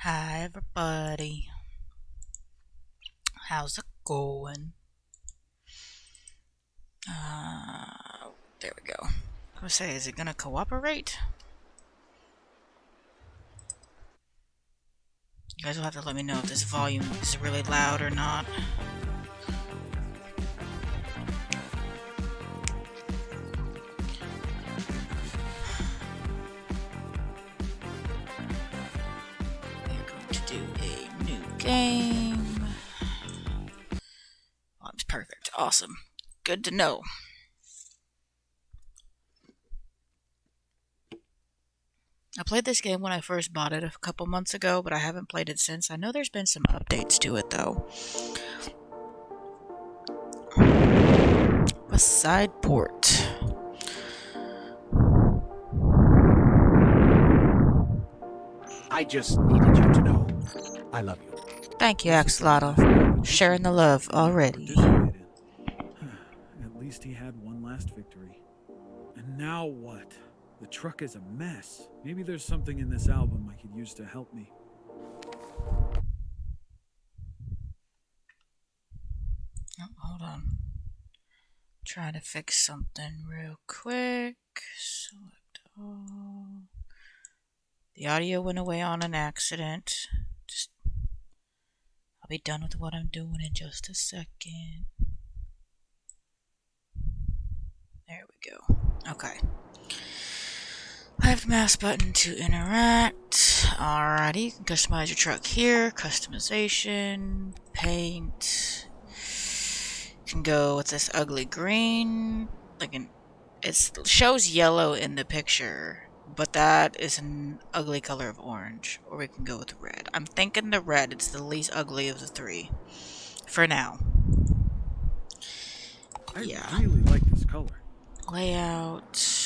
Hi everybody. How's it going? There we go. I was say, is it gonna cooperate? You guys will have to let me know if this volume is really loud or not. We're going to do a new game. Oh, it's perfect. Awesome. Good to know. I played this game when I first bought it a couple months ago, but I haven't played it since. I know there's been some updates to it though. West Side Port. I just needed you to know. I love you. Thank you, Axolotl. Sharing the love already. At least he had one last victory. And now what? The truck is a mess. Maybe there's something in this album I could use to help me. Oh, hold on. Trying to fix something real quick. Select all. The audio went away on an accident. I'll be done with what I'm doing in just a second. There we go. Okay. Left mouse button to interact. Alrighty, you can customize your truck here. Customization, paint. You can go with this ugly green. It shows yellow in the picture, but that is an ugly color of orange. Or we can go with red. I'm thinking the red. It's the least ugly of the three. For now. I really like this color. Layout.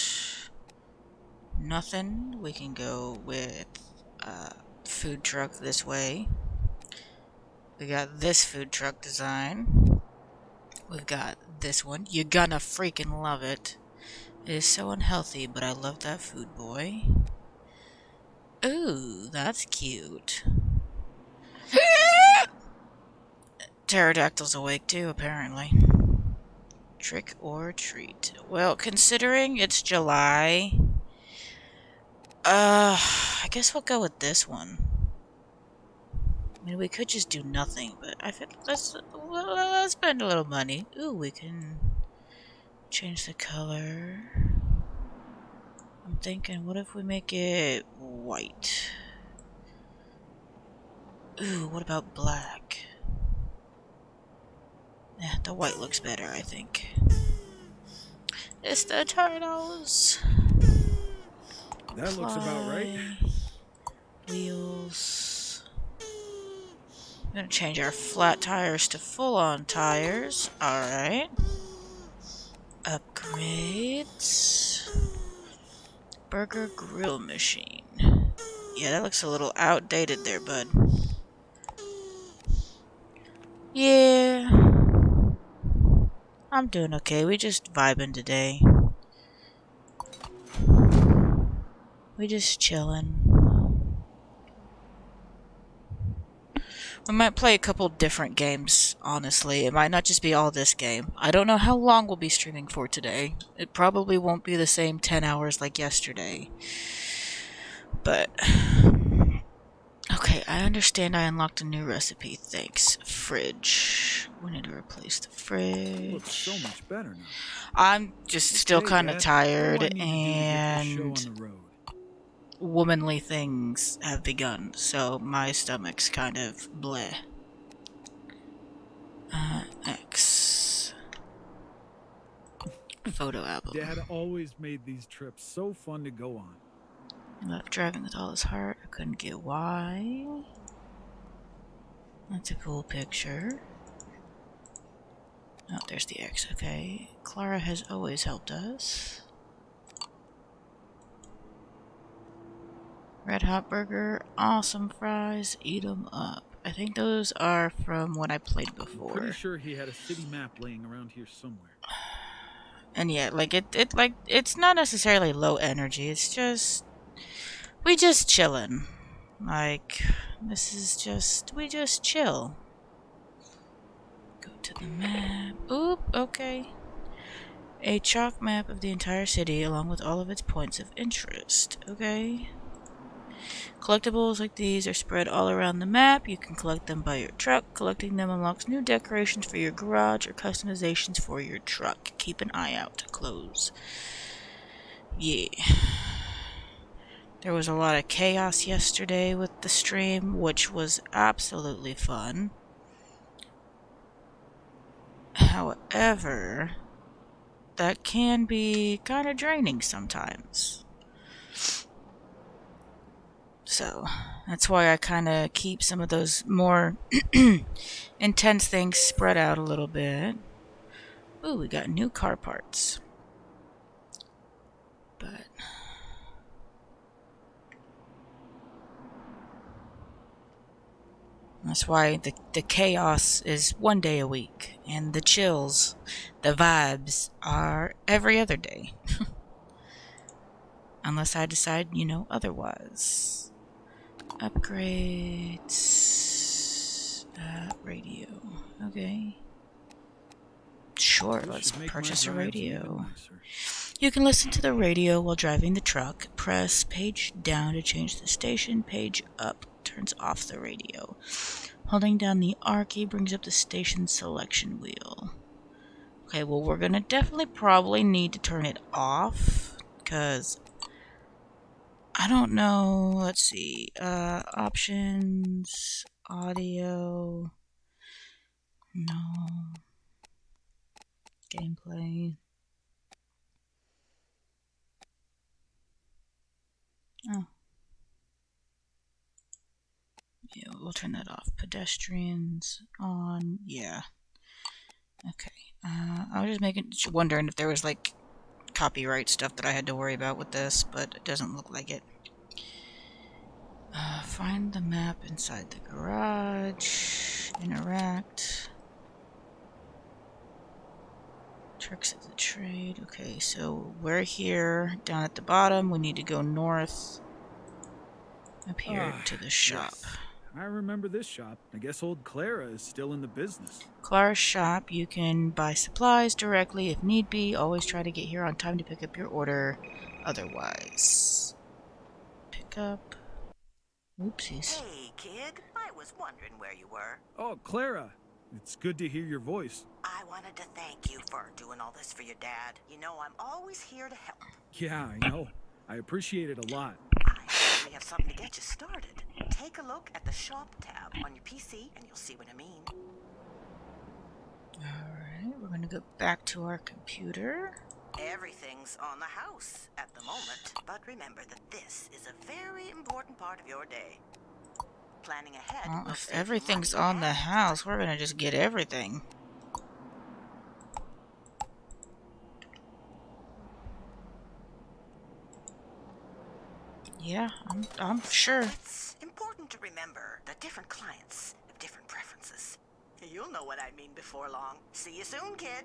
Nothing. We can go with food truck this way. We got this food truck design. We've got this one. You're gonna freaking love it. It is so unhealthy, but I love that food boy. Ooh, that's cute. Pterodactyl's awake too, apparently. Trick or treat. Well, considering it's July, I guess we'll go with this one. I mean, we could just do nothing, but I feel let's spend a little money. Ooh, we can change the color. I'm thinking, what if we make it white? Ooh, what about black? Yeah, the white looks better, I think. It's the turtles. That looks about right. Wheels. I'm gonna change our flat tires to full-on tires. Alright. Upgrades. Burger grill machine. Yeah, that looks a little outdated there, bud. Yeah. I'm doing okay. We just vibing today. We just chilling. We might play a couple different games, honestly. It might not just be all this game. I don't know how long we'll be streaming for today. It probably won't be the same 10 hours like yesterday. But... okay, I understand I unlocked a new recipe. Thanks. Fridge. We need to replace the fridge. It looks so much better now. I'm just still kind of tired, and road? womanly things have begun, so my stomach's kind of bleh. X. Photo album. Dad always made these trips so fun to go on. He left driving with all his heart. I couldn't get why. That's a cool picture. Oh, there's the X. Okay. Clara has always helped us. Red Hot Burger, awesome fries, eat 'em up. I think those are from when I played before. I'm pretty sure he had a city map laying around here somewhere. And yeah, like it's not necessarily low energy. It's just we just chillin'. Like, this is just, we just chill. Go to the map. Oop, okay. A chalk map of the entire city along with all of its points of interest. Okay. Collectibles like these are spread all around the map. You can collect them by your truck. Collecting them unlocks new decorations for your garage or customizations for your truck. Keep an eye out to close. Yeah. There was a lot of chaos yesterday with the stream, which was absolutely fun. However, that can be kind of draining sometimes. So, that's why I kind of keep some of those more intense things spread out a little bit. Ooh, we got new car parts. But that's why the chaos is one day a week, and the chills, the vibes, are every other day. Unless I decide, otherwise. Upgrades. Radio. Okay. Sure, let's purchase a radio. You can listen to the radio while driving the truck. Press page down to change the station. Page up turns off the radio. Holding down the R key brings up the station selection wheel. Okay, well, we're gonna definitely probably need to turn it off, because I don't know. Let's see. Options, audio, no, gameplay. Oh. Yeah, we'll turn that off. Pedestrians on. Yeah. Okay. I was just wondering if there was like copyright stuff that I had to worry about with this, but it doesn't look like it. Find the map inside the garage. Interact. Tricks of the trade. Okay, so we're here down at the bottom. We need to go north up here to the shop. Yes. I remember this shop. I guess old Clara is still in the business. Clara's shop. You can buy supplies directly if need be. Always try to get here on time to pick up your order. Otherwise, pick up. Oopsies. Hey, kid. I was wondering where you were. Oh, Clara. It's good to hear your voice. I wanted to thank you for doing all this for your dad. You know I'm always here to help. Yeah, I know. I appreciate it a lot. I actually have something to get you started. Take a look at the shop tab on your PC and you'll see what I mean. Alright, we're gonna go back to our computer. Everything's on the house at the moment, but remember that this is a very important part of your day. Planning ahead. Well, if everything's on the house, we're gonna just get everything. Yeah, I'm sure. It's important to remember that different clients have different preferences. You'll know what I mean before long. See you soon, kid.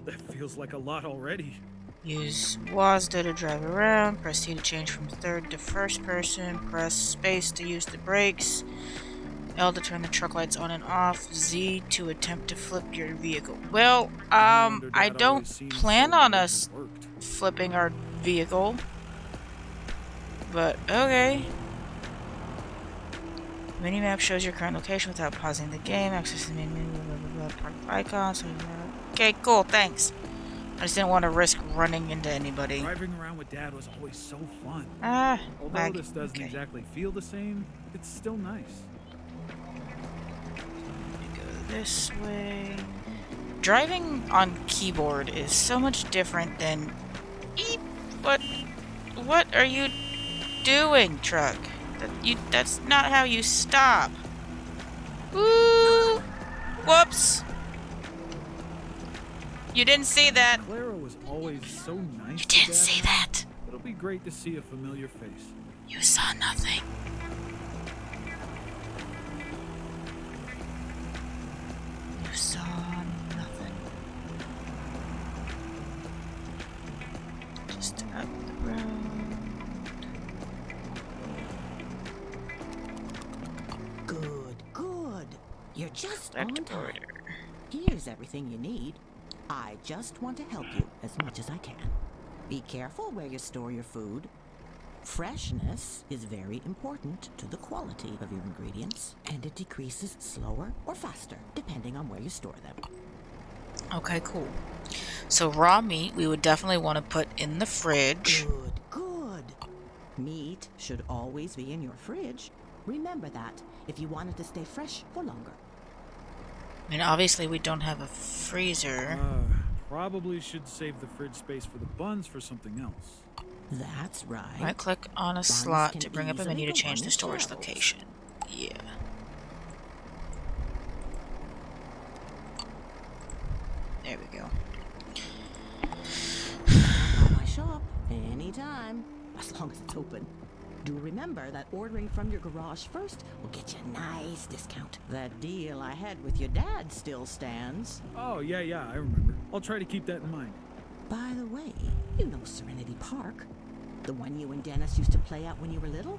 That feels like a lot already. Use WASD to drive around. Press T to change from third to first person. Press space to use the brakes. L to turn the truck lights on and off. Z to attempt to flip your vehicle. Well, I don't plan on us flipping our vehicle. But, okay. Minimap shows your current location without pausing the game. Access the main menu, blah, blah, blah, park icons. Okay, cool, thanks. I just didn't want to risk running into anybody. Driving around with Dad was always so fun. Although this doesn't exactly feel the same, it's still nice. Go this way. Driving on keyboard is so much different than... Eep! What are you doing, truck? That's not how you stop. Ooh! Whoops! You didn't see that. Clara was always so nice. You didn't see that. It'll be great to see a familiar face. You saw nothing. You saw nothing. Just up the road. just Collect on time. order. Here's everything you need. I just want to help you as much as I can. Be careful where you store your food. Freshness is very important to the quality of your ingredients, and it decreases slower or faster, depending on where you store them. Okay, cool. So raw meat we would definitely want to put in the fridge. Good, good. Meat should always be in your fridge. Remember that if you want it to stay fresh for longer. I mean, obviously we don't have a freezer. Probably should save the fridge space for the buns for something else. That's right. Right click on a Buns slot can to bring up a easily menu to go change on the your storage shelves. location. Yeah. There we go. Come by my shop anytime, as long as it's open. Do remember that ordering from your garage first will get you a nice discount. That deal I had with your dad still stands. Oh, yeah, I remember. I'll try to keep that in mind. By the way, you know Serenity Park? The one you and Dennis used to play at when you were little?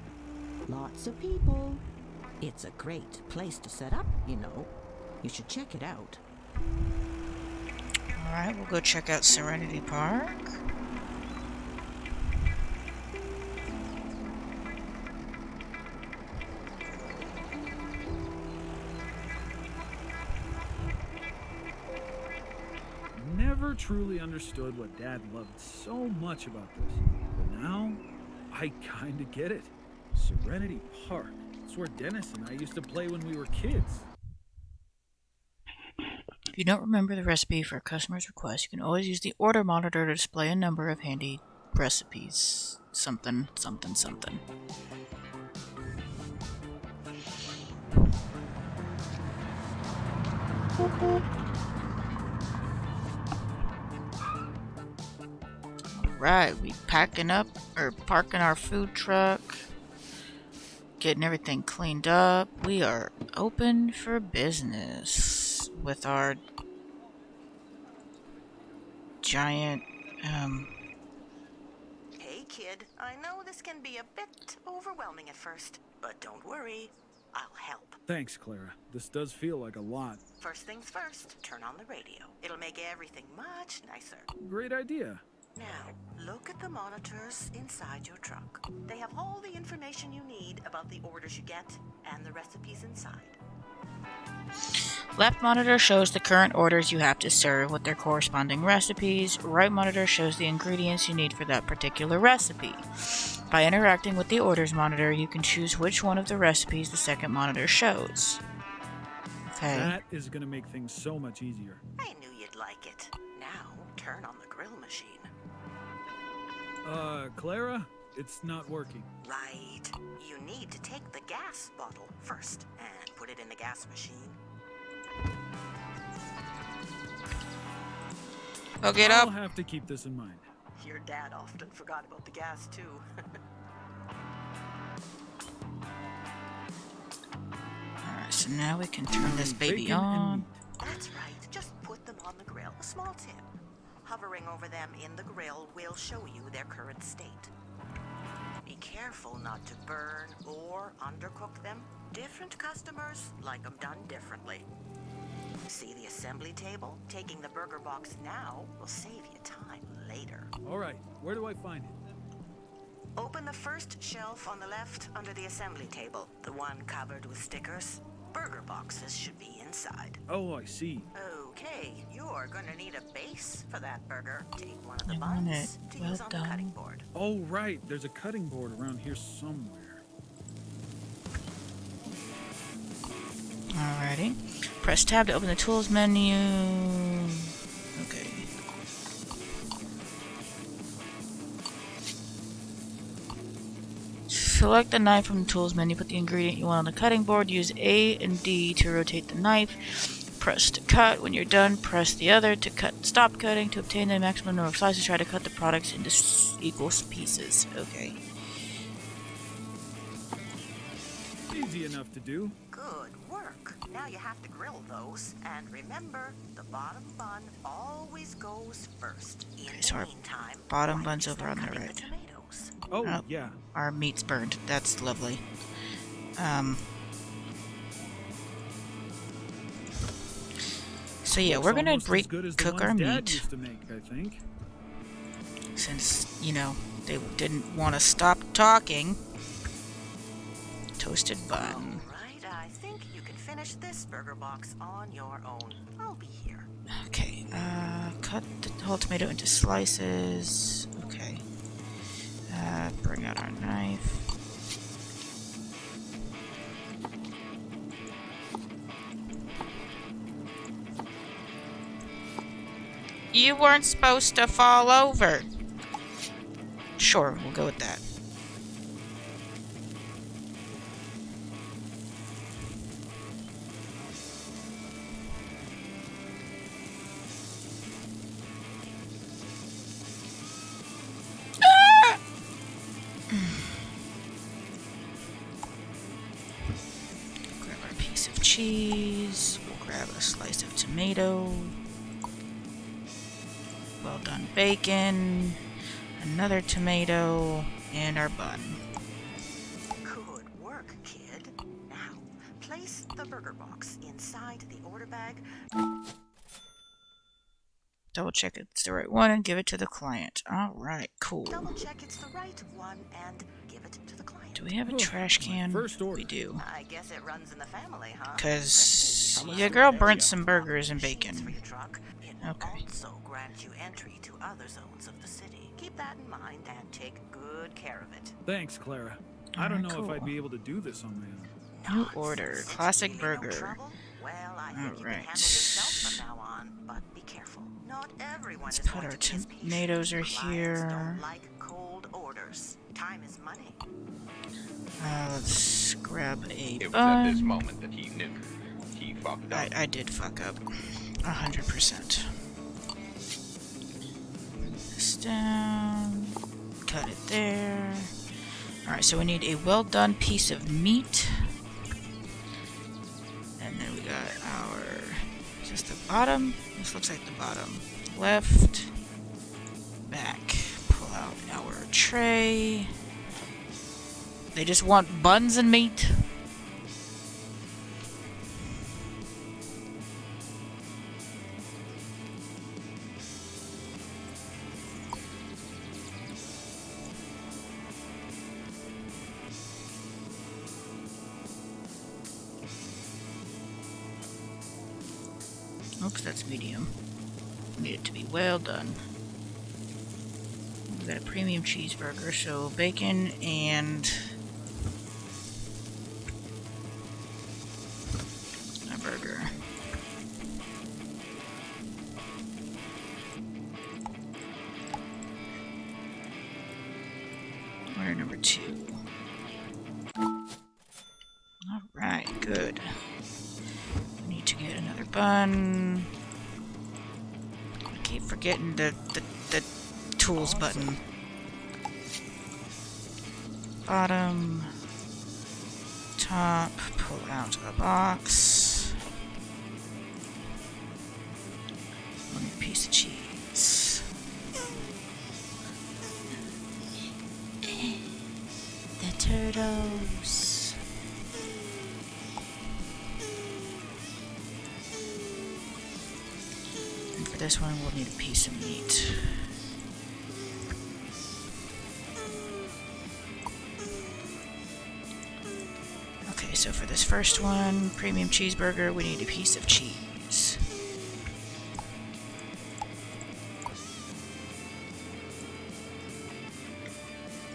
Lots of people. It's a great place to set up, you know. You should check it out. Alright, we'll go check out Serenity Park. Never truly understood what Dad loved so much about this. But now, I kinda get it. Serenity Park. It's where Dennis and I used to play when we were kids. If you don't remember the recipe for a customer's request, you can always use the order monitor to display a number of handy recipes. Something, something, something. Alright, we packing up, or parking our food truck. Getting everything cleaned up. We are open for business with our giant, Hey kid, I know this can be a bit overwhelming at first, but don't worry, I'll help. Thanks, Clara. This does feel like a lot. First things first, turn on the radio. It'll make everything much nicer. Great idea. Now, look at the monitors inside your truck. They have all the information you need about the orders you get and the recipes inside. left monitor shows the current orders you have to serve with their corresponding recipes. Right monitor shows the ingredients you need for that particular recipe. By interacting with the orders monitor, you can choose which one of the recipes the second monitor shows. Okay. That is gonna make things so much easier. I knew you'd like it. Now, turn on the grill machine. Clara? It's not working. Right. You need to take the gas bottle first and put it in the gas machine. Oh, get I'll up. have to keep this in mind. Your dad often forgot about the gas, too. Alright, so now we can turn this baby Bacon and on. meat. That's right. Just put them on the grill. A small tip. Hovering over them in the grill will show you their current state. Be careful not to burn or undercook them. Different customers like them done differently. See the assembly table? Taking the burger box now will save you time later. All right, where do I find it? Open the first shelf on the left under the assembly table, the one covered with stickers. Burger boxes should be inside. Oh, I see. Okay, you're gonna need a base for that burger. Take one of the I want buns it to well use on the done. cutting board. Oh, right. There's a cutting board around here somewhere. Alrighty. Press tab to open the tools menu. Okay. Select the knife from the tools menu. Put the ingredient you want on the cutting board. Use A and D to rotate the knife. Press to cut. When you're done, press the other to cut. Stop cutting. To obtain the maximum number of slices, try to cut the products into equal pieces. Okay. Easy enough to do. Good work. Now you have to grill those. And remember, the bottom bun always goes first. In so the our meantime, bottom while bun's you're over on the cutting right. tomatoes. Oh, Oh. yeah. Our meat's burned. That's lovely. So yeah, Looks we're gonna almost as good as the cook ones our Dad meat used to make, I think. since, you know, they didn't want to stop talking. Toasted bun. Alright, I think you can finish this burger box on your own. I'll be here. Okay, cut the whole tomato into slices. Okay. Bring out our knife. You weren't supposed to fall over. Sure, we'll go with that. Grab our piece of cheese. We'll grab a slice of tomato. Well done bacon. Another tomato. And our bun. Good work, kid. Now, place the burger box inside the order bag. Double check it's the right one and give it to the client. Alright, cool. Double check it's the right one and give it to the client. Do we have a trash can? First order. We do. I guess it runs in the family, huh? Because Prestige. your girl burnt some burgers and Machines for bacon. your truck. It will Okay. also grant you entry to other zones of the city. Keep that in mind and take good care of it. Thanks, Clara. I don't know Alright, if I'd cool. be able to do this on my own. New Nonsense. order. It's Classic really no burger. trouble. Well, I think you can Alright. handle yourself from now on, but be careful. Not everyone Let's is put going our to be as patient. tomatoes are Clients here. don't like cold orders. Time is money. Let's grab a It was at this bun. moment that he knew. He fucked up. I did fuck up. 100%. Move this down. Cut it there. Alright, so we need a well done piece of meat. And then we got our... Is this the bottom? This looks like the bottom. Left. Back. Pull out our tray. They just want buns and meat. Oops, that's medium. Need it to be well done. We got a premium cheeseburger, so bacon and a burger. Order number 2. Alright, good. We need to get another bun. I keep forgetting the tools button. Bottom. Top. Pull out a box. One piece of cheese. The turtles. And for this one, we'll need a piece of meat. Okay, so for this first one, premium cheeseburger, we need a piece of cheese.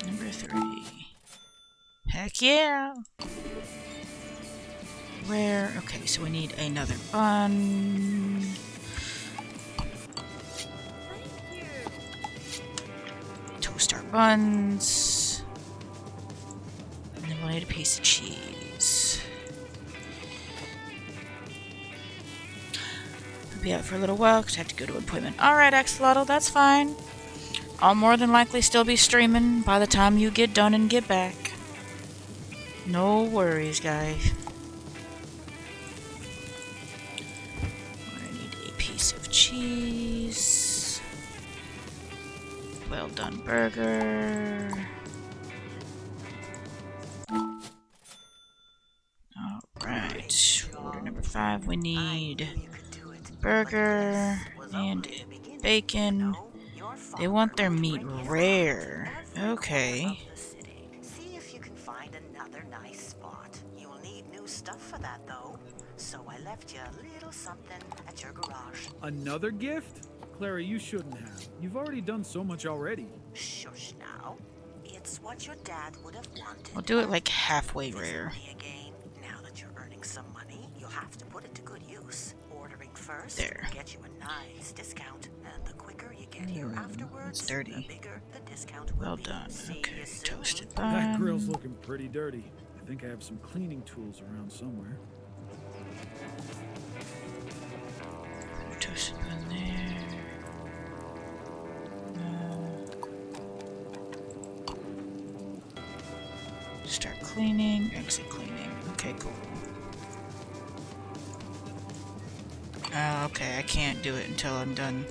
Number 3. Heck yeah! Where? Okay, so we need another bun. Toast our buns. And then we'll need a piece of cheese. I'll be out for a little while because I have to go to an appointment. Alright, Axolotl, that's fine. I'll more than likely still be streaming by the time you get done and get back. No worries, guys. I need a piece of cheese. Well done burger. Alright. Order number 5. We I need knew you could do it. burger and bacon. They want their meat rare. Okay. See if you can find another nice spot. You'll need new stuff for that, though. So I left you a little something at your garage. Another gift? Clara, you shouldn't have. You've already done so much already. Shush now. It's what your dad would have wanted. We'll do it like halfway rare. Visit me again. Now that you're earning some money, you'll have to put it to good use. Ordering first There. will get you a nice discount, and the quicker you get here afterwards, it's dirty. the bigger the discount will Well be. done. See Okay, you soon. toasted That grill's bun. looking pretty dirty. I think I have some cleaning tools around somewhere. Toasted bun there. Start cleaning, exit cleaning. Okay, cool. Okay, I can't do it until I'm done.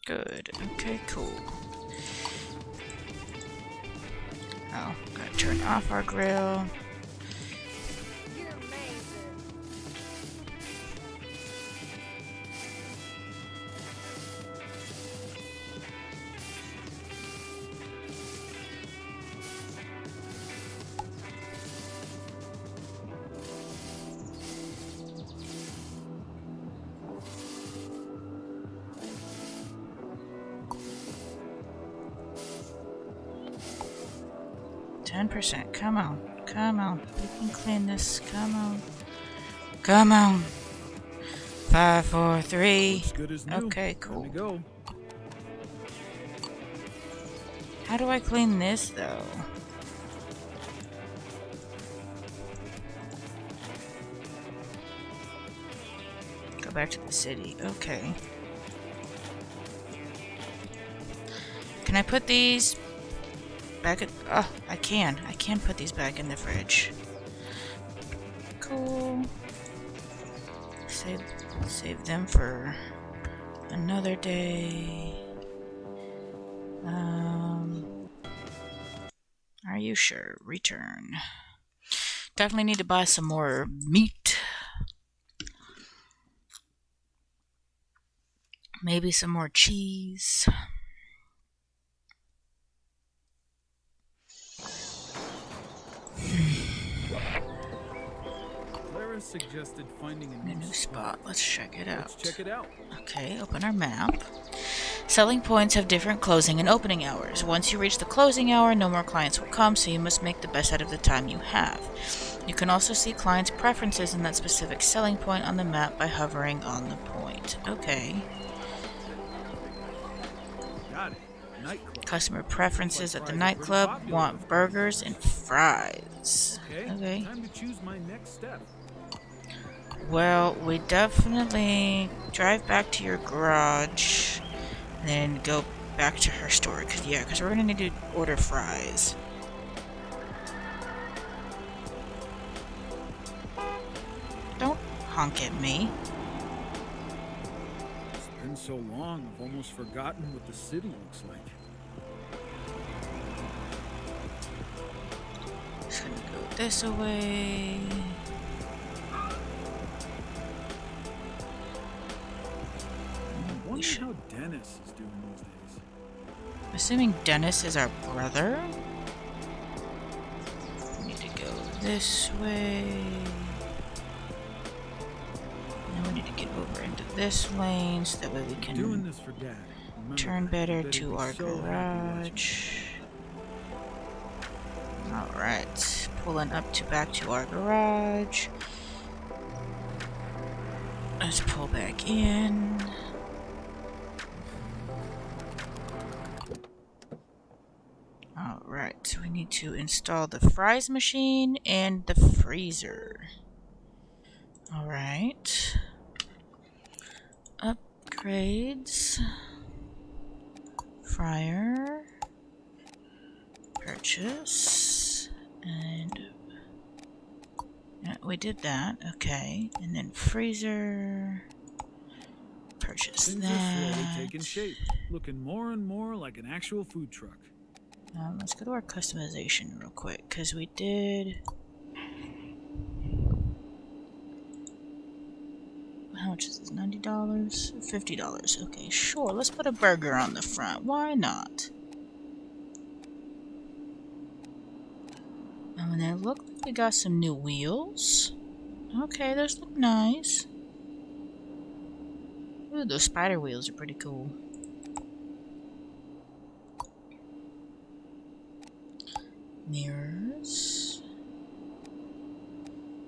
Good. Okay, cool. Oh, gotta turn off our grill. You're amazing. 10%. Come on. Come on. We can clean this. Come on. Come on. 5, 4, 3. Looks good as new. Okay, Time cool. to go. How do I clean this, though? Go back to the city. Okay. Can I put these back at... Oh, I can. I can put these back in the fridge. Cool. Save them for another day. Are you sure? Return. Definitely need to buy some more meat. Maybe some more cheese. Clara suggested finding A new spot. Let's check it out. Let's check it out. Okay, open our map. Selling points have different closing and opening hours. Once you reach the closing hour, no more clients will come, so you must make the best out of the time you have. You can also see clients' preferences in that specific selling point on the map by hovering on the point. Okay. Got it. Nightclub. Customer preferences at the nightclub want burgers and fries. Okay. Time to choose my next step. Well, we definitely drive back to your garage and then go back to her store. Because we're going to need to order fries. Don't honk at me. It's been so long, I've almost forgotten what the city looks like. Just going to go this away. I wonder how Dennis is doing these days. Assuming Dennis is our brother. We need to go this way. And we need to get over into this lane so that way we Doing can this for Dad. Remember turn that. better I bet he'd to be our so happy watching garage. Alright, pulling up to back to our garage. Let's pull back in. Alright, so we need to install the fries machine and the freezer. Alright. Upgrades. Fryer. Purchase. And yeah, we did that. Okay. And then freezer. Purchase Things are slowly that. taking shape, looking more and more like an actual food truck. Let's go to our customization real quick, because we did... How much is this? $90? $50. Okay, sure. Let's put a burger on the front. Why not? And then look, we got some new wheels. Okay, those look nice. Ooh, those spider wheels are pretty cool. Mirrors.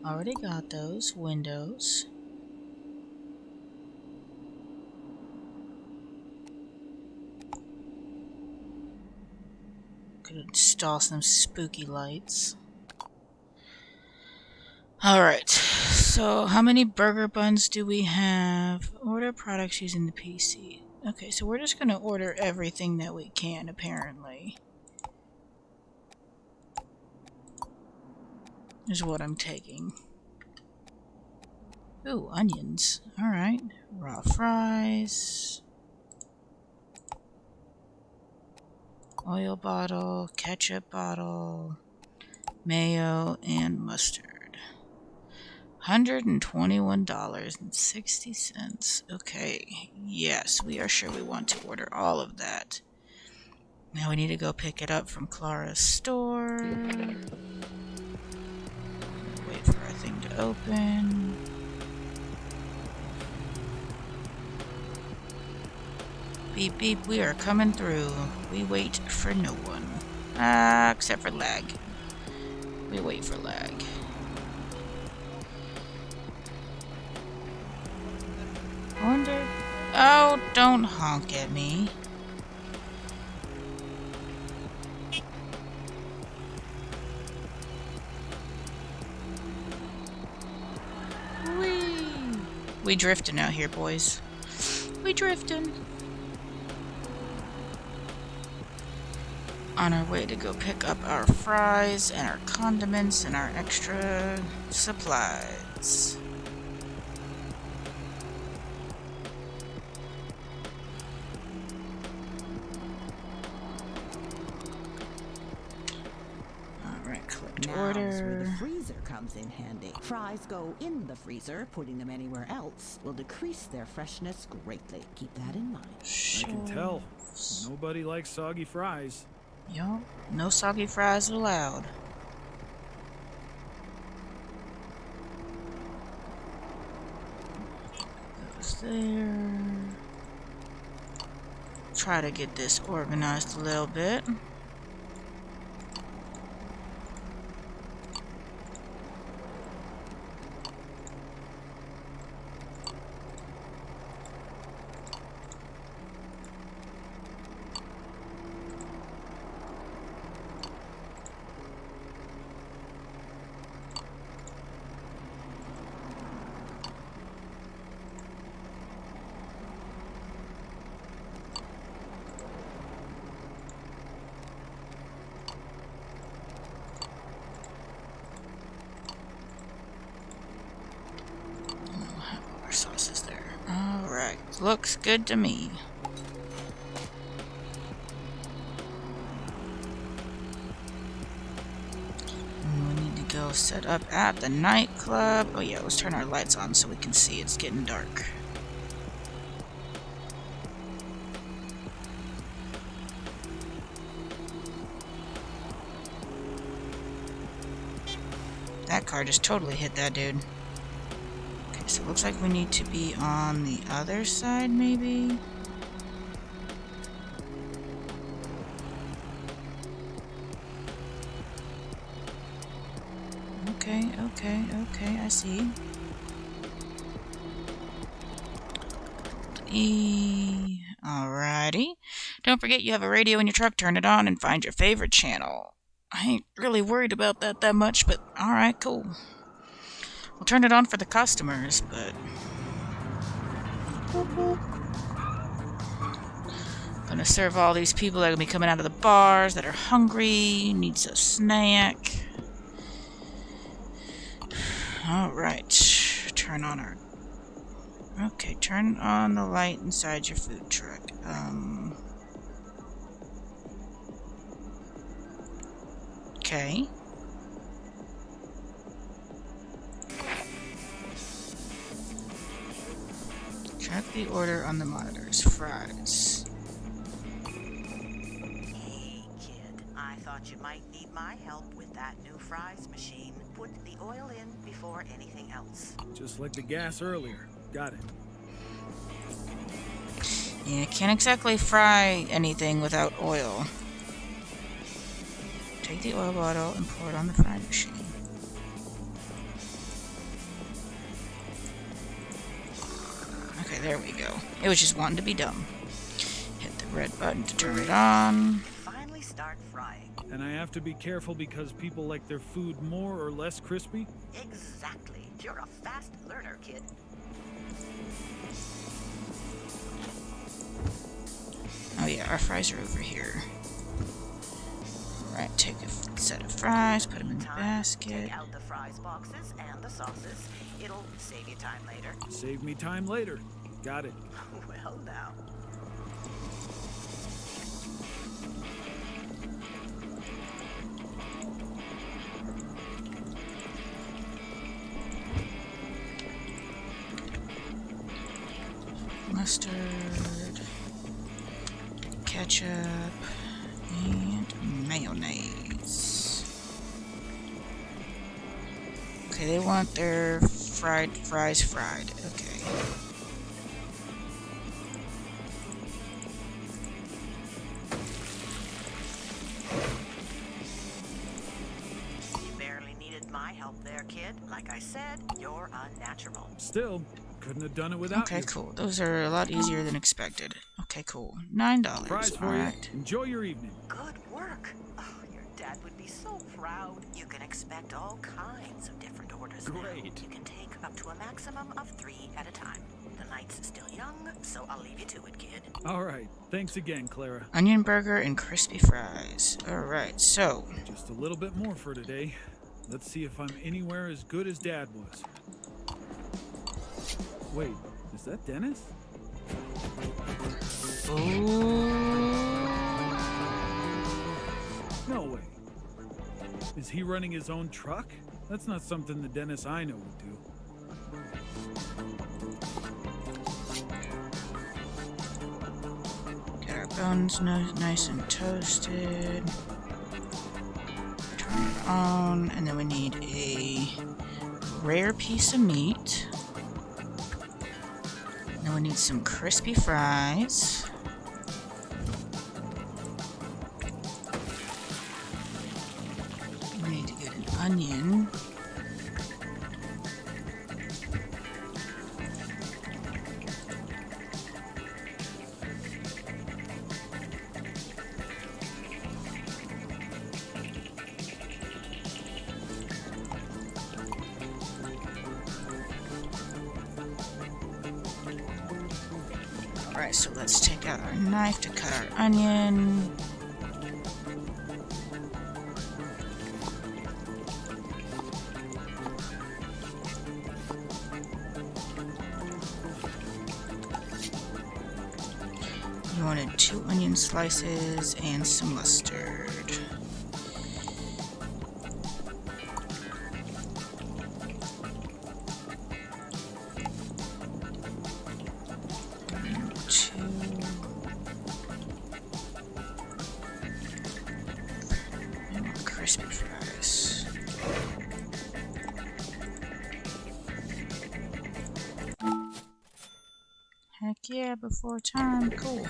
Already got those. Windows. Could install some spooky lights. Alright, so how many burger buns do we have? Order products using the PC. Okay, so we're just gonna order everything that we can, apparently. Is what I'm taking. Ooh, onions. Alright. Raw fries. Oil bottle, ketchup bottle, mayo, and mustard. $121.60. Okay, yes, we are sure we want to order all of that. Now we need to go pick it up from Clara's store. Wait for our thing to open. Beep beep, we are coming through. We wait for no one. Except for lag. We wait for lag. I wonder... Oh, don't honk at me. Whee! We drifting out here, boys. We drifting. On our way to go pick up our fries and our condiments and our extra supplies. Alright, collect Now's order. where the freezer comes in handy. Fries go in the freezer. Putting them anywhere else will decrease their freshness greatly. Keep that in mind. I can tell. Nobody likes soggy fries. Yup, no soggy fries allowed. Goes there. Try to get this organized a little bit. Our sauce is there. Alright, looks good to me. And we need to go set up at the nightclub. Oh yeah, let's turn our lights on so we can see. It's getting dark. That car just totally hit that dude. Okay, so it looks like we need to be on the other side, maybe? Okay, I see. Alrighty. Don't forget you have a radio in your truck, turn it on and find your favorite channel. I ain't really worried about that much, but alright, cool. We'll turn it on for the customers, but... Gonna serve all these people that are gonna be coming out of the bars that are hungry, needs a snack. Alright, turn on our... Okay, turn on the light inside your food truck. Okay. Track the order on the monitors. Fries. Hey, kid. I thought you might need my help with that new fries machine. Put the oil in before anything else. Just like the gas earlier. Got it. Yeah, can't exactly fry anything without oil. Take the oil bottle and pour it on the frying machine. Okay, there we go. It was just wanting to be dumb. Hit the red button to turn it on. Finally start frying. And I have to be careful because people like their food more or less crispy? Exactly. You're a fast learner, kid. Oh yeah, our fries are over here. Alright, take a set of fries, put them in the basket. Take out the fries boxes and the sauces. It'll save you time later. Save me time later. Got it. Well, now. Mustard, ketchup, and mayonnaise. Okay, they want their fries fried. Okay. You barely needed my help there, kid. Like I said, you're unnatural. Still, couldn't have done it without Okay, you. cool. Those are a lot easier than expected. Okay, cool. $9. Fries for Alright. you. Enjoy your evening. Good work. Oh, your dad would be so proud. You can expect all kinds of different orders now. Great. You can take up to a maximum of 3 at a time. The night's still young, so I'll leave you to it, kid. All right. Thanks again, Clara. Onion burger and crispy fries. Alright, so Just a little bit more for today. Let's see if I'm anywhere as good as Dad was. Wait, is that Dennis? No way. Is he running his own truck? That's not something the Dennis I know would do. get our buns nice and toasted. Turn it on, and then we need a rare piece of meat. Then we need some crispy fries. We need to get an onion. Alright, so let's take out our knife to cut our onion. You wanted 2 onion slices and some mustard. Crispy fries. Heck yeah, before time. Cool.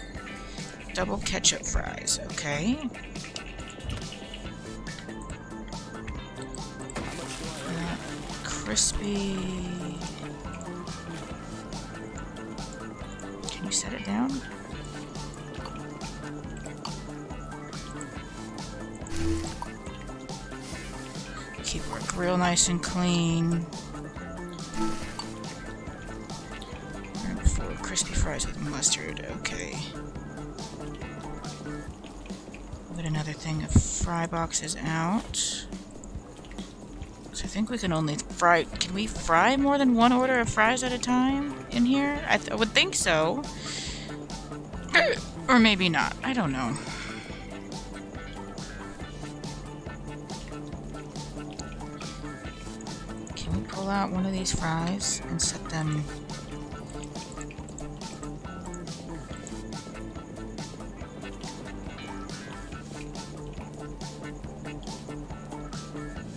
Double ketchup fries, okay. Crispy. Can you set it down? Keep our grill nice and clean. And 4 crispy fries with mustard, okay. Put another thing of fry boxes out. So I think we can only fry. Can we fry more than 1 order of fries at a time in here? I would think so. Or maybe not. I don't know. Can we pull out one of these fries and set them?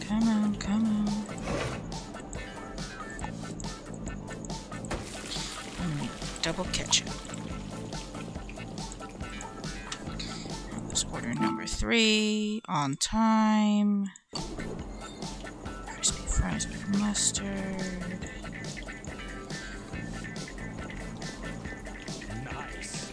Come on, come on. I'm gonna need double ketchup. That was order number 3, on time. Crispy fries with mustard. Nice.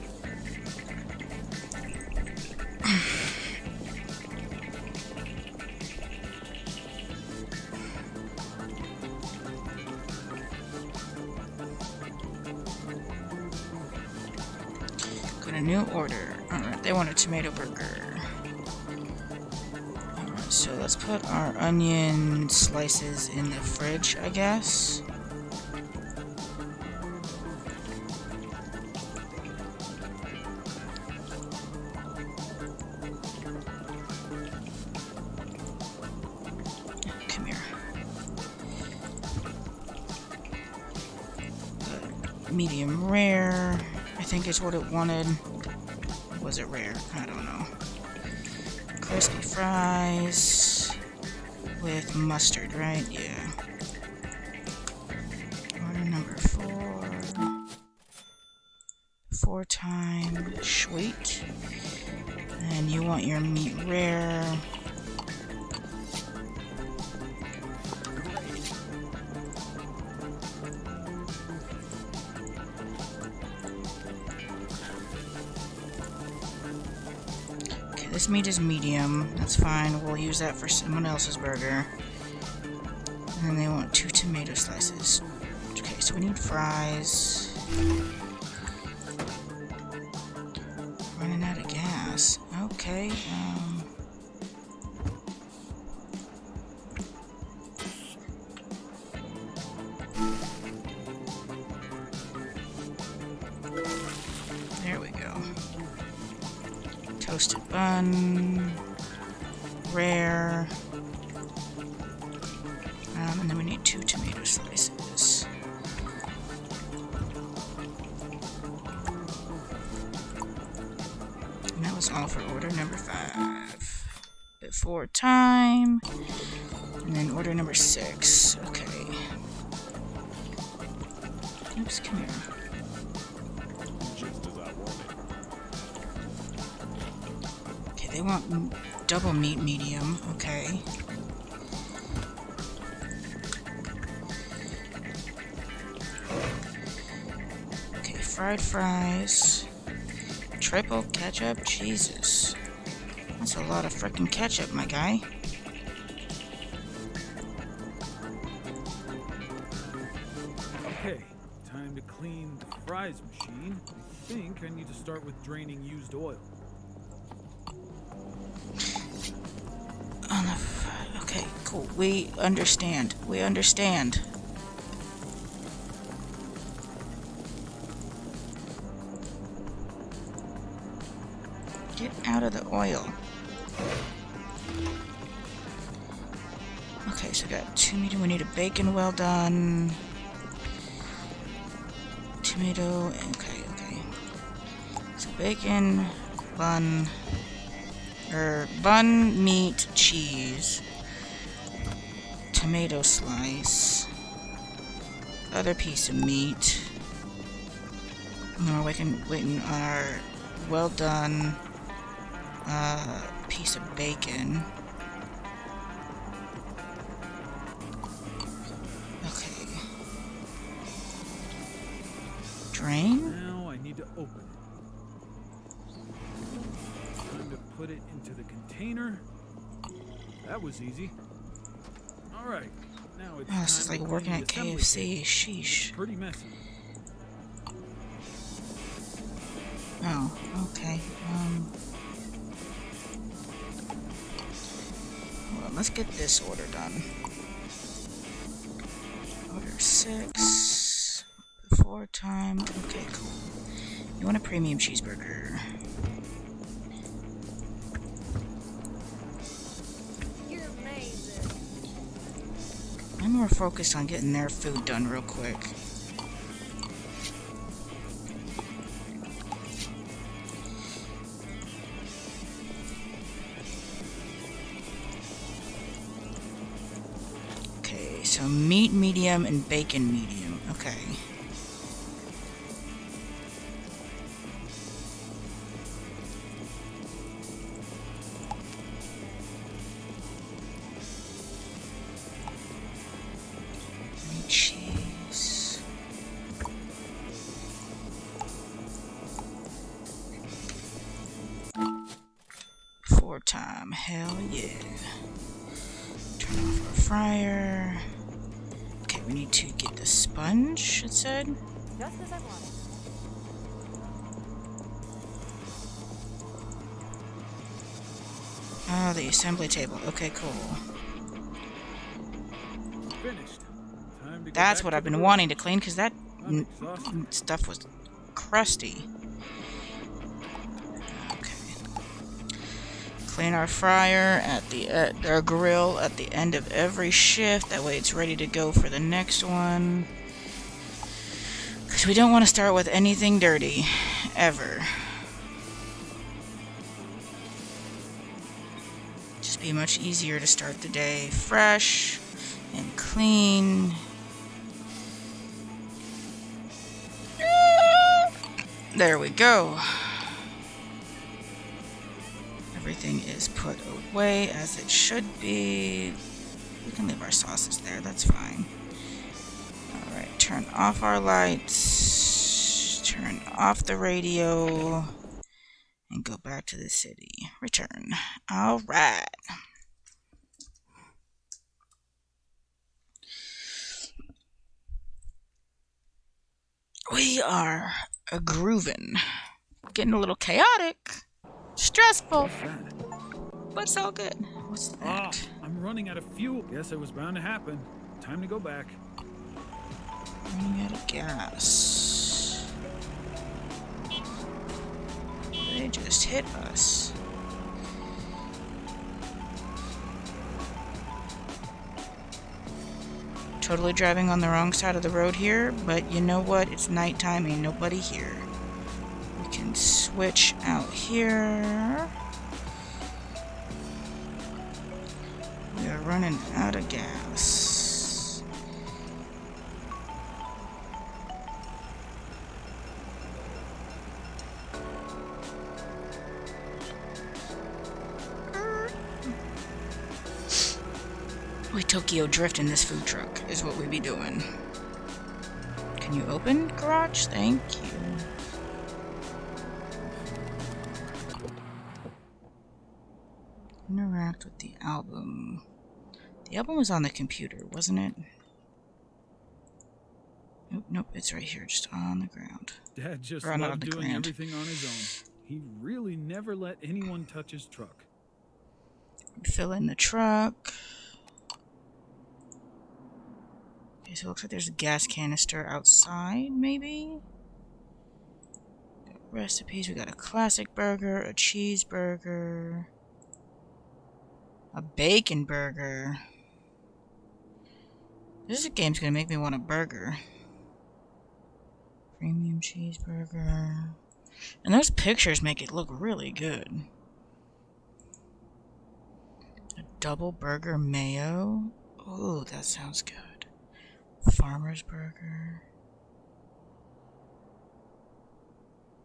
Got a new order. Alright, they want a tomato burger. Alright, so let's put our onion slices in the fridge, I guess. Come here. Medium rare, I think is what it wanted. Was it rare? I don't know. Crispy fries with mustard, right? Yeah. Order number 4. 4 time, sweet. And you want your meat rare. This meat is medium. That's fine. We'll use that for someone else's burger. And then they want 2 tomato slices. Okay, so we need fries. Running out of gas. Okay, there we go. Toasted bun, rare, and then we need 2 tomato slices. And that was all for order number 5. Before time, and then order number 6. Okay. Oops, come here. They want double meat medium, okay. Okay, fried fries. Triple ketchup? Jesus. That's a lot of frickin' ketchup, my guy. Okay, time to clean the fries machine. I think I need to start with draining used oil. Okay, cool. We understand. We understand. Get out of the oil. Okay, so we got 2 meat. We need a bacon well done. Tomato. Okay, okay. So bacon, bun. Bun, meat, cheese, tomato slice, other piece of meat, and then we're waiting on our well done piece of bacon. Okay. Drain? Now I need to open it. Time to put it into the container. That was easy. Alright, now it's Oh, this is like working at KFC. Sheesh. pretty messy. Oh, okay. Well, let's get this order done. Order 6. Before time. Okay, cool. You want a premium cheeseburger. You're amazing. I'm more focused on getting their food done real quick. Okay, so meat medium and bacon medium. Okay. Cheese. 4-time, hell yeah. Turn off our fryer. Okay, we need to get the sponge, it said. Just as I wanted. Oh, the assembly table. Okay, cool. Finished. Time to go That's back what to I've the been garage. wanting to clean, because that I'm exhausted. stuff was crusty. Okay. Clean our fryer at our grill at the end of every shift. That way it's ready to go for the next one. Because we don't want to start with anything dirty. Ever. Just be much easier to start the day fresh and clean. There we go. Everything is put away as it should be. We can leave our sauces there, that's fine. Alright, turn off our lights. Turn off the radio. And go back to the city. Return. Alright. We are grooving. Getting a little chaotic. Stressful. What's that? But so good. What's Ah, that? I'm running out of fuel. Guess it was bound to happen. Time to go back. Running out of gas. They just hit us. Totally driving on the wrong side of the road here, but you know what? It's nighttime, ain't nobody here. We can switch out here. We are running out of gas. We Tokyo drift in this food truck is what we be doing. Can you open garage? Thank you. Interact with the album. The album was on the computer, wasn't it? Nope, nope, it's right here, just on the ground. Dad just Or not on loved the doing ground. everything on his own. He really never let anyone touch his truck. Fill in the truck. Okay, so it looks like there's a gas canister outside, maybe? Got recipes, we got a classic burger, a cheeseburger, a bacon burger. This game's gonna make me want a burger. Premium cheeseburger. And those pictures make it look really good. A double burger mayo. Ooh, that sounds good. Farmer's burger.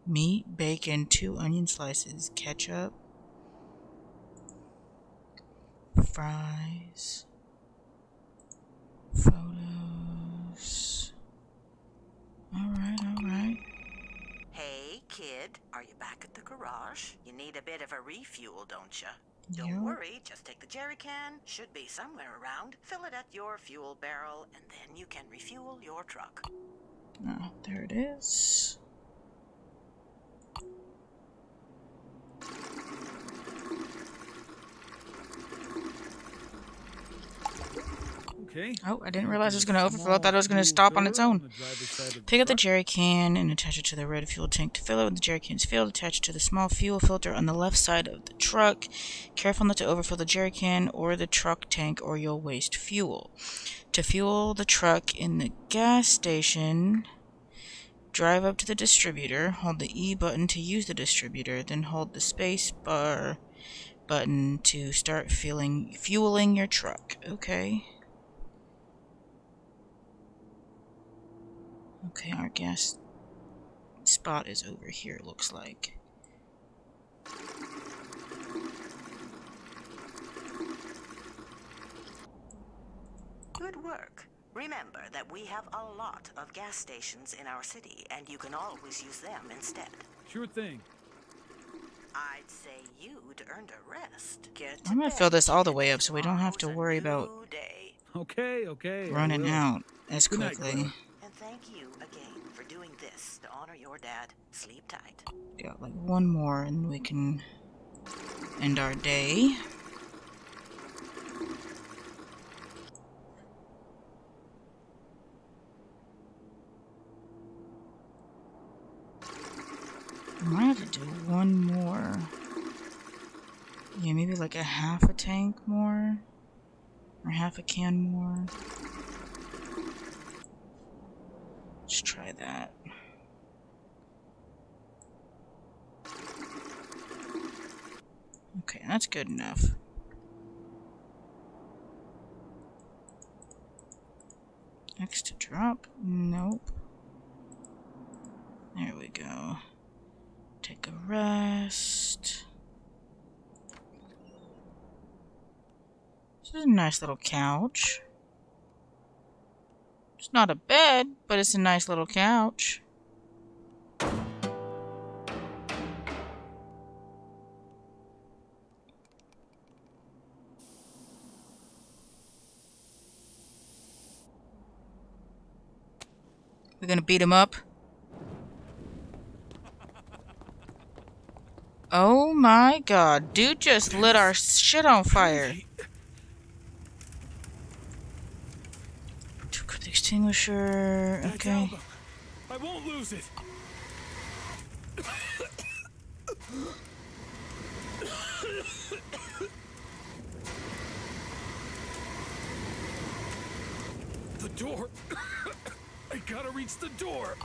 Meat, bacon, 2 onion slices, ketchup. Fries. Photos. Alright, alright. Hey, kid, are you back at the garage? You need a bit of a refuel, don't you? Yep. Don't worry, just take the jerry can, should be somewhere around, fill it at your fuel barrel, and then you can refuel your truck. Oh, there it is. Okay. Oh, I didn't realize it was going to There's a overflow. I thought it was going to small stop on its filler own. the driver's side of the Pick up the truck. jerry can and attach it to the red fuel tank to fill it. When the jerry can is filled, attach it to the small fuel filter on the left side of the truck. Careful not to overfill the jerry can or the truck tank or you'll waste fuel. To fuel the truck in the gas station, drive up to the distributor, hold the E button to use the distributor, then hold the space bar button to start fueling your truck. Okay. Okay, our gas spot is over here, it looks like. Good work. Remember that we have a lot of gas stations in our city, and you can always use them instead. Sure thing. I'd say you'd earned a rest. Get to I'm gonna bed, fill this all the kid. way up so we don't have to Tomorrow's a worry about new day. Okay. I running will. out as Good night, quickly. Clara. And thank you again for doing this to honor your dad. Sleep tight. Got like one more and we can end our day. I might have to do one more. Yeah, maybe like a half a tank more. Or half a can more. Let's try that. Okay, that's good enough. Next to drop? Nope. There we go. Take a rest. This is a nice little couch. It's not a bed, but it's a nice little couch. We're gonna beat him up. Oh my god, dude just lit our shit on fire. Took the extinguisher. Okay. I won't lose it. The door. I gotta reach the door.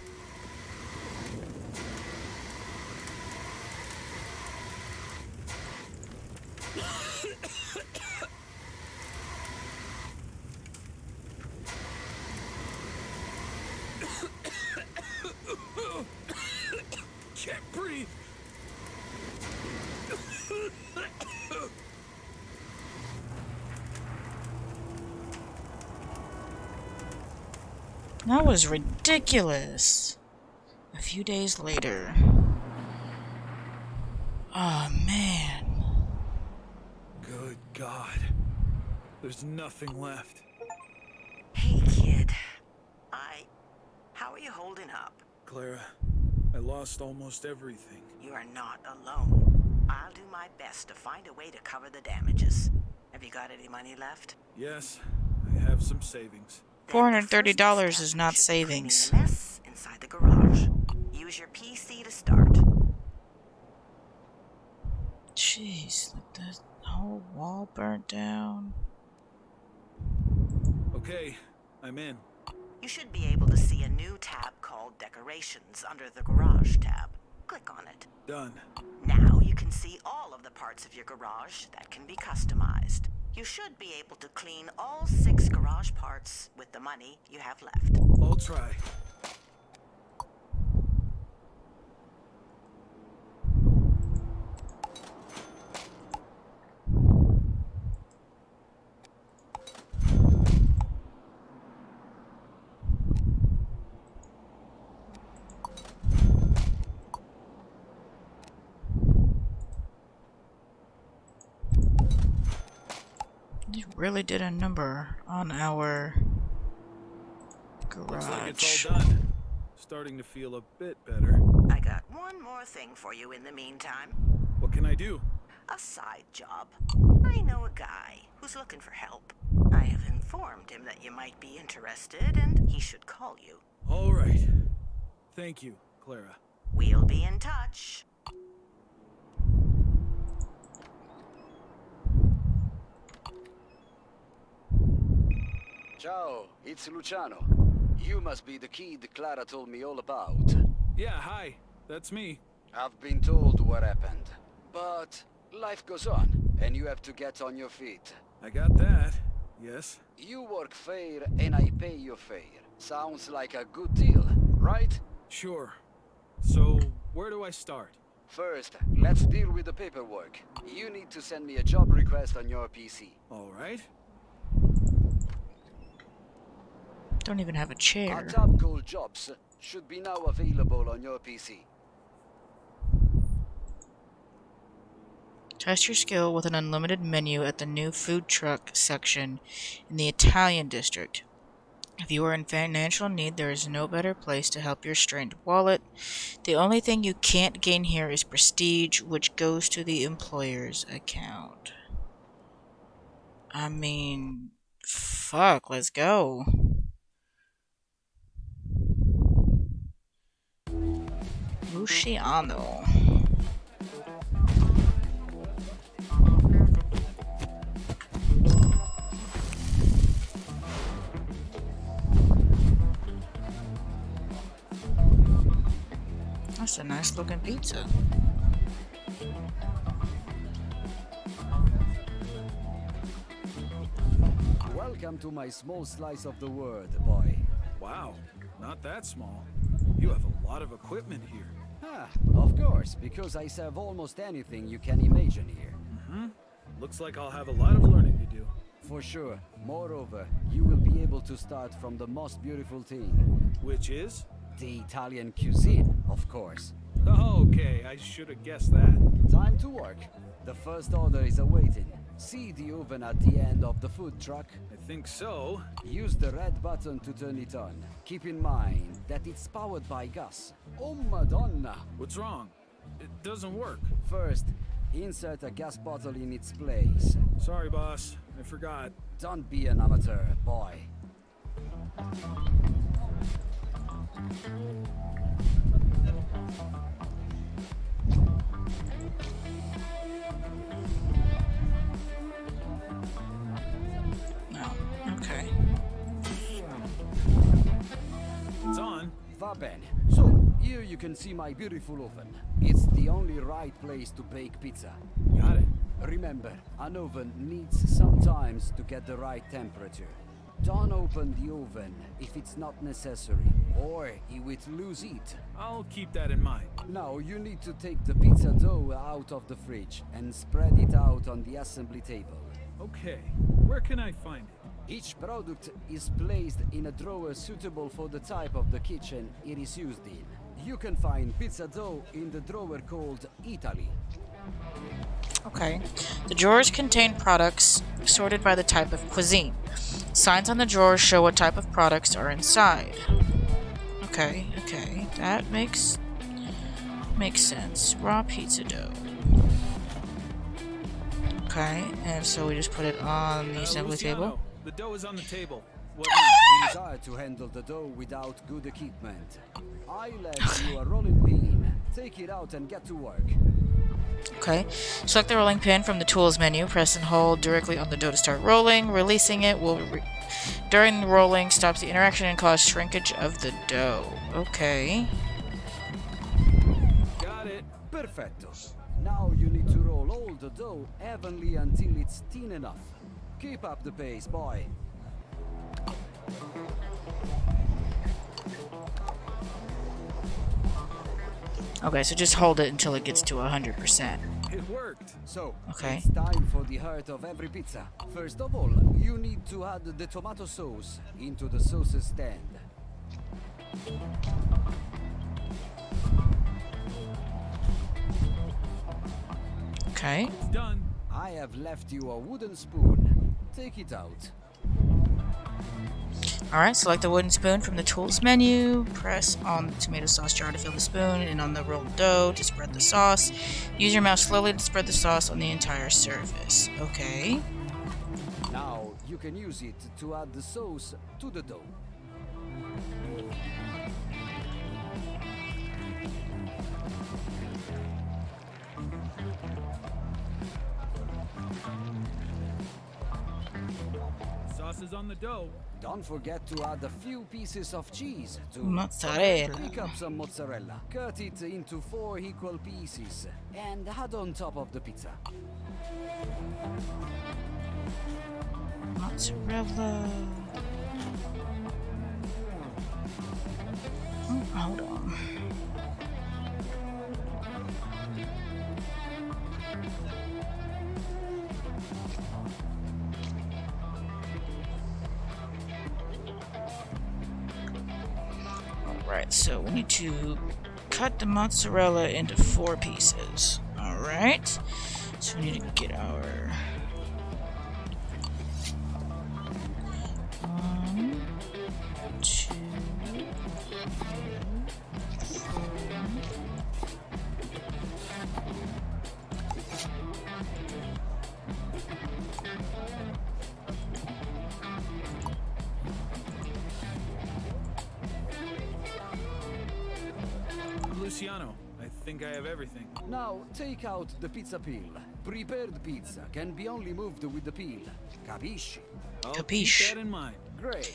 Can't breathe. That was ridiculous. A few days later. Oh man. Good God. There's nothing left. Hey, kid. How are you holding up? Clara, I lost almost everything. You are not alone. I'll do my best to find a way to cover the damages. Have you got any money left? Yes, I have some savings. Then the first $430 step is not should be savings. cleaning the mess inside the garage. Use your PC to start. Jeez, like the whole wall burnt down. Okay, I'm in. You should be able to see a new tab called Decorations under the Garage tab. Click on it. Done. Now you can see all of the parts of your garage that can be customized. You should be able to clean all 6 garage parts with the money you have left. I'll try. You really did a number on our garage. Looks like it's all done. Starting to feel a bit better. I got one more thing for you in the meantime. What can I do? A side job. I know a guy who's looking for help. I have him informed him that you might be interested, and he should call you. All right. Thank you, Clara. We'll be in touch. Ciao, it's Luciano. You must be the kid Clara told me all about. Yeah, hi. That's me. I've been told what happened. But life goes on, and you have to get on your feet. I got that. Yes. You work fair, and I pay you fair. Sounds like a good deal, right? Sure. So, where do I start? First, let's deal with the paperwork. You need to send me a job request on your PC. All right. Don't even have a chair. Our top goal jobs should be now available on your PC. Test your skill with an unlimited menu at the new food truck section in the Italian district. If you are in financial need, there is no better place to help your strained wallet. The only thing you can't gain here is prestige, which goes to the employer's account. I mean, fuck, let's go. Luciano. That's a nice looking pizza. Welcome to my small slice of the world, boy. Wow, not that small. You have a lot of equipment here. Ah, of course, because I serve almost anything you can imagine here. Looks like I'll have a lot of learning to do. For sure. Moreover, you will be able to start from the most beautiful thing. Which is? The Italian cuisine, of course. Okay, I should have guessed that. Time to work. The first order is awaiting. See the oven at the end of the food truck? I think so. Use the red button to turn it on. Keep in mind that it's powered by gas. Oh, Madonna! What's wrong? It doesn't work. First, insert a gas bottle in its place. Sorry, boss. I forgot. Don't be an amateur, boy. No. Okay. It's on. Vibin. So, here you can see my beautiful oven. It's the only right place to bake pizza. Got it. Remember, an oven needs sometimes to get the right temperature. Don't open the oven if it's not necessary, or it will lose heat. I'll keep that in mind. Now you need to take the pizza dough out of the fridge and spread it out on the assembly table. Okay, where can I find it? Each product is placed in a drawer suitable for the type of the kitchen it is used in. You can find pizza dough in the drawer called Italy. Okay. The drawers contain products sorted by the type of cuisine. Signs on the drawers show what type of products are inside. Okay, okay. That makes sense. Raw pizza dough. Okay, and so we just put it on the assembly Luciano, table. the dough is on the table. What It is hard to handle the dough without good equipment. I left you a rolling pin. Take it out and get to work. Okay. Select the rolling pin from the tools menu. Press and hold directly on the dough to start rolling. Releasing it will, during the rolling, stops the interaction and cause shrinkage of the dough. Okay. Got it. Perfecto. Now you need to roll all the dough evenly until it's thin enough. Keep up the pace, boy. Okay, so just hold it until it gets to 100%. It worked. So, Okay. it's time for the heart of every pizza. First of all, you need to add the tomato sauce into the sauce stand. Okay. It's done. I have left you a wooden spoon. Take it out. Alright, select the wooden spoon from the tools menu. Press on the tomato sauce jar to fill the spoon and on the rolled dough to spread the sauce. Use your mouse slowly to spread the sauce on the entire surface. Okay. Now, You can use it to add the sauce to the dough. Sauce is on the dough. Don't forget to add a few pieces of cheese to Mozzarella. Pick up some mozzarella, cut it into 4 equal pieces, and add on top of the pizza. Mozzarella. Oh, hold on. Alright, so we need to cut the mozzarella into 4 pieces. Alright, so we need to get our 1, 2, 4. Luciano, I think I have everything. Now take out the pizza peel. Prepared pizza can be only moved with the peel. Capisci? I'll Capiche. keep that in mind. Great.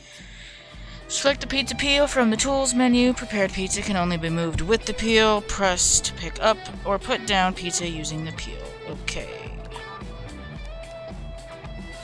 Select the pizza peel from the tools menu. Prepared pizza can only be moved with the peel. Press to pick up or put down pizza using the peel. Okay.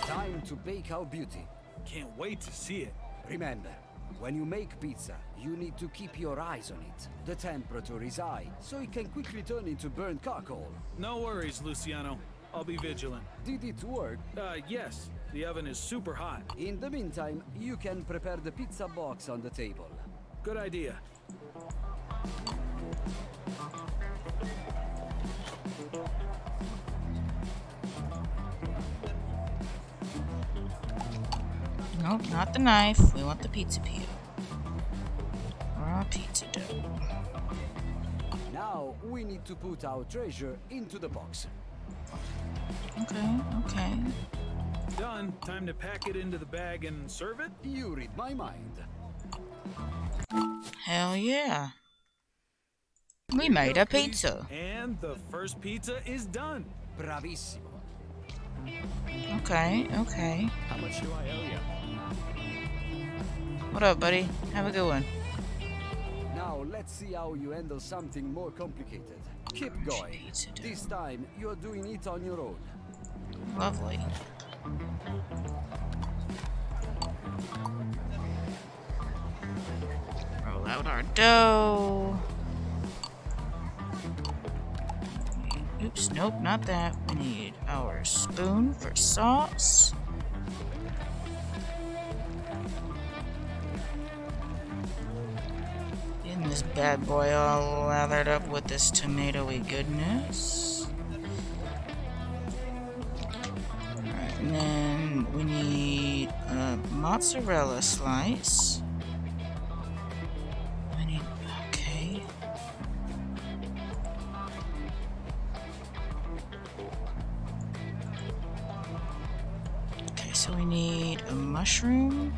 Time to bake our beauty. Can't wait to see it. Remember, when you make pizza, you need to keep your eyes on it. The temperature is high, so it can quickly turn into burnt charcoal. No worries, Luciano. I'll be vigilant. Did it work? Yes. The oven is super hot. In the meantime, you can prepare the pizza box on the table. Good idea. Nope, not the knife. We want the pizza peel. Raw pizza dough. Now, we need to put our treasure into the box. Okay, okay. Done. Time to pack it into the bag and serve it? You read my mind. Hell yeah. We made a pizza. And the first pizza is done. Bravissimo. Okay, okay. How much do I owe you? What up, buddy? Have a good one. Now, let's see how you handle something more complicated. Keep going. Pizza dough. This time, you're doing it on your own. Lovely. Roll out our dough. Oops, nope, not that. We need our spoon for sauce. Getting this bad boy all lathered up with this tomatoey goodness. Alright, and then we need a mozzarella slice. I need, okay. Okay, so we need a mushroom.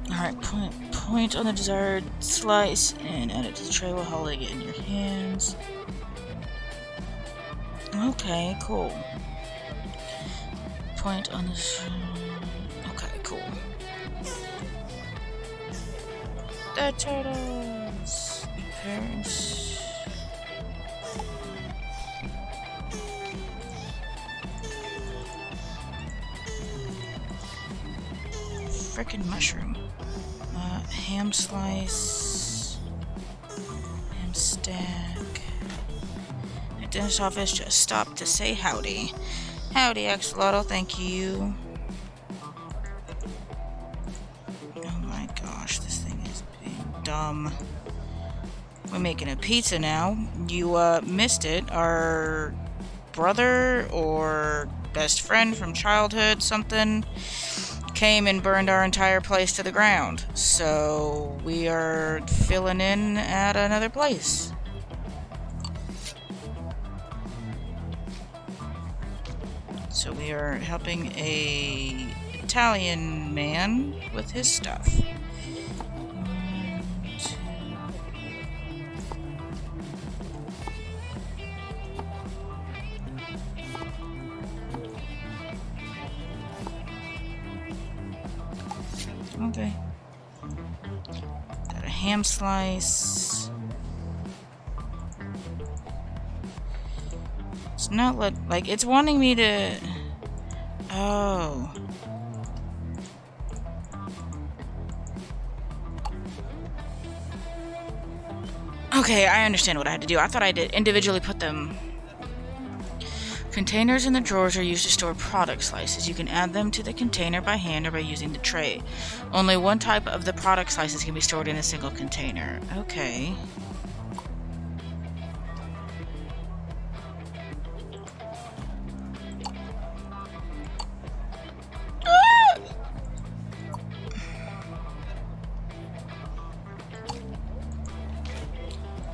Alright, point on the desired slice and add it to the tray while holding it in your hands. Okay, cool. Point on this. Okay, cool. The turtles! Parents. Frickin' mushroom. Ham slice. Ham stack. The dentist office just stopped to say howdy. Howdy, Axolotl, thank you. Oh my gosh, this we're making a pizza now. You missed it. Our brother or best friend from childhood, something, came and burned our entire place to the ground. So we are filling in at another place. So we are helping a Italian man with his stuff. Okay. Got a ham slice. It's not like it's wanting me to. Oh. Okay, I understand what I had to do. I thought I did individually put them. Containers in the drawers are used to store product slices. You can add them to the container by hand or by using the tray. Only one type of the product slices can be stored in a single container. Okay.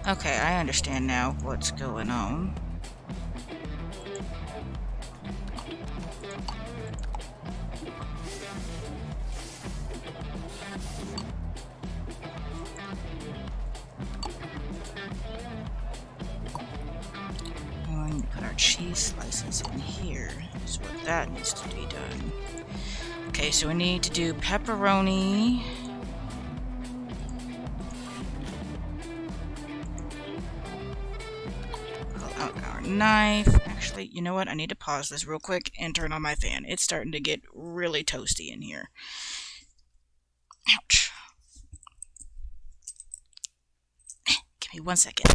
Okay, I understand now what's going on. Put our cheese slices in here is what that needs to be done. Okay, so we need to do pepperoni. Pull out our knife. Actually, you know what? I need to pause this real quick and turn on my fan. It's starting to get really toasty in here. Ouch. Give me 1 second.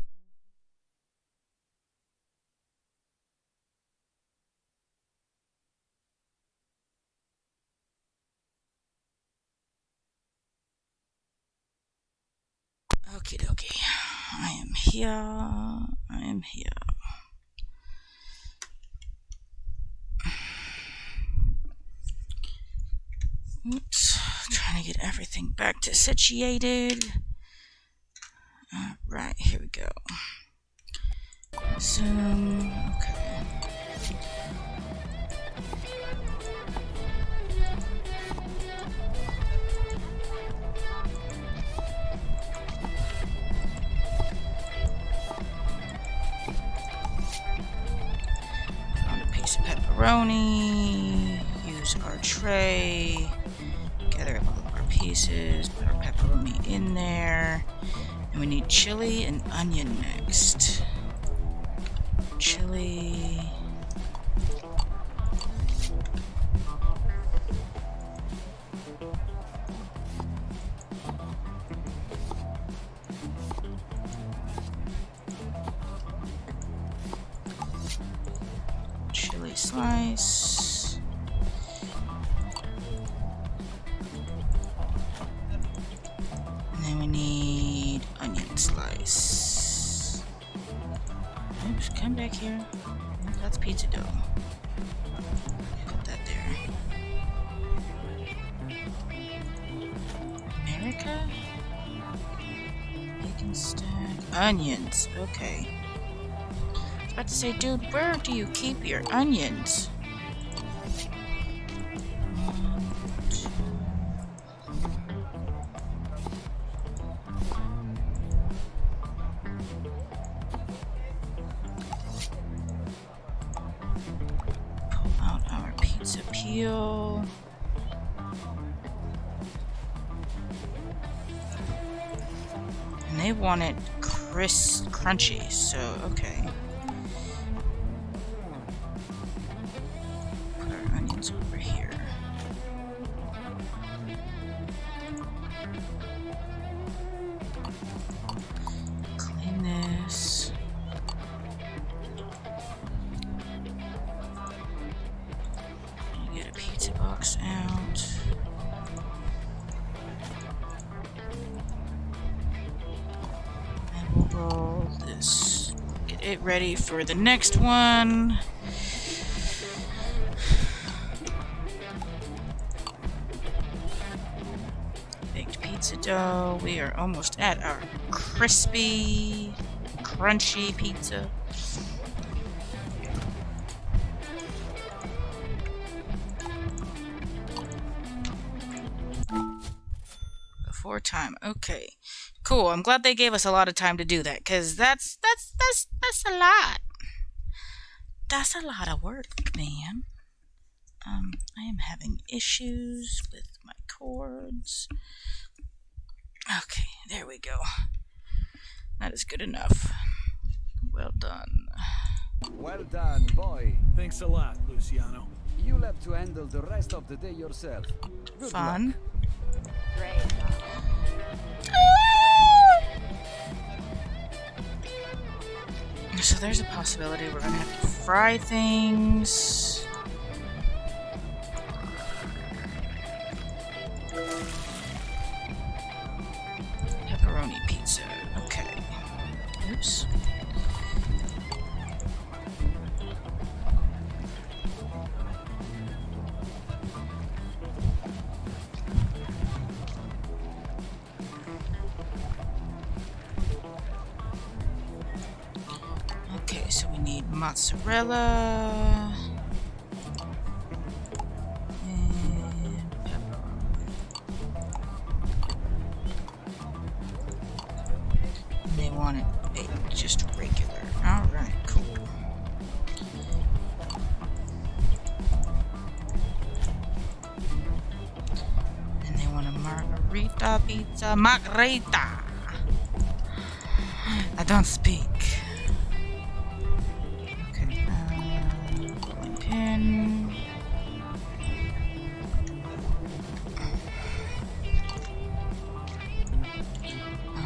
Okie dokie. I am here. I am here. Oops. Trying to get everything back to situated. Alright, here we go. Zoom. Okay. Pepperoni, use our tray, gather up all of our pieces, put our pepperoni in there, and we need chili and onion next. Chili. Chili slice. And then we need onion slice. Oops, come back here. That's pizza dough. Put that there. America? Bacon stack. Onions. Okay. About to say, dude, where do you keep your onions? Pull out our pizza peel. And they want it crunchy, so okay. Over here. Clean this. Get a pizza box out. this. Get it ready for the next one. Baked pizza dough. We are almost at our crispy, crunchy pizza. Before time. Okay. Cool. I'm glad they gave us a lot of time to do that, because that's a lot. That's a lot of work, man. I am having issues with my cords. Okay, there we go. That is good enough. Well done. Well done, boy. Thanks a lot, Luciano. You'll have to handle the rest of the day yourself. Good Fun. luck. Great. So there's a possibility we're gonna have to fry things. Pepperoni pizza. Okay. Oops. Okay, so we need mozzarella and pepperoni. And they want it baked just regular. Alright, cool. And they want a margarita pizza. Margarita! I don't speak. Rolling pin.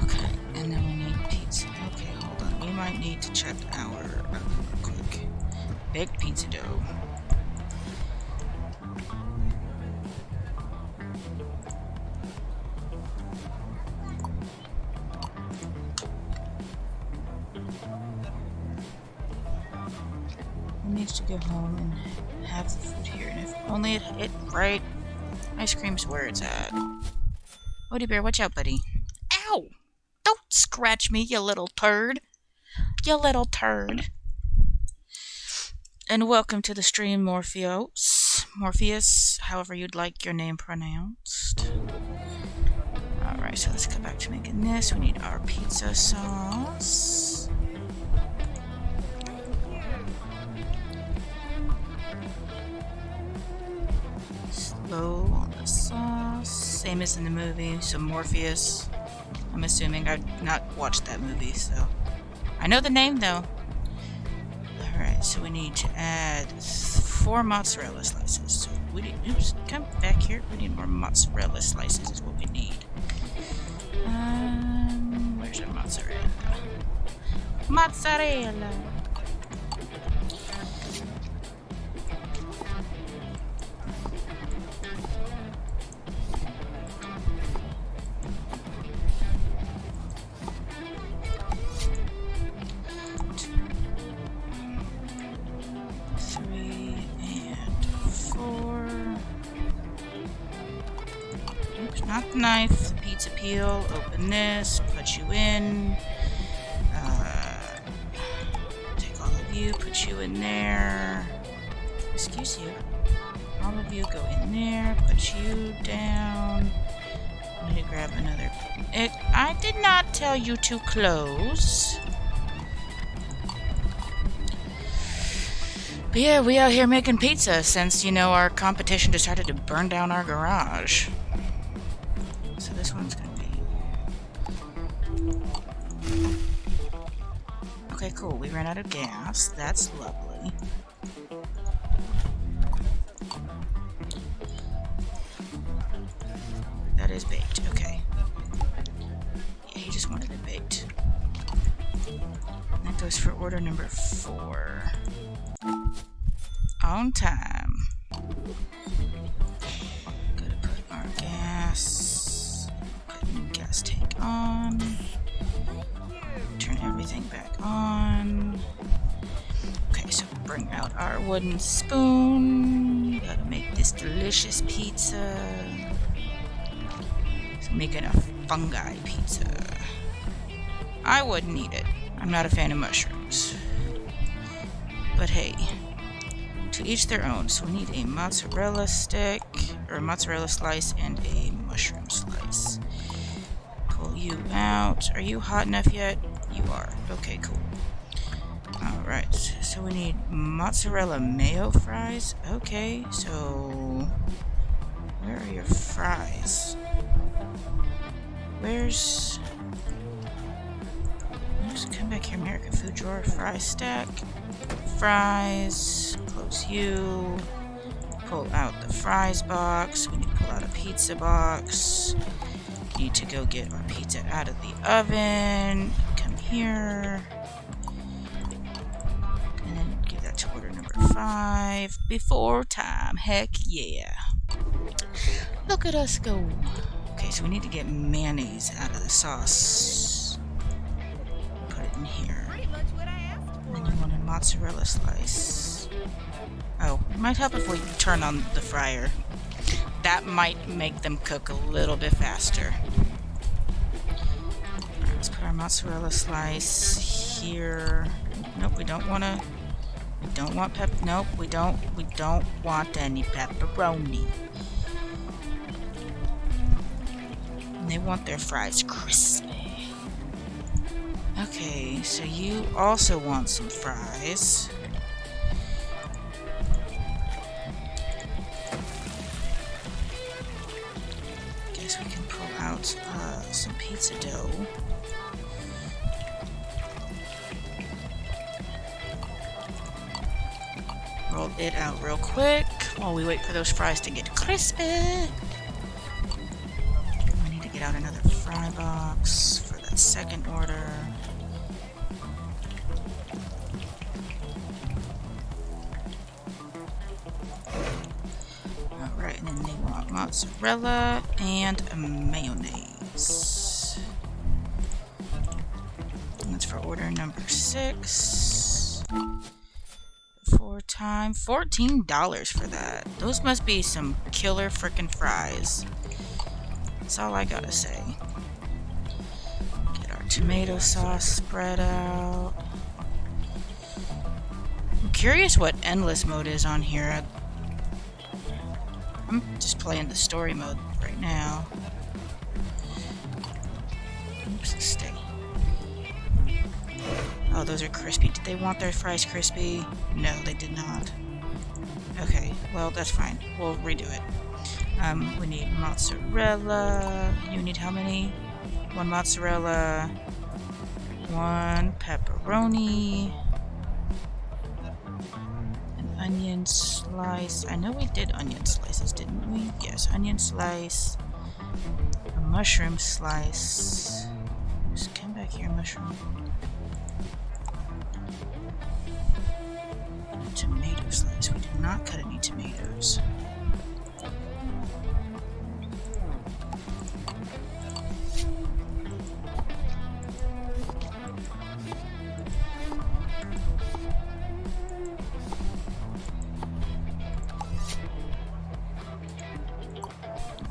Okay, and then we need pizza. Okay, hold on. We might need to check our oven real quick. Baked pizza dough. We need to go home and have the food here, and if only it hit right. Ice cream's where it's at. Odie Bear, watch out, buddy. Ow! Don't scratch me, you little turd. You little turd. And welcome to the stream, Morpheus. Morpheus, however you'd like your name pronounced. Alright, so let's go back to making this. We need our pizza sauce. Slow on the sauce. Same as in the movie, so Morpheus. I'm assuming I've not watched that movie, so. I know the name though. Alright, so we need to add 4 mozzarella slices. So we need, oops, come back here. We need more mozzarella slices is what we need. Where's our mozzarella? Mozzarella! Not the knife, the pizza peel. Open this, put you in. Take all of you, put you in there. Excuse you. All of you go in there, put you down. I need to grab another. I did not tell you to close. But yeah, we out here making pizza since, you know, our competition decided to burn down our garage. So this one's gonna be... Okay, cool. We ran out of gas. That's lovely. That is baked. Okay. Yeah, he just wanted it baked. And that goes for order number 4. On time. Gotta put our gas. Put new gas tank on. Turn everything everything back on. Okay, so bring out our wooden spoon. Gotta make this delicious pizza. So making a fungi pizza. I wouldn't eat it. I'm not a fan of mushrooms. But hey, to each their own. So we need a mozzarella stick, or a mozzarella slice, and a mushroom slice. Pull you out. Are you hot enough yet? You are. Okay, cool. Alright, so we need mozzarella mayo fries. Okay, so where are your fries? Where's... Just come back here, American food drawer. Fry stack. Fries. Close you. Pull out the fries box. We need to pull out a pizza box. Need to go get our pizza out of the oven. Come here. And then give that to order number 5. Before time. Heck yeah. Look at us go. Okay, so we need to get mayonnaise out of the sauce. Put it in here. Pretty much what I asked And then for. you want a mozzarella slice. Oh, it might help if we turn on the fryer. That might make them cook a little bit faster. Alright, let's put our mozzarella slice here. Nope, we don't want to. We don't want Nope, we don't. We don't want any pepperoni. And they want their fries crispy. Okay, so you also want some fries. Guess we can pull out some pizza dough. Roll it out real quick while we wait for those fries to get crispy. We need to get out another fry box for that second order. Alright, and then they want mozzarella and mayonnaise. And that's for order number 6. For time, $14 for that. Those must be some killer frickin' fries. That's all I gotta say. Get our tomato sauce spread out. I'm curious what endless mode is on here. I'm just playing the story mode right now. Oops, stay. Oh, those are crispy. Did they want their fries crispy? No, they did not. Okay, well, that's fine. We'll redo it. We need mozzarella. You need how many? 1 mozzarella. 1 pepperoni. An onion slice. I know we did onion slices, didn't we? Yes, onion slice. A mushroom slice. Just come back here, mushroom. Tomato slice. We did not cut any tomatoes.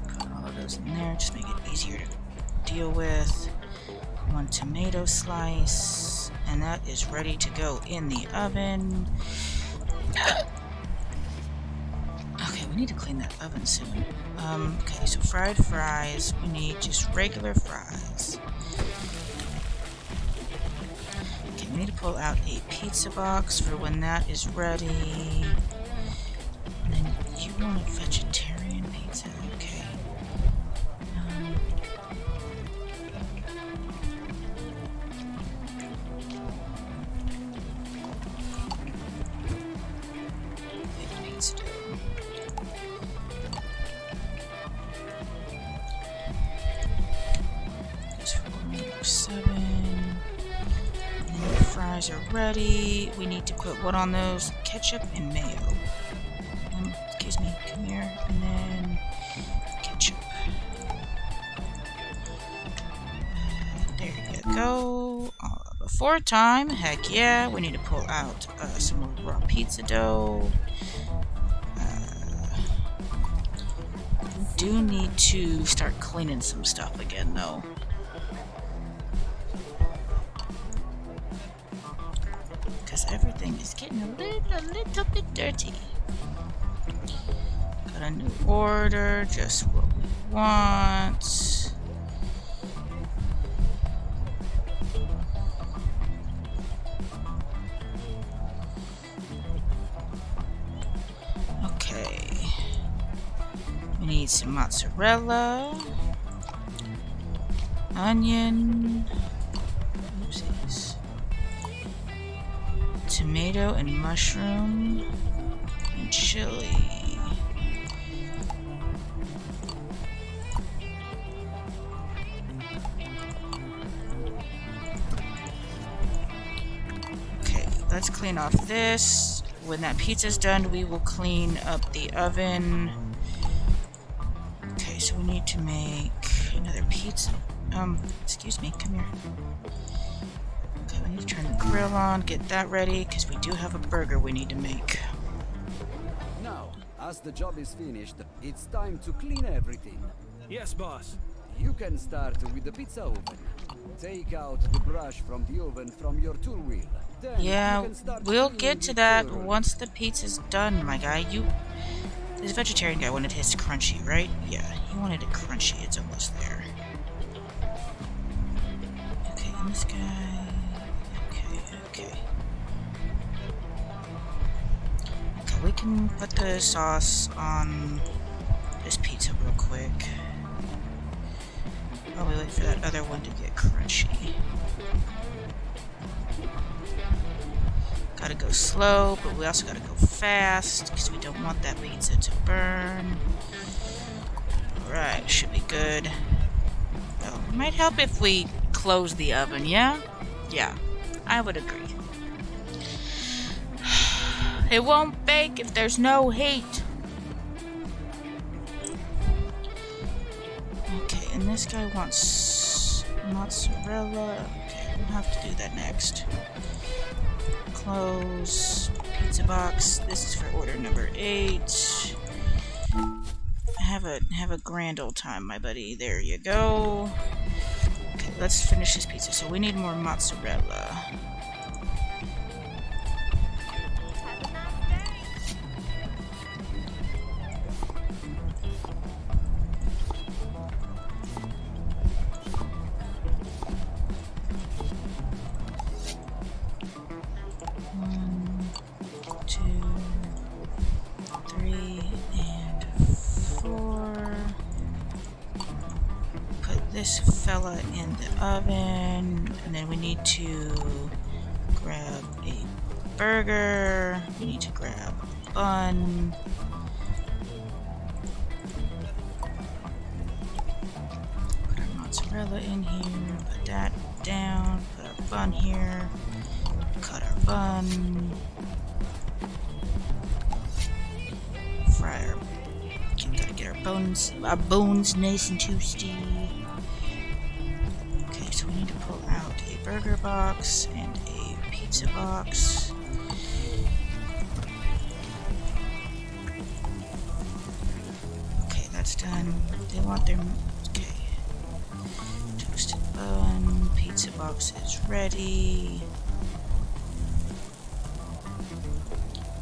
Put all of those in there, just make it easier to deal with. 1 tomato slice, and that is ready to go in the oven. Okay, we need to clean that oven soon. Okay, so fried fries. We need just regular fries. Okay, we need to pull out a pizza box for when that is ready. And then you want a vegetarian pizza? Okay. Pizza dough. Goes for number 7. And then the fries are ready. We need to put what on those? Ketchup and mayo. Excuse me, come here, and then ketchup. There you go. before time. Heck yeah. We need to pull out some more raw pizza dough. Do need to start cleaning some stuff again though. Because everything is getting a little bit dirty. Got a new order, just what we want. Okay. We need some mozzarella, onion, oopsies, tomato and mushroom, and chili. Okay, let's clean off this. When that pizza's done, we will clean up the oven. Okay, so we need to make another pizza. Excuse me, come here. Okay, we need to turn the grill on, get that ready, because we do have a burger we need to make. Now, as the job is finished, it's time to clean everything. Yes, boss. You can start with the pizza oven. Take out the brush from the oven from your tool wheel. Then Yeah, you can start we'll cleaning get to it that thoroughly. once the pizza's done, my guy. This vegetarian guy wanted his crunchy, right? Yeah, he wanted it crunchy. It's almost there. Okay, and this guy. Okay. Okay, we can put the sauce on this pizza real quick. While we wait for that other one to get crunchy. Gotta go slow, but we also gotta go fast because we don't want that pizza to burn. Alright, should be good. Oh, it might help if we close the oven, yeah? Yeah, I would agree. It won't bake if there's no heat. Okay, and this guy wants mozzarella. Okay, we'll have to do that next. Close. Pizza box. This is for order number 8. Have a grand old time, my buddy. There you go. Okay, let's finish this pizza. So we need more mozzarella. Have a nice day. One, 2, 3, and 4. Put this fella in the oven, and then we need to grab a burger. We need to grab a bun. Put our mozzarella in here. Put that down. Put our bun here. Cut our bun. Fry our. Gotta get our bones nice and toasty. Okay, so we need to pull out a burger box and a pizza box. Okay, that's done. They want their. Okay. Toasted bun. Pizza box is ready.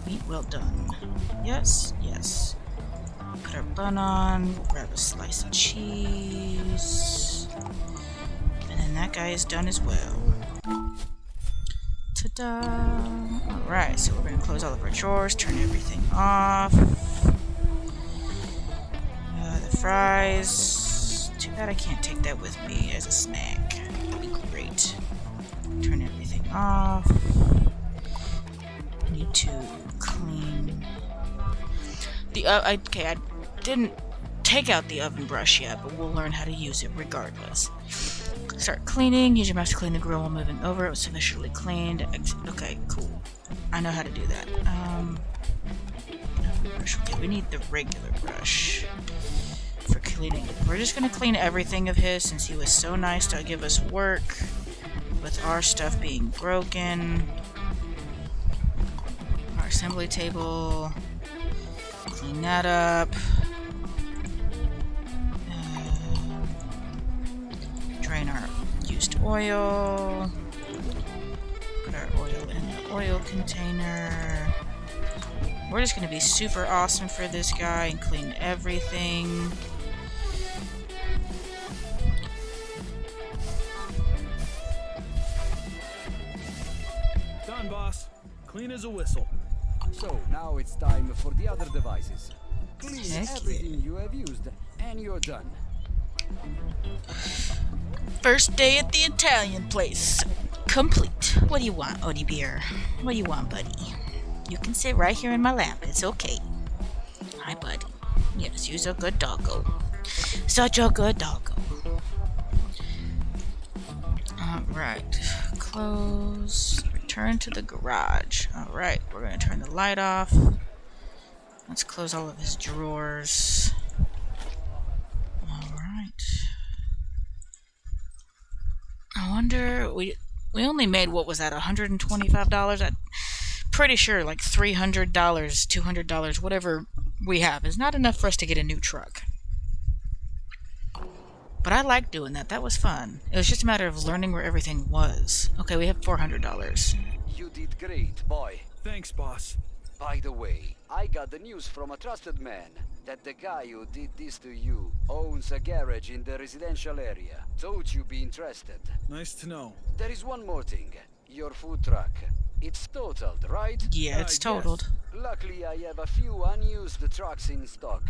Meat well done. Yes, yes. Put our bun on, grab a slice of cheese. And then that guy is done as well. Ta-da! Alright, so we're going to close all of our drawers, turn everything off. The fries. Too bad I can't take that with me as a snack. That'd be great. Turn everything off. Need to clean the okay, I didn't take out the oven brush yet, but we'll learn how to use it regardless. Start cleaning. Use your mouse to clean the grill while moving over. It was sufficiently cleaned. Okay, cool. I know how to do that. Brush. Okay, we need the regular brush for cleaning. We're just gonna clean everything of his since he was so nice to give us work. with our stuff being broken. Our assembly table. Clean that up. Drain our used oil. Put our oil in the oil container. We're just gonna be super awesome for this guy and clean everything. Done, boss. Clean as a whistle. So now it's time for the other devices. Clean Heck everything you have used, and you're done. First day at the Italian place. Complete. What do you want, Odie Beer? What do you want, buddy? You can sit right here in my lap. It's okay. Hi, buddy. Yes, you're a good doggo. Such a good doggo. Alright. Close. Return to the garage. Alright, we're going to turn the light off. Let's close all of his drawers. Alright. I wonder, we only made, what was that, $125? I'm pretty sure like $300, $200, whatever we have is not enough for us to get a new truck. But I like doing that. That was fun. It was just a matter of learning where everything was. Okay, we have $400. You did great, boy. Thanks, boss. By the way, I got the news from a trusted man that the guy who did this to you owns a garage in the residential area. Thought you'd be interested. Nice to know. There is one more thing. Your food truck. It's totaled, right? Yeah, it's totaled. Yes. Luckily, I have a few unused trucks in stock.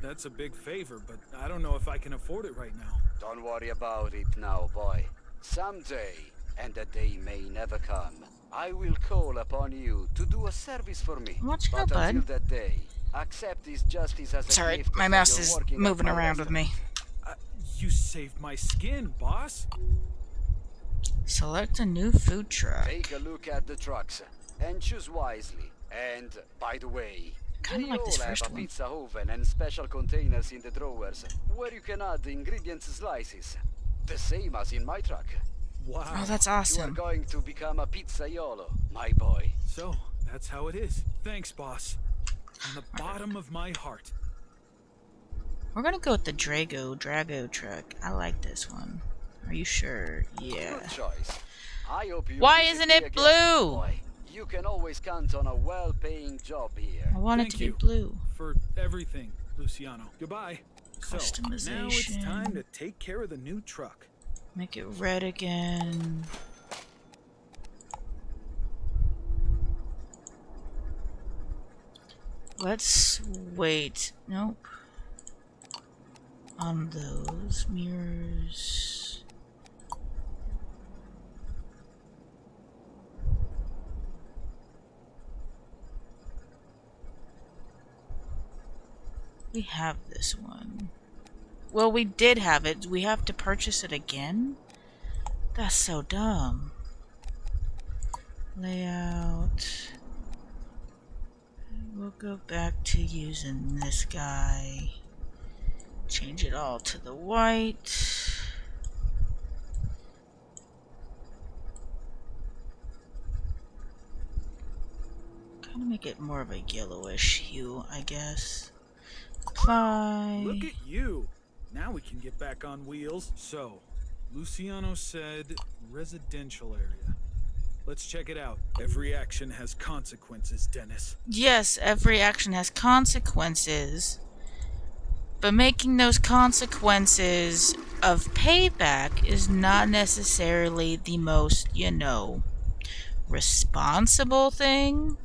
That's a big favor, but I don't know if I can afford it right now. Don't worry about it now, boy. Someday, and the day may never come, I will call upon you to do a service for me. Watch out, But until bud. that day, accept this justice as a Sorry, gift my for mouse your is working at moving my around with restaurant. me. You saved my skin, boss. Select a new food truck. Take a look at the trucks and choose wisely. And by the way, Kinda they like this all first have a one. pizza oven and special containers in the drawers where you can add the ingredients slices. The same as in my truck. Wow. Oh, that's You are awesome. going to become a pizzaiolo, my boy. So, that's how it is. Thanks, boss. From the bottom of my heart. We're gonna go with the Drago truck. I like this one. Are you sure? Yeah. Good choice. I hope you Why visit isn't me it again, blue? boy. You can always count on a well-paying job here. I want it Thank to be you. blue. For everything, Luciano. Goodbye. So, now it's Customization. time to take care of the new truck. Make it red again. Let's wait. Nope. On those mirrors. We have this one. Well, we did have it. We have to purchase it again? That's so dumb. Layout. We'll go back to using this guy. Change it all to the white. Kind of make it more of a yellowish hue, I guess. Apply. Look at you. Now we can get back on wheels. So, Luciano said residential area. Let's check it out. Every action has consequences, Dennis. Yes, every action has consequences. But making those consequences of payback is not necessarily the most, responsible thing.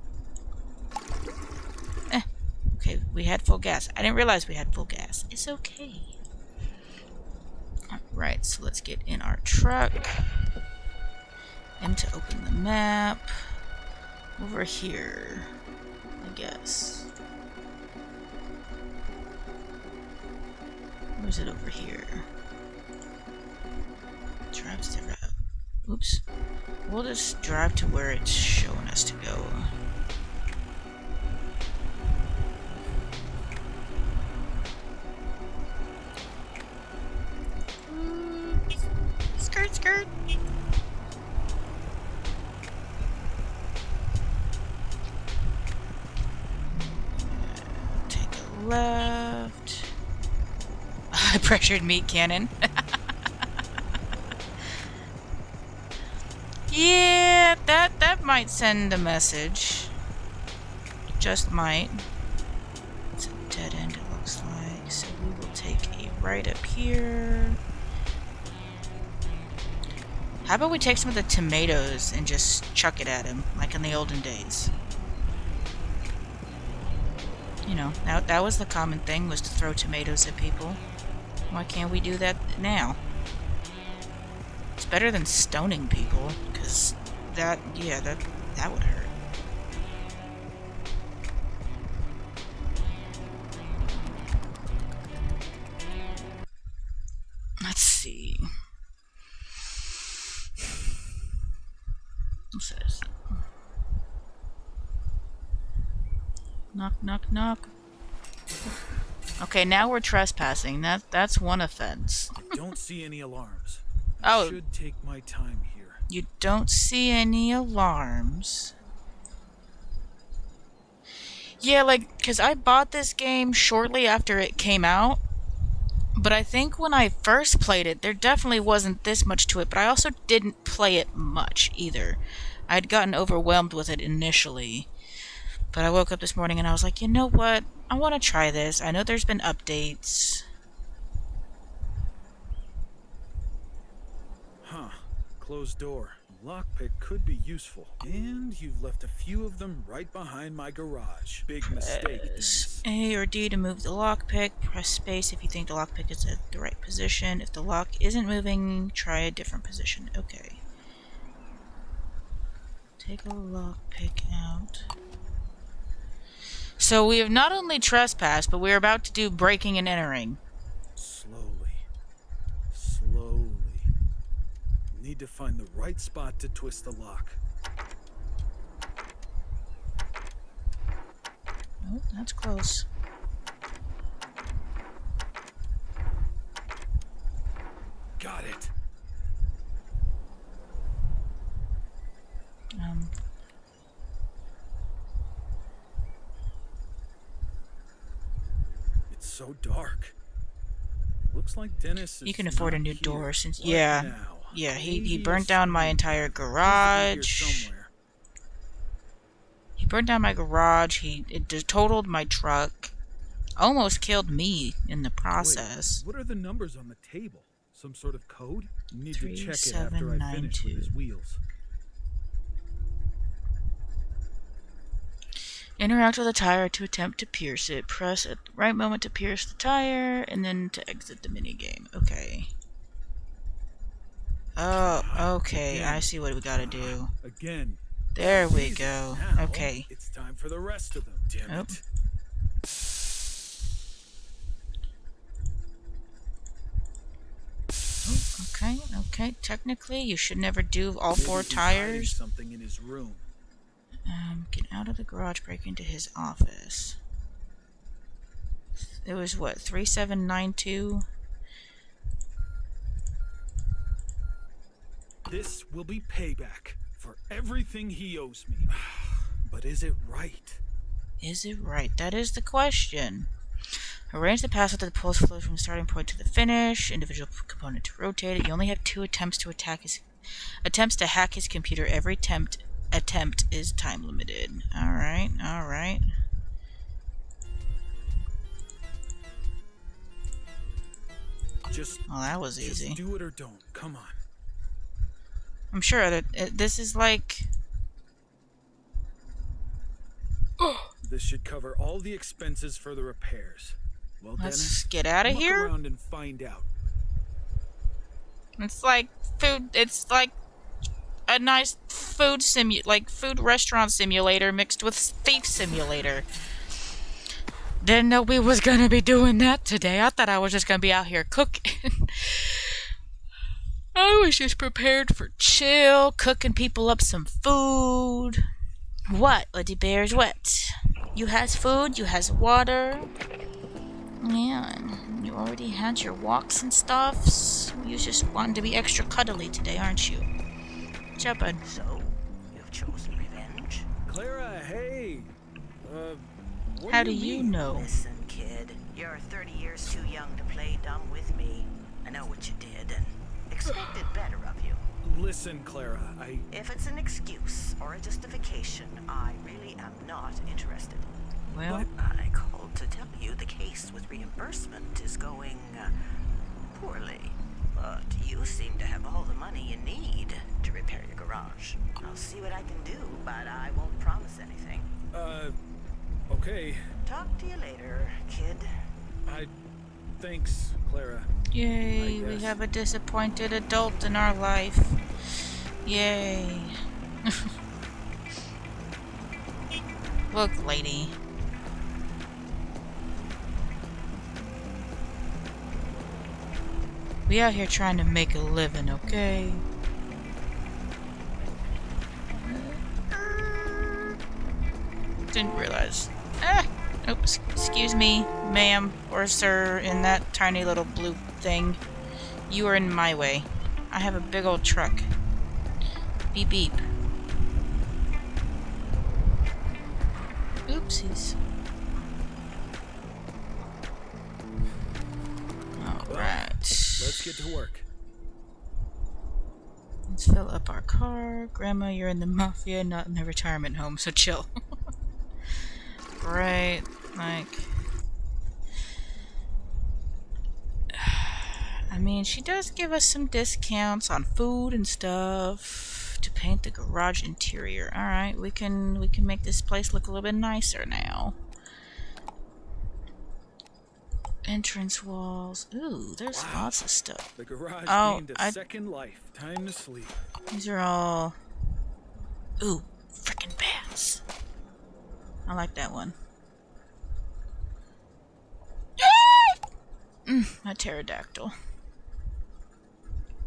Okay, we had full gas. I didn't realize we had full gas. It's okay. Alright, so let's get in our truck. M to open the map. Over here, I guess. Or is it over here? Drive to the route. Oops. We'll just drive to where it's showing us to go. Skirt, skirt. left. I pressured meat cannon. Yeah, that might send a message. Just might. It's a dead end, it looks like. So we will take a right up here. How about we take some of the tomatoes and just chuck it at him, like in the olden days? You know, that was the common thing, was to throw tomatoes at people. Why can't we do that now? It's better than stoning people, because that would hurt. Let's see. What's this? Knock, knock, knock. Okay, now we're trespassing. That's one offense. I don't see any alarms. Oh. I should take my time here. You don't see any alarms. Yeah, like, because I bought this game shortly after it came out. But I think when I first played it, there definitely wasn't this much to it. But I also didn't play it much either. I had gotten overwhelmed with it initially. But I woke up this morning and I was like, you know what? I want to try this. I know there's been updates. Huh. Closed door. Lockpick could be useful. And you've left a few of them right behind my garage. Big mistake, Dennis. A or D to move the lockpick. Press space if you think the lockpick is at the right position. If the lock isn't moving, try a different position. Okay. Take a lockpick out. So we have not only trespassed, but we're about to do breaking and entering. Slowly. Slowly. Need to find the right spot to twist the lock. Oh, that's close. Got it. It's so dark. Looks like Dennis is You can afford a not new here door since right yeah. now. Yeah, he Maybe burnt down my entire garage. somewhere. He burned down my garage. It totaled my truck. Almost killed me in the process. Wait, what are the numbers on the table? Some sort of code? Need to check it after I finish with his wheels. Interact with the tire to attempt to pierce it. Press at the right moment to pierce the tire, and then to exit the minigame. Okay. Oh, okay. Again. I see what we gotta do. Again. There we Jesus, go. now Okay. It's time for the rest of them. Damn Oh. it. Okay, okay. Technically, you should never do all Maybe four he's hiding tires. something in his room. Get out of the garage, break into his office. It was what, 3792? This will be payback for everything he owes me. But is it right? Is it right? That is the question. Arrange the path so that the pulse flows from the starting point to the finish. Individual component to rotate it. You only have 2 attempts to hack his computer. Every attempt is time limited. Alright, alright. Oh, that was easy. Just do it or don't. Come on. I'm sure that this is like... This should cover all the expenses for the repairs. Well, Let's Dennis, get out of look here. around and find out. It's like food. It's like a nice food food restaurant simulator mixed with thief simulator. Didn't know we was gonna be doing that today. I thought I was just gonna be out here cooking. I was just prepared for chill, cooking people up some food. What, Uddy Bears? What? You has food. You has water. Yeah, and you already had your walks and stuffs. You just wanted to be extra cuddly today, aren't you? Good job, bud. So, you've chosen revenge? Clara, hey. What How do do you mean? know? Listen kid. You're 30 years too young to play dumb with me. I know what you did and expected better of you. Listen, Clara, If it's an excuse or a justification, I really am not interested. Well, I called to tell you the case with reimbursement is going poorly. But you seem to have all the money you need to repair your garage. I'll see what I can do, but I won't promise anything. okay. Talk to you later, kid. Thanks, Clara. yay, I we guess. have a disappointed adult in our life. Yay. Look, lady. We out here trying to make a living, okay? Didn't realize. Oops, excuse me, ma'am or sir, in that tiny little blue thing. You are in my way. I have a big old truck. Beep beep. Oopsies. Alright. Let's get to work. Let's fill up our car. Grandma, you're in the mafia, not in the retirement home, so chill. Right, like... I mean, she does give us some discounts on food and stuff to paint the garage interior. Alright, we can make this place look a little bit nicer now. Entrance walls. Ooh, there's lots of stuff. The garage Oh, gained a second life. Time to sleep. These are all... Ooh, frickin' bats. I like that one. A pterodactyl.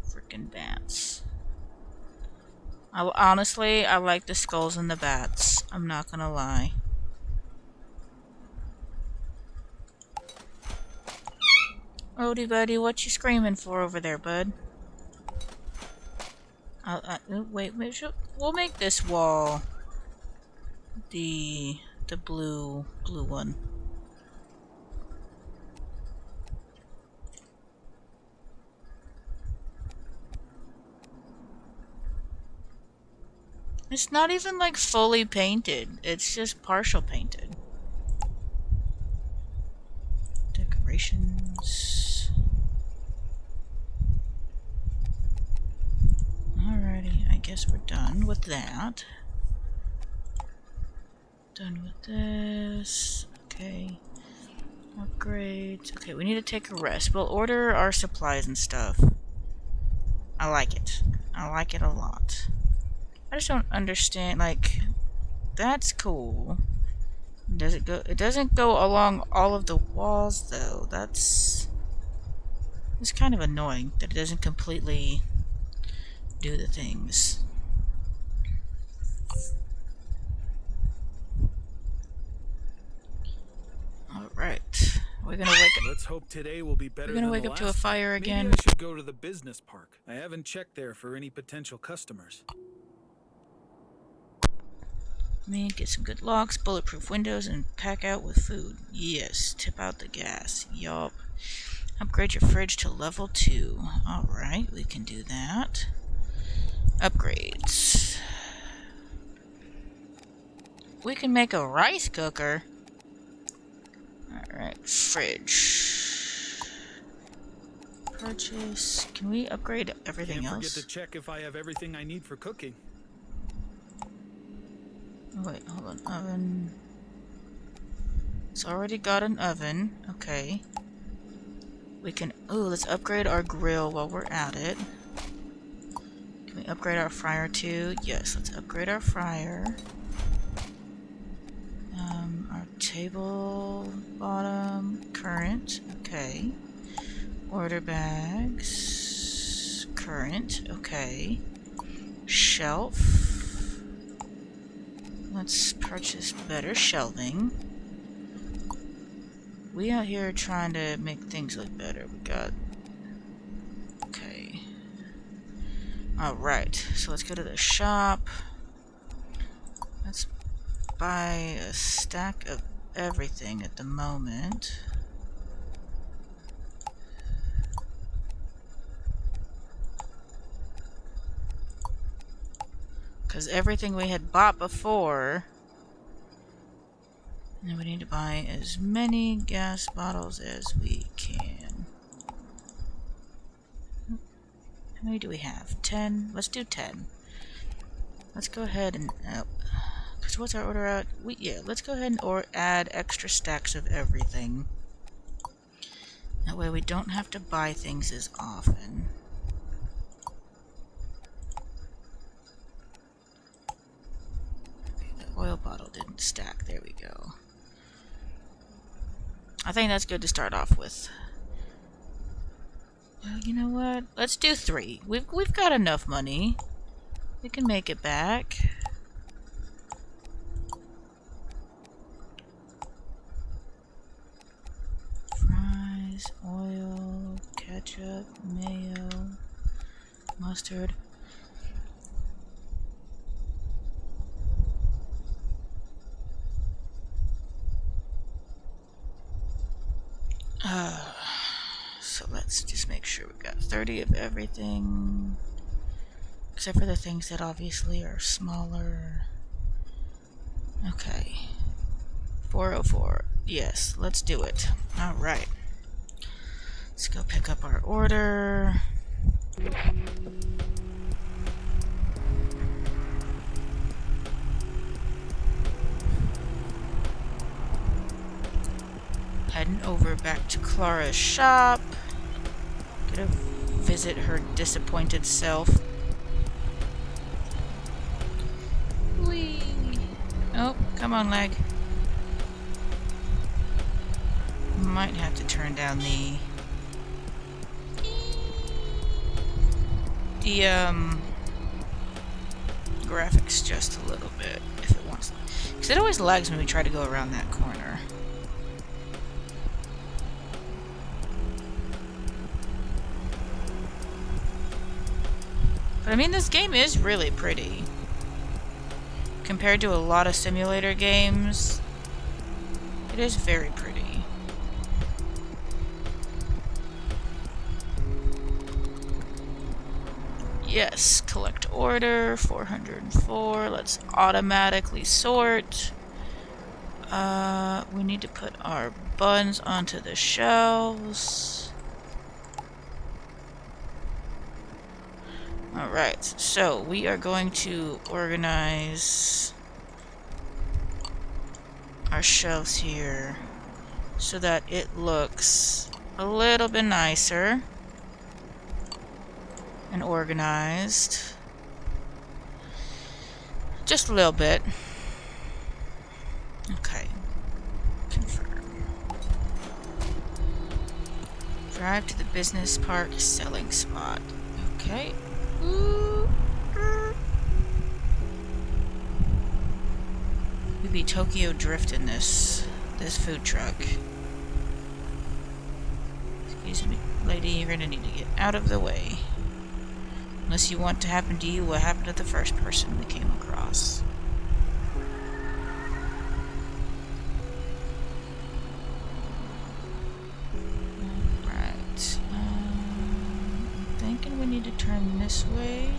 Frickin' bats. Honestly, I like the skulls and the bats. I'm not gonna lie. Odie buddy, what you screaming for over there, bud? Wait, we'll make this wall the blue one. It's not even like fully painted. It's just partial painted. Decorations. Alrighty, I guess we're done with that. Done with this. Okay. Upgrades. Okay, we need to take a rest. We'll order our supplies and stuff. I like it. I like it a lot. I just don't understand, like, that's cool. Does it go? It doesn't go along all of the walls, though. It's kind of annoying that it doesn't completely do the things. Alright. We're gonna wake up. Let's hope today will be better. We're gonna than wake the up to a last. fire again. Maybe I should go to the business park. I haven't checked there for any potential customers. Get some good locks, bulletproof windows, and pack out with food. Yes, tip out the gas. Yup. Upgrade your fridge to level 2. Alright, we can do that. Upgrades. We can make a rice cooker. Alright, fridge. Purchase. Can we upgrade everything Can't else? forget to check if I have everything I need for cooking. Wait, hold on. Oven. It's already got an oven. Okay. We can... Ooh, let's upgrade our grill while we're at it. Can we upgrade our fryer too? Yes, let's upgrade our fryer. Our table bottom current. Okay. Order bags. Current. Okay. Shelf. Let's purchase better shelving. We out here trying to make things look better. We got... Okay. Alright, so let's go to the shop. Let's buy a stack of everything at the moment. Because everything we had bought before. And we need to buy as many gas bottles as we can. How many do we have? 10? Let's do 10. Let's go ahead and... because what's our order out? Yeah, let's go ahead and add extra stacks of everything. That way we don't have to buy things as often. Okay, the oil bottle didn't stack. There we go. I think that's good to start off with. Well, you know what? Let's do 3. We've got enough money. We can make it back. Fries, oil, ketchup, mayo, mustard. So let's just make sure we've got 30 of everything. Except for the things that obviously are smaller. Okay. 404. Yes, let's do it. Alright. Let's go pick up our order. Heading over back to Clara's shop. Gonna visit her disappointed self. Whee! Oh, come on, leg. Might have to turn down the graphics just a little bit if it wants. Because it always lags when we try to go around that corner. But I mean, this game is really pretty. Compared to a lot of simulator games, it is very pretty. Yes, collect order, 404. Let's automatically sort. We need to put our buns onto the shelves. Alright, so we are going to organize our shelves here so that it looks a little bit nicer and organized. Just a little bit. Okay. Confirm. Drive to the business park selling spot. Okay. We'd be Tokyo drifting this food truck. Excuse me, lady, you're gonna need to get out of the way. Unless you want to happen to you what happened to the first person we came across. Alright. I'm thinking we need to turn this way.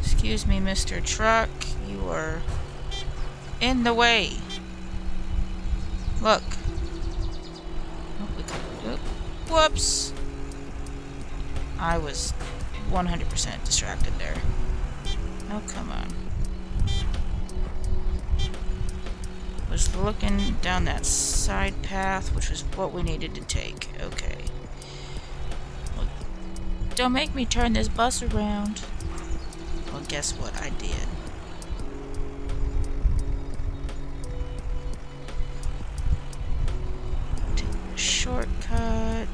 Excuse me, Mr. Truck. You are in the way. Look. Oh, we could, oh, whoops. I was 100% distracted there. Oh, come on. Was looking down that side path, which was what we needed to take. Okay. Well, don't make me turn this bus around. Well, guess what? I did. Take the shortcut.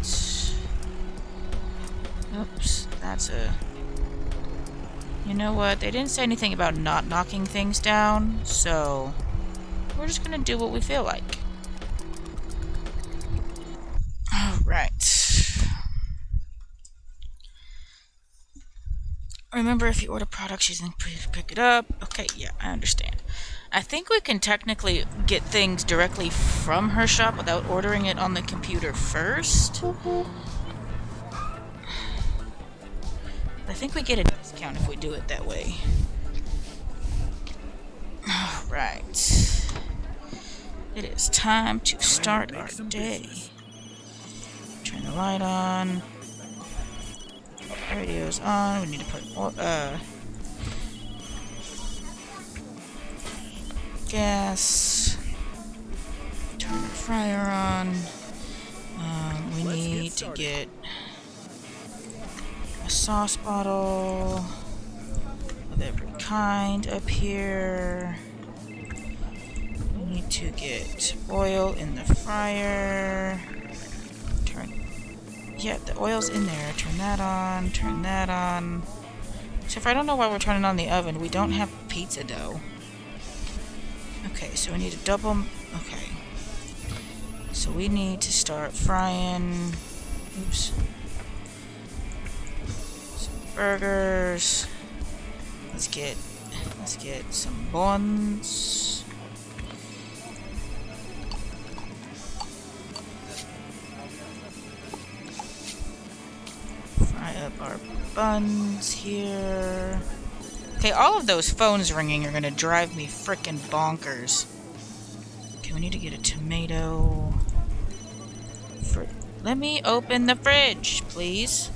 Oops, that's a... You know what? They didn't say anything about not knocking things down, so we're just gonna do what we feel like. Alright. Remember, if you order products, you can pick it up. Okay, yeah, I understand. I think we can technically get things directly from her shop without ordering it on the computer first. I think we get a discount if we do it that way. Alright. It is time to start our day. Turn the light on. Radio's on. We need to put gas. Turn the fryer on. We need to get a sauce bottle of every kind up here. We need to get oil in the fryer. Yeah, the oil's in there. Turn that on. Turn that on. Except for I don't know why we're turning on the oven. We don't have pizza dough. Okay, so we need to double... Okay. So we need to start frying... Oops. Some burgers. Let's get some buns. Fry up our buns here. Okay, all of those phones ringing are gonna drive me frickin' bonkers. Okay, we need to get a tomato. Let me open the fridge, please.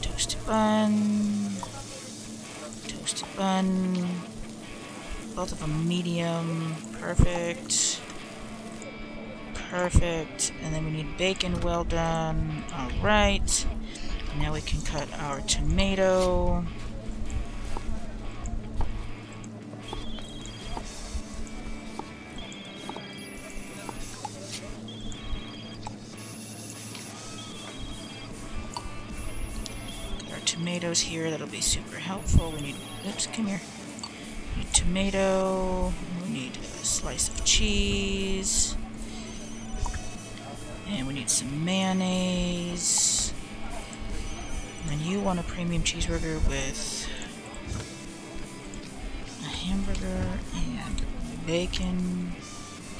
Toasted bun. Toasted bun. Both of them medium. Perfect. Perfect. And then we need bacon well done. Alright. Now we can cut our tomato. Got our tomatoes here. That'll be super helpful. We need... Oops, come here. We need tomato. We need a slice of cheese. And we need some mayonnaise. And you want a premium cheeseburger with a hamburger and bacon.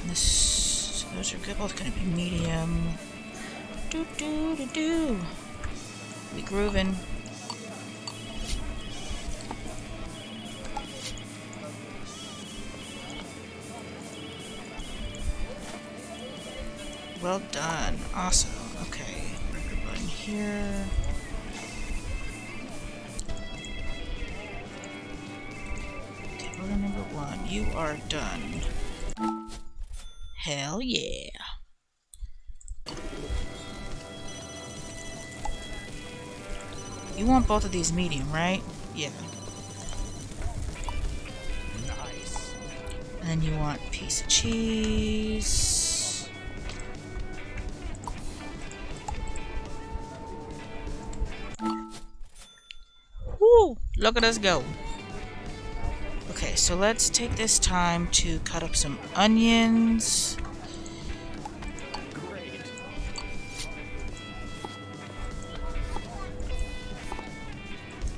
And those are good. Both gonna be medium. Do do do do. We grooving. Well done. Awesome. Okay. Burger bun here. Order number 1. You are done. Hell yeah. You want both of these medium, right? Yeah. Nice. And then you want a piece of cheese. Woo! Look at us go. Okay, so let's take this time to cut up some onions. Great.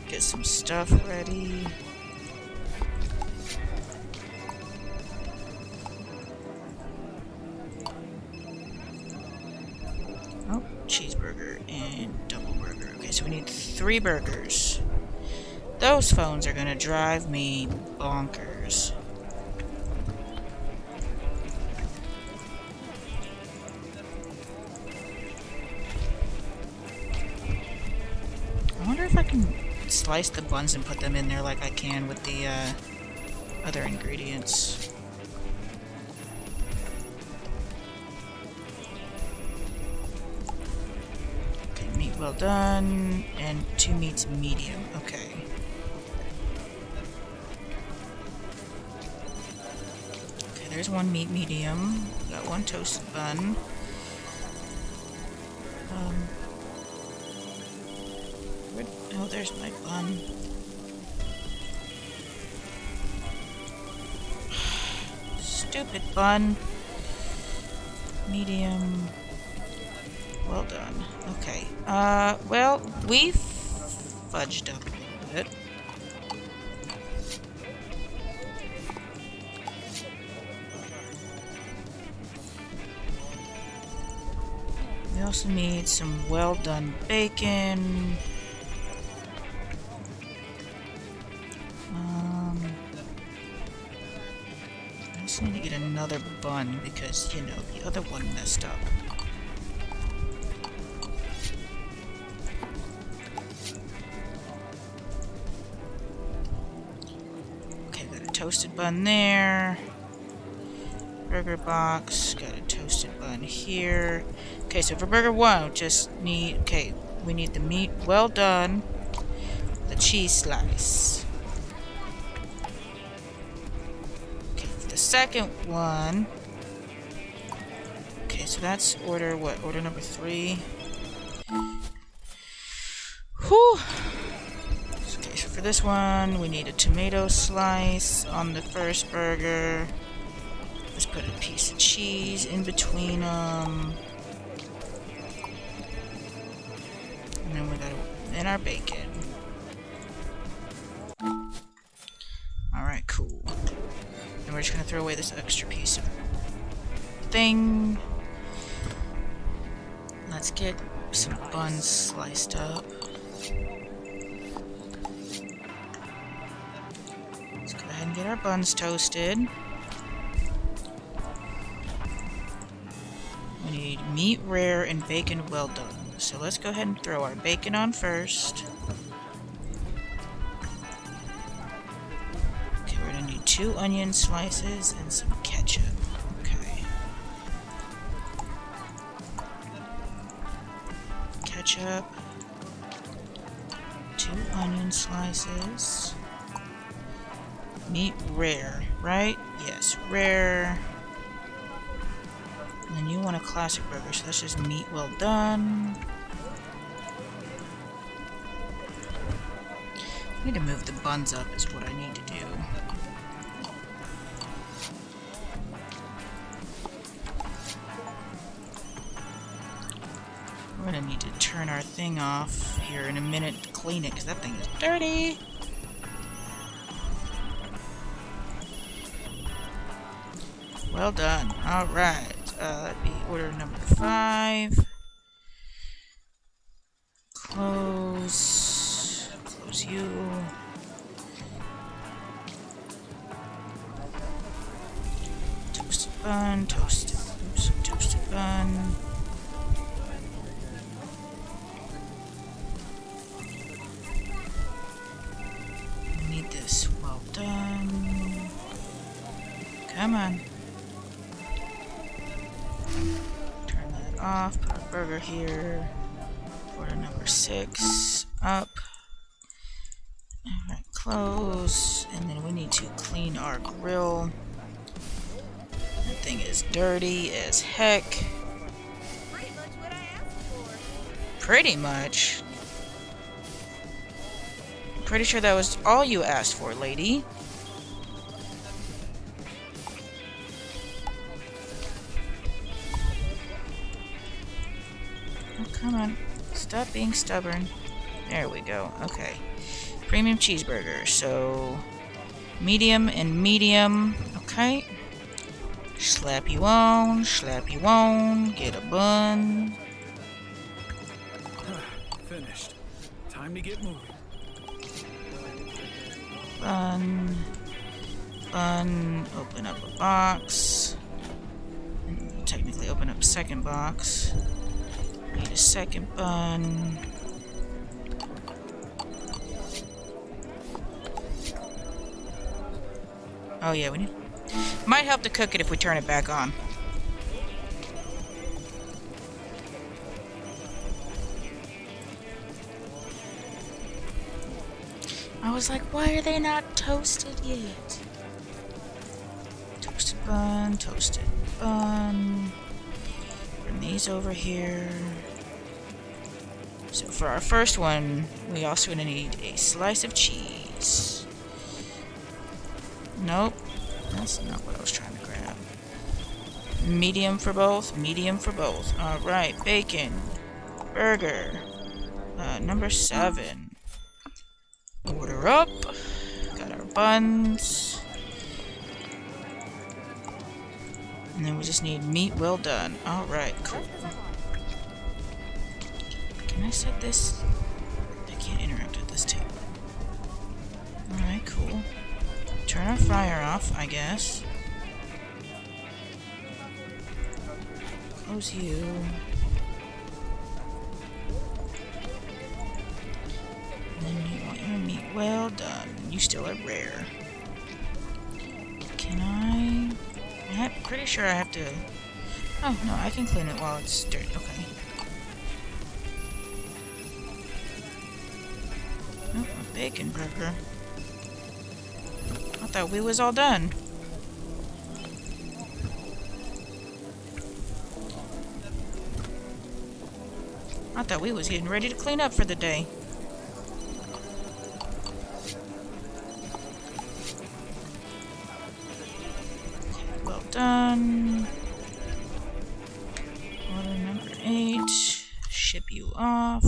Get some stuff ready. Oh, cheeseburger and double burger. Okay, so we need 3 burgers. Those phones are gonna drive me bonkers. I wonder if I can slice the buns and put them in there like I can with the other ingredients. Okay, meat well done, and 2 meats medium. Okay. There's 1 meat medium. Got 1 toasted bun. Oh, there's my bun. Stupid bun. Medium. Well done. Okay. Well, we fudged up a little bit. also need some well done bacon. I just need to get another bun because, you know, the other one messed up. Okay, got a toasted bun there. Burger box, got a toasted bun here. Okay, so for burger one, we need the meat well done, the cheese slice. Okay, for the second one, okay, so that's order number 3. Whew. Okay, so for this one, we need a tomato slice on the first burger. Let's put a piece of cheese in between them. And then we gotta in our bacon. Alright, cool. And we're just gonna throw away this extra piece of thing. Let's get some buns sliced up. Let's go ahead and get our buns toasted. We need meat rare and bacon well done. So let's go ahead and throw our bacon on first. Okay, we're gonna need 2 onion slices and some ketchup. Okay. Ketchup. 2 onion slices. Meat rare, right? Yes, rare. And then you want a classic burger, so that's just meat well done. I need to move the buns up is what I need to do. We're gonna need to turn our thing off here in a minute to clean it, because that thing is dirty. Well done. Alright. That'd be order number 5. Close. Close you. Toasted bun. Toasted. Oops. Toasted bun. We need this well done. Come on. Turn that off, put our burger here. Order number 6, up. Alright, close. And then we need to clean our grill. That thing is dirty as heck. Pretty much what I asked for. Pretty much. I'm pretty sure that was all you asked for, lady. Oh, come on. Stop being stubborn. There we go. Okay. Premium cheeseburger. So, medium and medium. Okay. Slap you on. Slap you on. Get a bun. Finished. Time to get moving. Bun. Bun. Open up a box. And technically open up a second box. Need a second bun. Oh yeah, we need... Might help to cook it if we turn it back on. I was like, why are they not toasted yet? Toasted bun, toasted bun. Bring these over here. So for our first one, we also gonna need a slice of cheese. Nope, that's not what I was trying to grab. Medium for both, medium for both. Alright, bacon, burger, number 7. Order up. Got our buns. And then we just need meat well done. Alright, cool. I set this? I can't interact with this table. Alright, cool. Turn our fryer off, I guess. Close you. Then you want your meat well done. You still are rare. Can I'm pretty sure I have to... Oh, no, I can clean it while it's dirty. Okay. Oh, a bacon burger. I thought we was all done. I thought we was getting ready to clean up for the day. Okay, well done. Order number 8. Ship you off.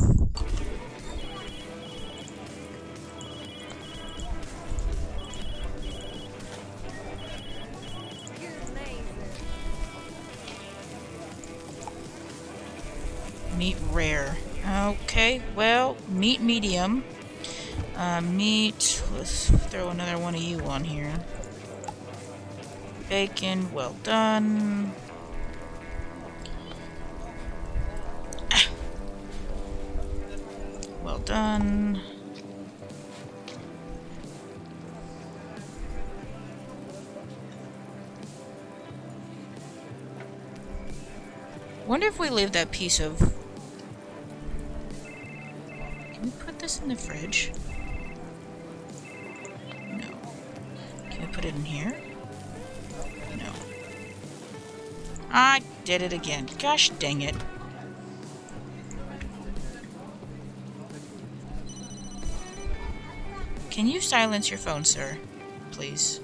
Meat rare. Okay, well, meat medium. Meat, let's throw another one of you on here. Bacon, well done. Well done. Wonder if we leave that piece of... Can we put this in the fridge? No. Can we put it in here? No. I did it again. Gosh dang it. Can you silence your phone, sir? Please.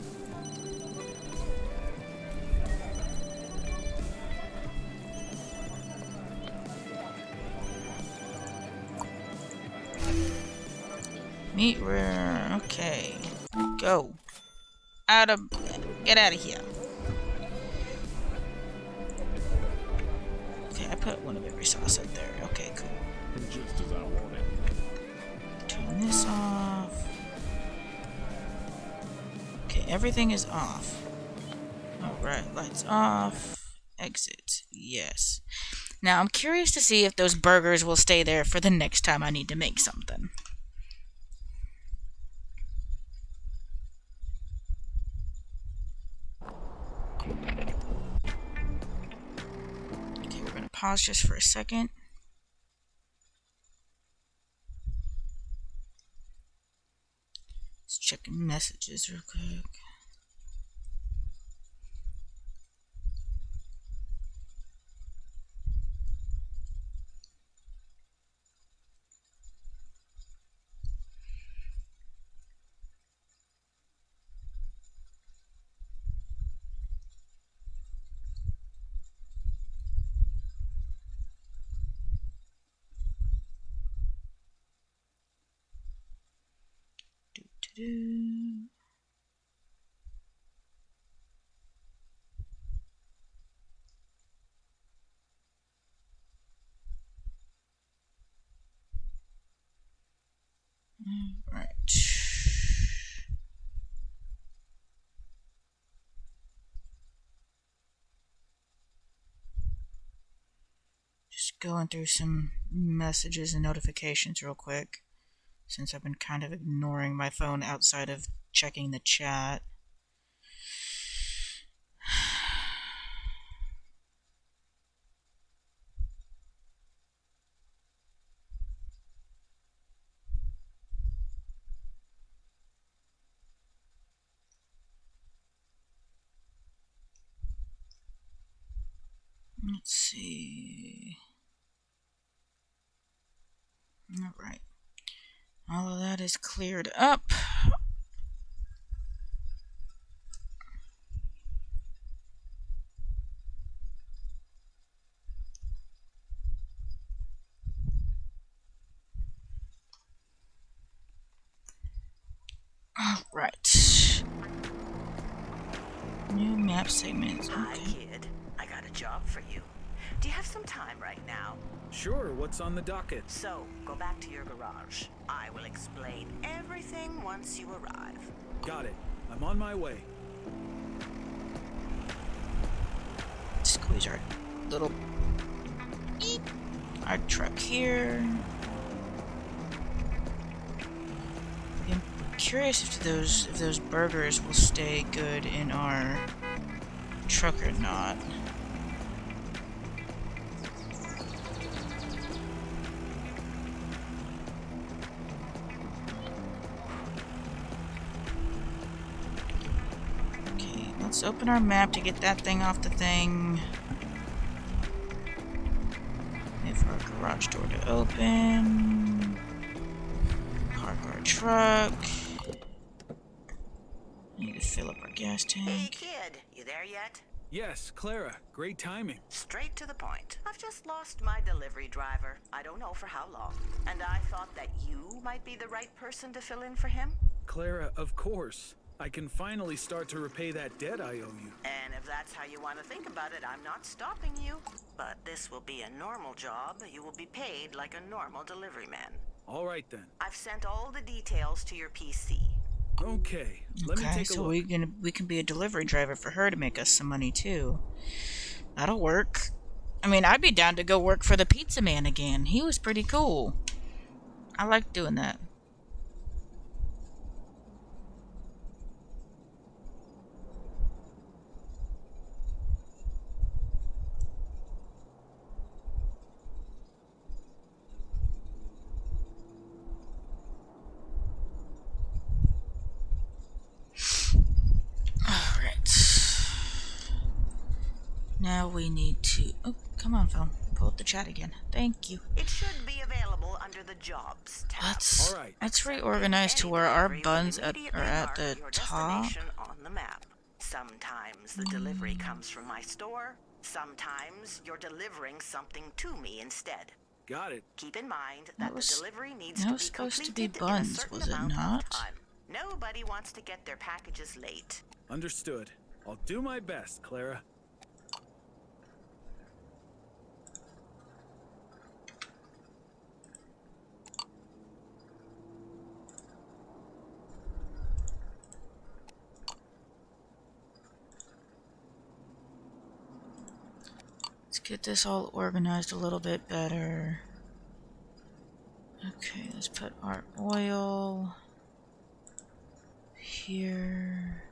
Meat rare. Okay. Go. Get out of here. Okay, I put one of every sauce up there. Okay, cool. Just as I wanted. Turn this off. Okay, everything is off. Alright, lights off. Exit. Yes. Now, I'm curious to see if those burgers will stay there for the next time I need to make something. Okay, we're going to pause just for a second. Just checking messages real quick. Do-do-do. Right. Just going through some messages and notifications real quick, since I've been kind of ignoring my phone outside of checking the chat. Let's see. Alright. All of that is cleared up. Alright. New map segments. Hi, Okay. kid. I got a job for you. Do you have some time right now? Sure, what's on the docket? So, go back to your garage. I will explain everything once you arrive. Got it. I'm on my way. Squeeze our little our truck here. I'm curious if those burgers will stay good in our truck or not. Okay, let's open our map to get that thing off the thing. Wait for our garage door to open. Park our truck. Need to fill up our gas Hey, tank. kid, you there yet? Yes, Clara. Great timing. Straight to the point. I've just lost my delivery driver. I don't know for how long. And I thought that you might be the right person to fill in for him. Clara, of course. I can finally start to repay that debt I owe you. And if that's how you want to think about it, I'm not stopping you. But this will be a normal job. You will be paid like a normal delivery man. All right then. I've sent all the details to your PC. Okay, let me Okay, take a so look. we can be a delivery driver for her to make us some money too. That'll work. I mean, I'd be down to go work for the pizza man again. He was pretty cool. I like doing that. Now we need to... Oh, come on, phone. Pull up the chat again. Thank you. It should be available under the Jobs tab. All right. Let's reorganize to where our Any delivery buns will are immediately at mark the your top. destination on the map. Sometimes the delivery comes from my store. Sometimes you're delivering something to me instead. Got it. Keep in mind That that was- the delivery needs that to was be supposed to be completed in a buns, certain was it amount not? of time. Nobody wants to get their packages late. Understood. I'll do my best, Clara. Let's get this all organized a little bit better. Okay, let's put our oil here.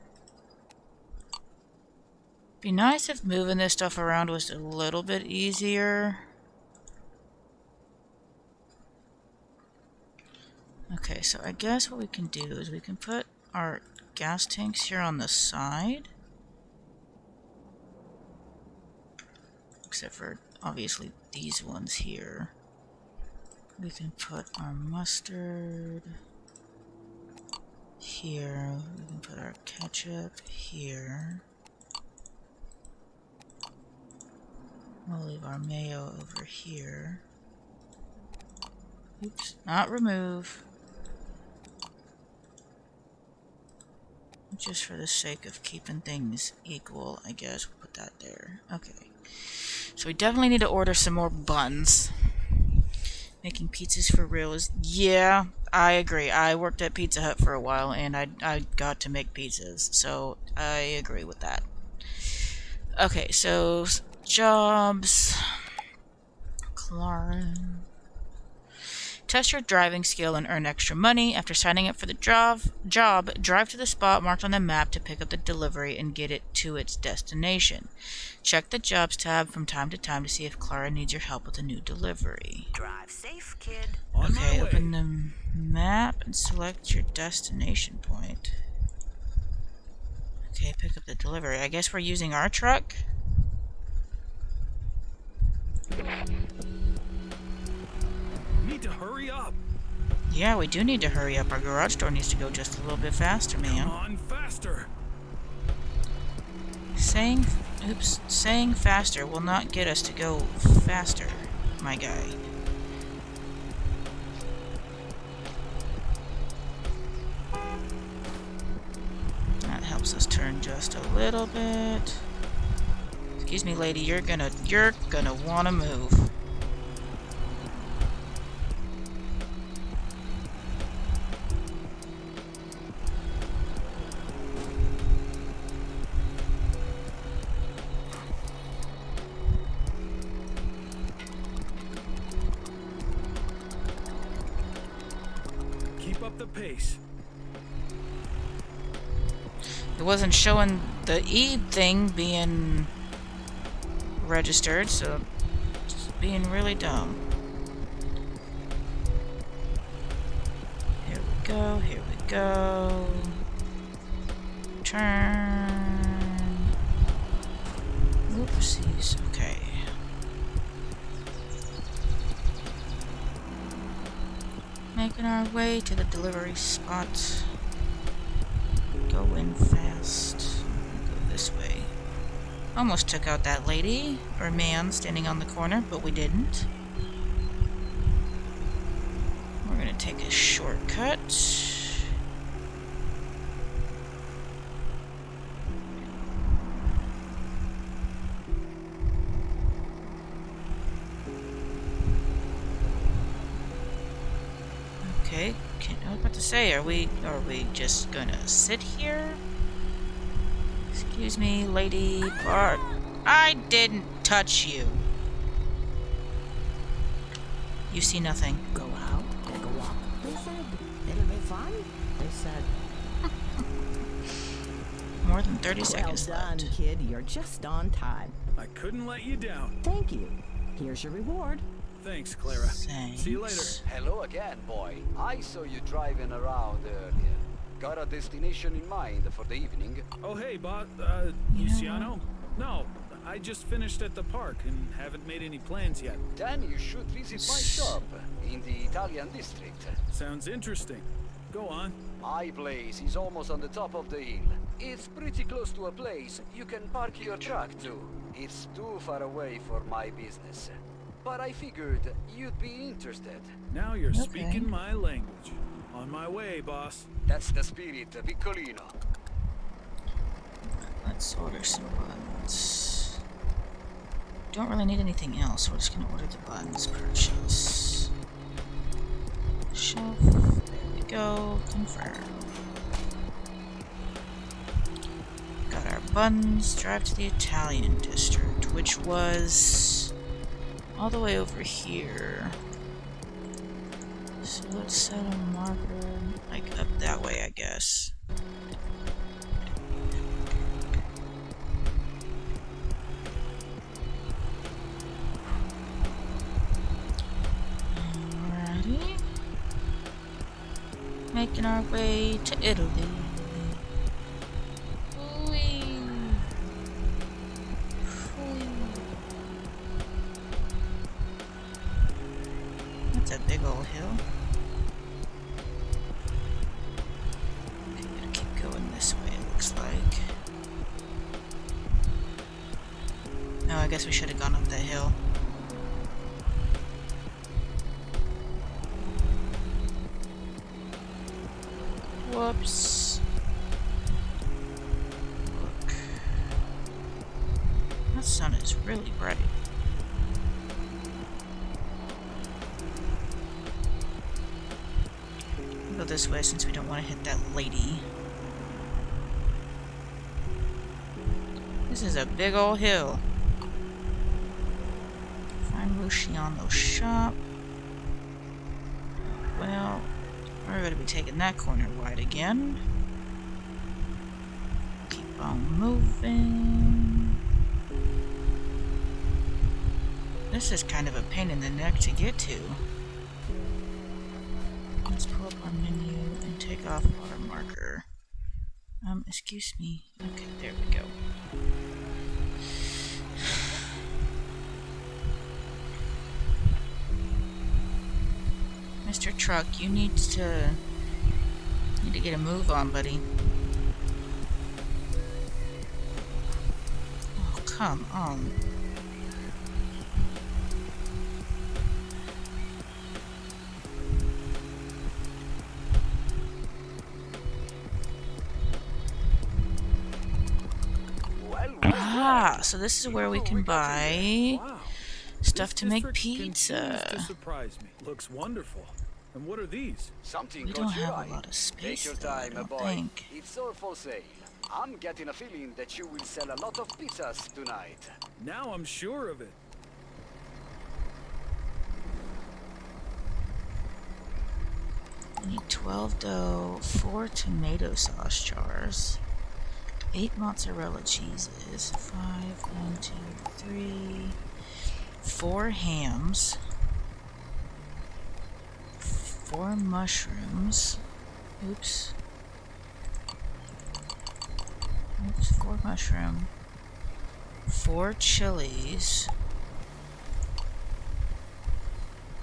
Be nice if moving this stuff around was a little bit easier. Okay, so I guess what we can do is we can put our gas tanks here on the side. Except for, obviously, these ones here. We can put our mustard here. We can put our ketchup here. We'll leave our mayo over here. Oops, not remove. Just for the sake of keeping things equal, I guess we'll put that there. Okay. So we definitely need to order some more buns. Making pizzas for real is... Yeah, I agree. I worked at Pizza Hut for a while, and I got to make pizzas. So I agree with that. Okay, so... Jobs... Clara... Test your driving skill and earn extra money. After signing up for the job, drive to the spot marked on the map to pick up the delivery and get it to its destination. Check the Jobs tab from time to time to see if Clara needs your help with a new delivery. Drive safe, kid. On Okay, my way. open the map and select your destination point. Okay, pick up the delivery. I guess we're using our truck? Need to hurry up. Yeah, we do need to hurry up. Our garage door needs to go just a little bit faster, Come man. on, faster. Saying faster will not get us to go faster, my guy. That helps us turn just a little bit. Let's Excuse me, lady, you're gonna wanna move. Keep up the pace. It wasn't showing the E thing being registered, so it's being really dumb. Here we go, here we go. Turn. Oopsies, okay. Making our way to the delivery spot. Go in fast. Go this way. Almost took out that lady, or man, standing on the corner, but we didn't. We're gonna take a shortcut. Okay, I was about to say, are we just gonna sit here? Excuse me, lady Bart. I didn't touch you. You see nothing. Go out, take a walk. They said it'll be fun. They said. More than 30 seconds Well done, left. kid. You're just on time. I couldn't let you down. Thank you. Here's your reward. Thanks, Clara. Thanks. See you later. Hello again, boy. I saw you driving around earlier. Got a destination in mind for the evening? Oh, hey, You Luciano? No, I just finished at the park and haven't made any plans yet. Then you should visit my shop in the Italian district. Sounds interesting. Go on. My place is almost on the top of the hill. It's pretty close to a place you can park your truck to. It's too far away for my business. But I figured you'd be interested. Now you're Okay. speaking my language. On my way, boss. That's the spirit, Piccolino. Let's order some buns. Don't really need anything else. We're just gonna order the buns. Purchase. Shelf. There we go. Confirm. Got our buns. Drive to the Italian district, which was all the way over here. So let's set a marker, like up that way, I guess. Alrighty. Making our way to Italy. Whee! Whee! That's a big old hill. Okay, gotta keep going this way, it looks like. No, I guess we should have gone up that hill. Whoops. Look. That sun is really bright. We'll go this way since we don't want to hit that lady. This is a big old hill. Find Luciano's shop. Well, we're going to be taking that corner wide again. Keep on moving. This is kind of a pain in the neck to get to. Let's pull up our menu and take off our marker. Excuse me. Okay, there we go. Mr. Truck, you need to get a move on, buddy. Oh, come on. Well, well, Ah, so this is where we Oh, can got you there. buy Wow. stuff This to make district continues to pizza. surprise me. Looks wonderful. And what are these? Something We don't caught your have a eye. lot of Take space your though, I time, don't boy. think. It's all for sale. I'm getting a feeling that you will sell a lot of pizzas tonight. Now I'm sure of it. We need 12 dough, 4 tomato sauce jars, 8 mozzarella cheeses, 5, 1, 2, 3, 4 hams, 4 mushrooms. Oops. 4 mushroom, 4 chilies,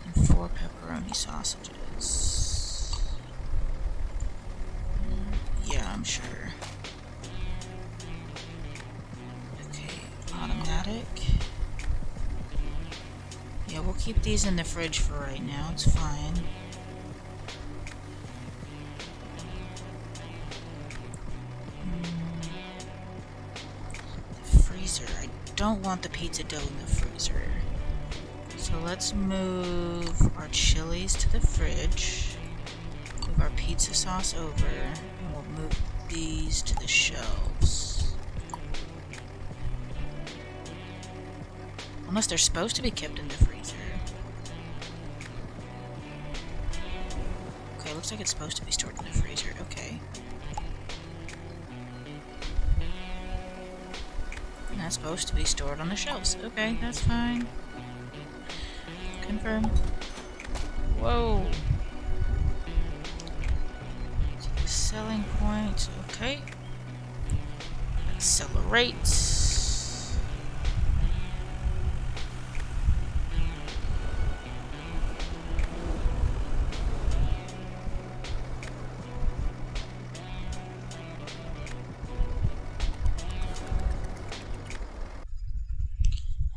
and 4 pepperoni sausages. Yeah, I'm sure. Okay, automatic. Yeah, we'll keep these in the fridge for right now, it's fine. Freezer. I don't want the pizza dough in the freezer. So let's move our chilies to the fridge. Move our pizza sauce over. And we'll move these to the shelves. Unless they're supposed to be kept in the freezer. Okay, looks like it's supposed to be stored in the freezer. Okay. And that's supposed to be stored on the shelves. Okay, that's fine. Confirm. Whoa. Selling point. Okay. Accelerate.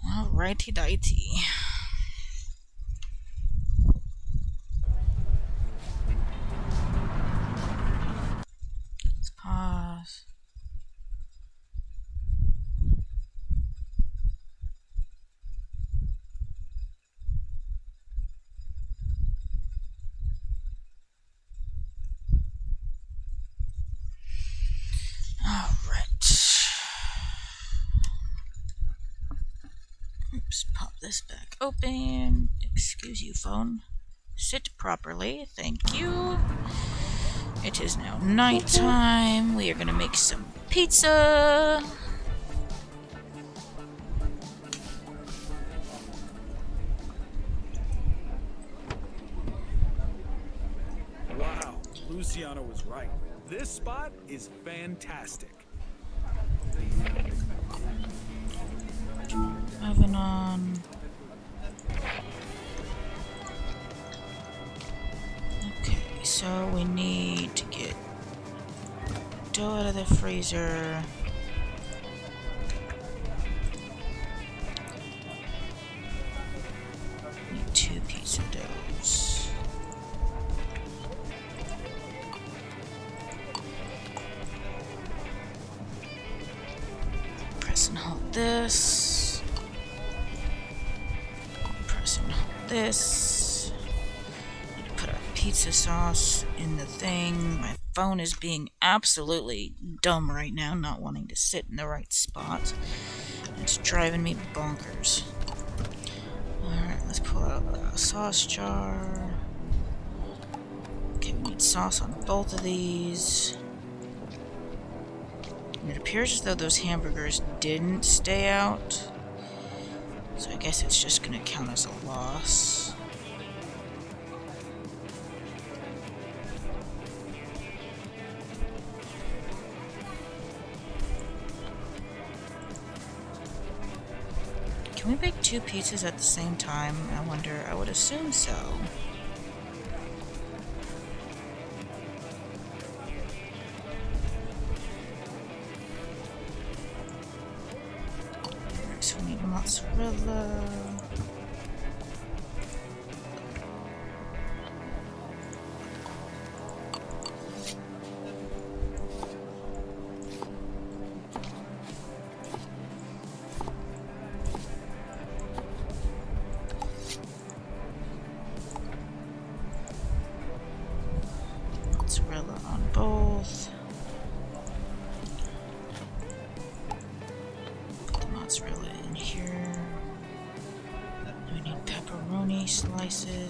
Alrighty dighty. Let's pause. Alright. Oops, pop this back open. Excuse you, phone. Sit properly, thank you. It is now nighttime. We are gonna make some pizza. Wow, Luciano was right. This spot is fantastic. Oven on. Okay, so we need to get dough out of the freezer. Need 2 pizza doughs. Press and hold this. Press and hold this. Need to put our pizza sauce in the thing. My phone is being absolutely dumb right now, not wanting to sit in the right spot. It's driving me bonkers. Alright, let's pull out a sauce jar. Okay, we need sauce on both of these. And it appears as though those hamburgers didn't stay out. So I guess it's just gonna count as a loss. Can we bake 2 pizzas at the same time? I wonder. I would assume so. Alright, so we need mozzarella.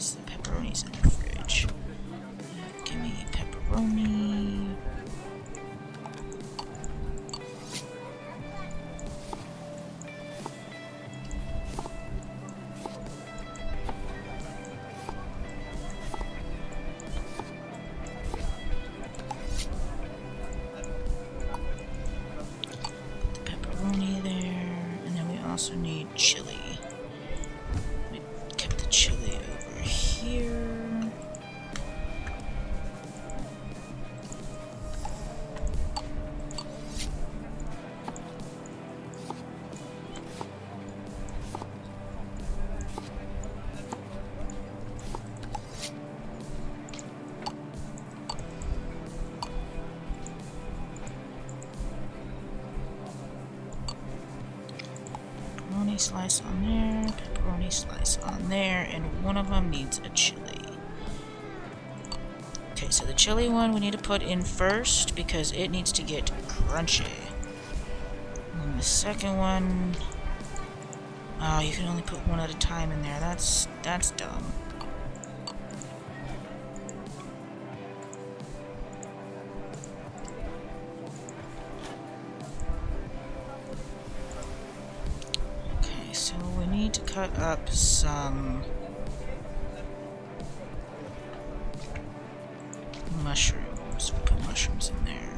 is the pepperonis in the fridge. Give me pepperoni. Also need chili. We kept the chili over here. Pepperoni slice on there, pepperoni slice on there, and one of them needs a chili. Okay, so the chili one we need to put in first because it needs to get crunchy. And the second one, oh, you can only put one at a time in there. That's dumb. So we need to cut up some mushrooms. We'll put mushrooms in there.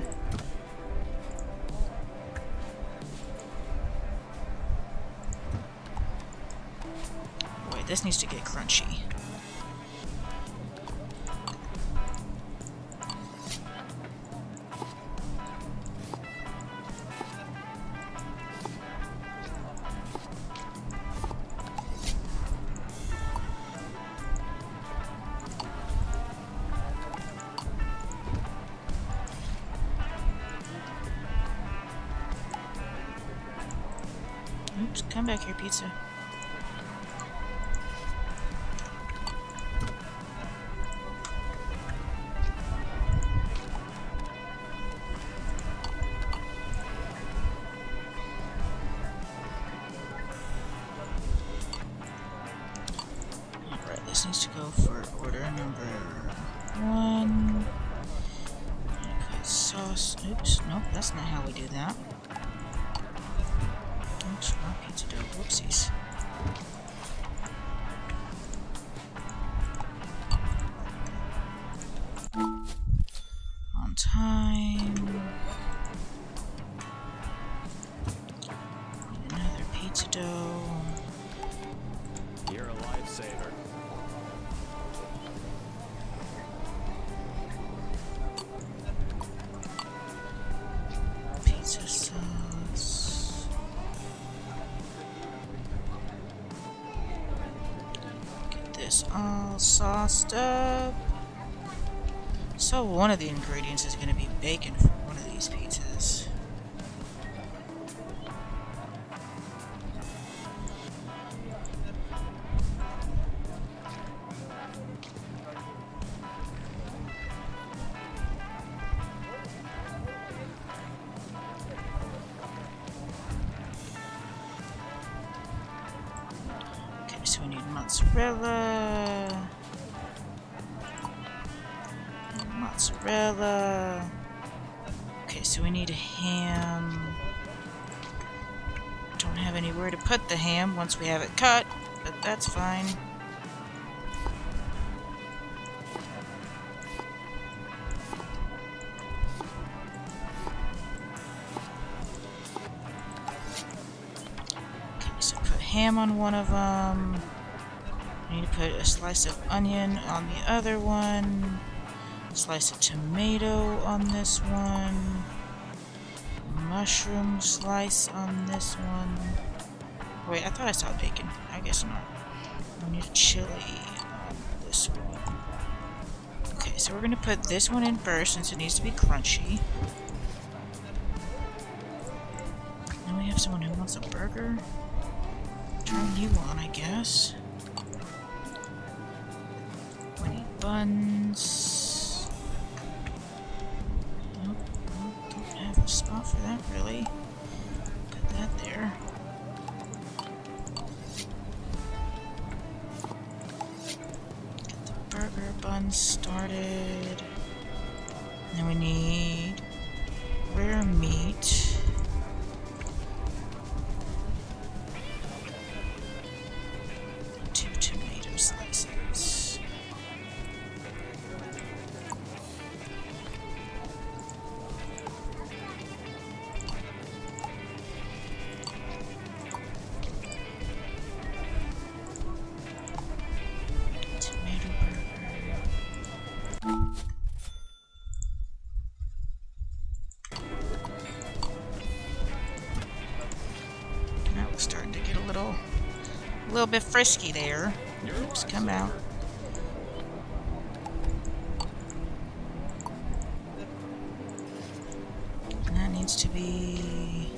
Wait, this needs to get crunchy. Oops, come back here, pizza. Alright, this needs to go for order number 1. Sauce. Oops, nope, that's not how we do that. Oops, not pizza dough. Whoopsies. On time. Another pizza dough. You're a lifesaver. Pizza sauce. Get this all sauced up. So one of the ingredients is going to be bacon for one of these pizzas. So we need mozzarella. Mozzarella. Okay, so we need a ham. Don't have anywhere to put the ham once we have it cut, but that's fine. Okay, so put ham on one of them. I need to put a slice of onion on the other one. Slice of tomato on this one. Mushroom slice on this one. Wait, I thought I saw bacon. I guess not. I need a chili on this one. Okay, so we're going to put this one in first since it needs to be crunchy. Then we have someone who wants a burger. Turn you on, I guess. We need buns. Don't have a spot for that really. Put that there. one started. Then we need rare meat. Two tomato slices. Tomato burger. Now we're starting to get a little bit frisky there. Oops, come out. And that needs to be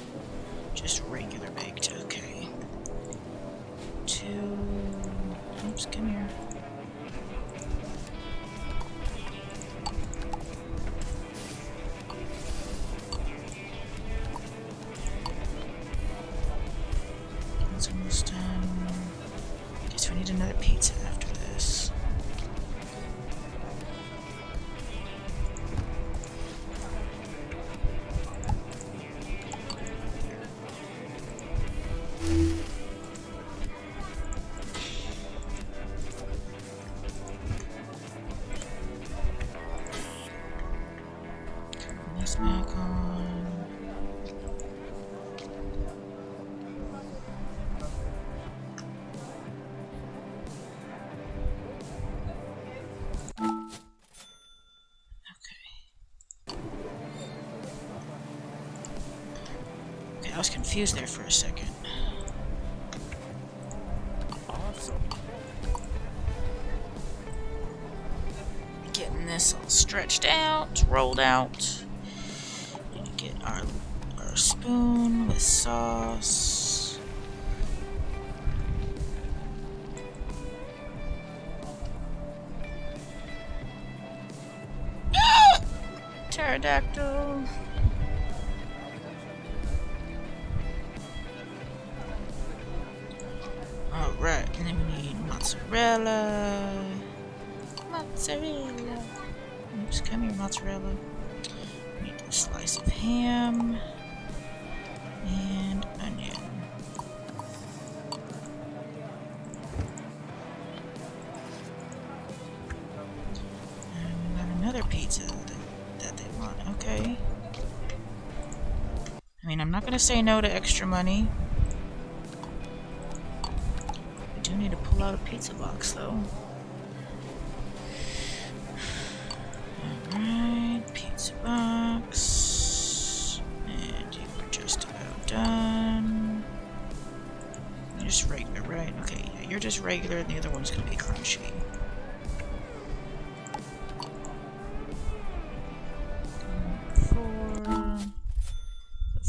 just regular baked. Okay. Two. Oops, come here. That's almost done. Guess we need another pizza after this. Turn this back on. Okay, I was confused there for a second. Awesome. Getting this all stretched out, rolled out. Need to get our spoon with sauce. Pterodactyl. Alright, and then we need mozzarella. Mozzarella. Oops, come here, mozzarella. We need a slice of ham. And onion. And we got another pizza that they want. Okay. I mean, I'm not gonna say no to extra money. We do need to pull out a pizza box, though. Alright, pizza box. And you were just about done. You're just regular, right? Okay, yeah, you're just regular, and the other one's gonna be crunchy.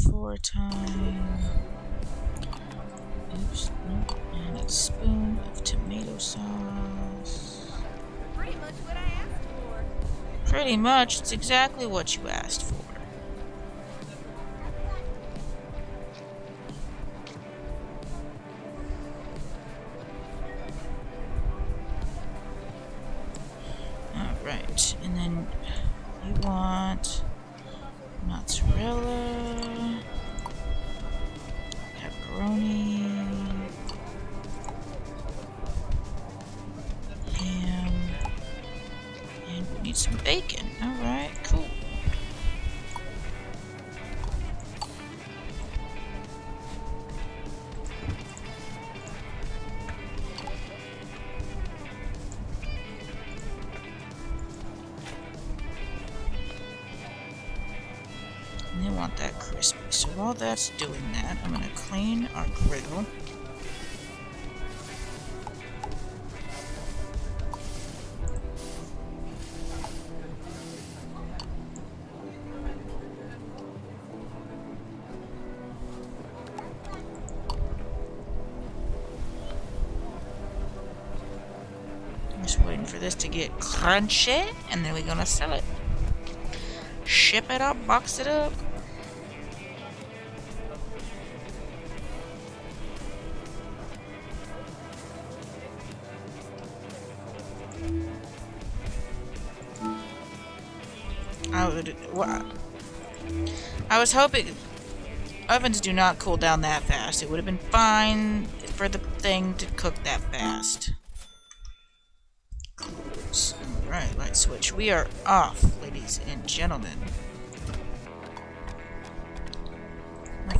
Four time. Oops, nope. And a spoon of tomato sauce. Pretty much what I asked for. Pretty much, it's exactly what you asked for. Alright, and then you want mozzarella, pepperoni, ham, and we need some bacon. Alright, cool. And they want that crispy. So while that's doing that, I'm going to clean our griddle. Just waiting for this to get crunchy, and then we're going to sell it. Ship it up, box it up. I was hoping ovens do not cool down that fast. It would have been fine for the thing to cook that fast. Close. Alright, light switch. We are off, ladies and gentlemen.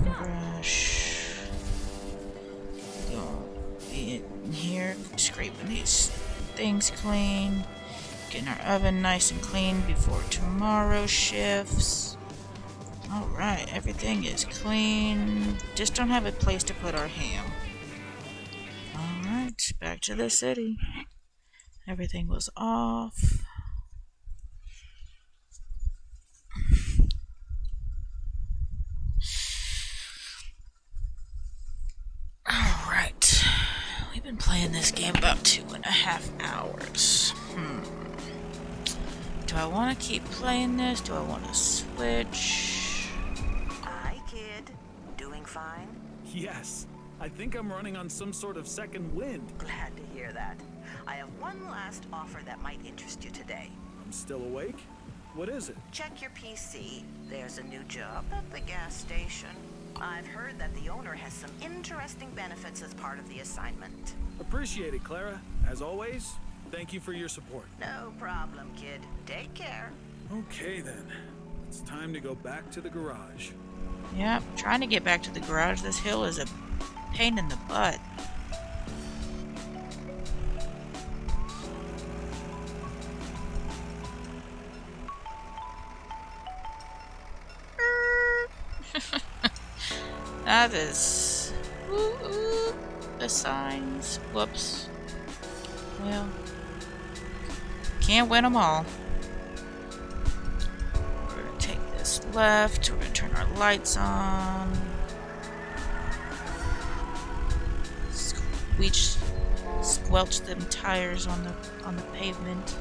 Brush. Gonna be in here, scraping these things clean. Getting our oven nice and clean before tomorrow shifts. Alright, everything is clean. Just don't have a place to put our ham. Alright, back to the city. Everything was off. Alright. We've been playing this game about 2.5 hours. Do I want to keep playing this? Do I want to switch? Hi, kid. Doing fine? Yes. I think I'm running on some sort of second wind. Glad to hear that. I have one last offer that might interest you today. I'm still awake? What is it? Check your PC. There's a new job at the gas station. I've heard that the owner has some interesting benefits as part of the assignment. Appreciate it, Clara. As always, thank you for your support. No problem, kid. Take care. Okay then. It's time to go back to the garage. Yep, trying to get back to the garage. This hill is a pain in the butt. That is... the signs. Whoops. Well, can't win them all. We're gonna take this left. We're gonna turn our lights on. Squelch them tires on the pavement.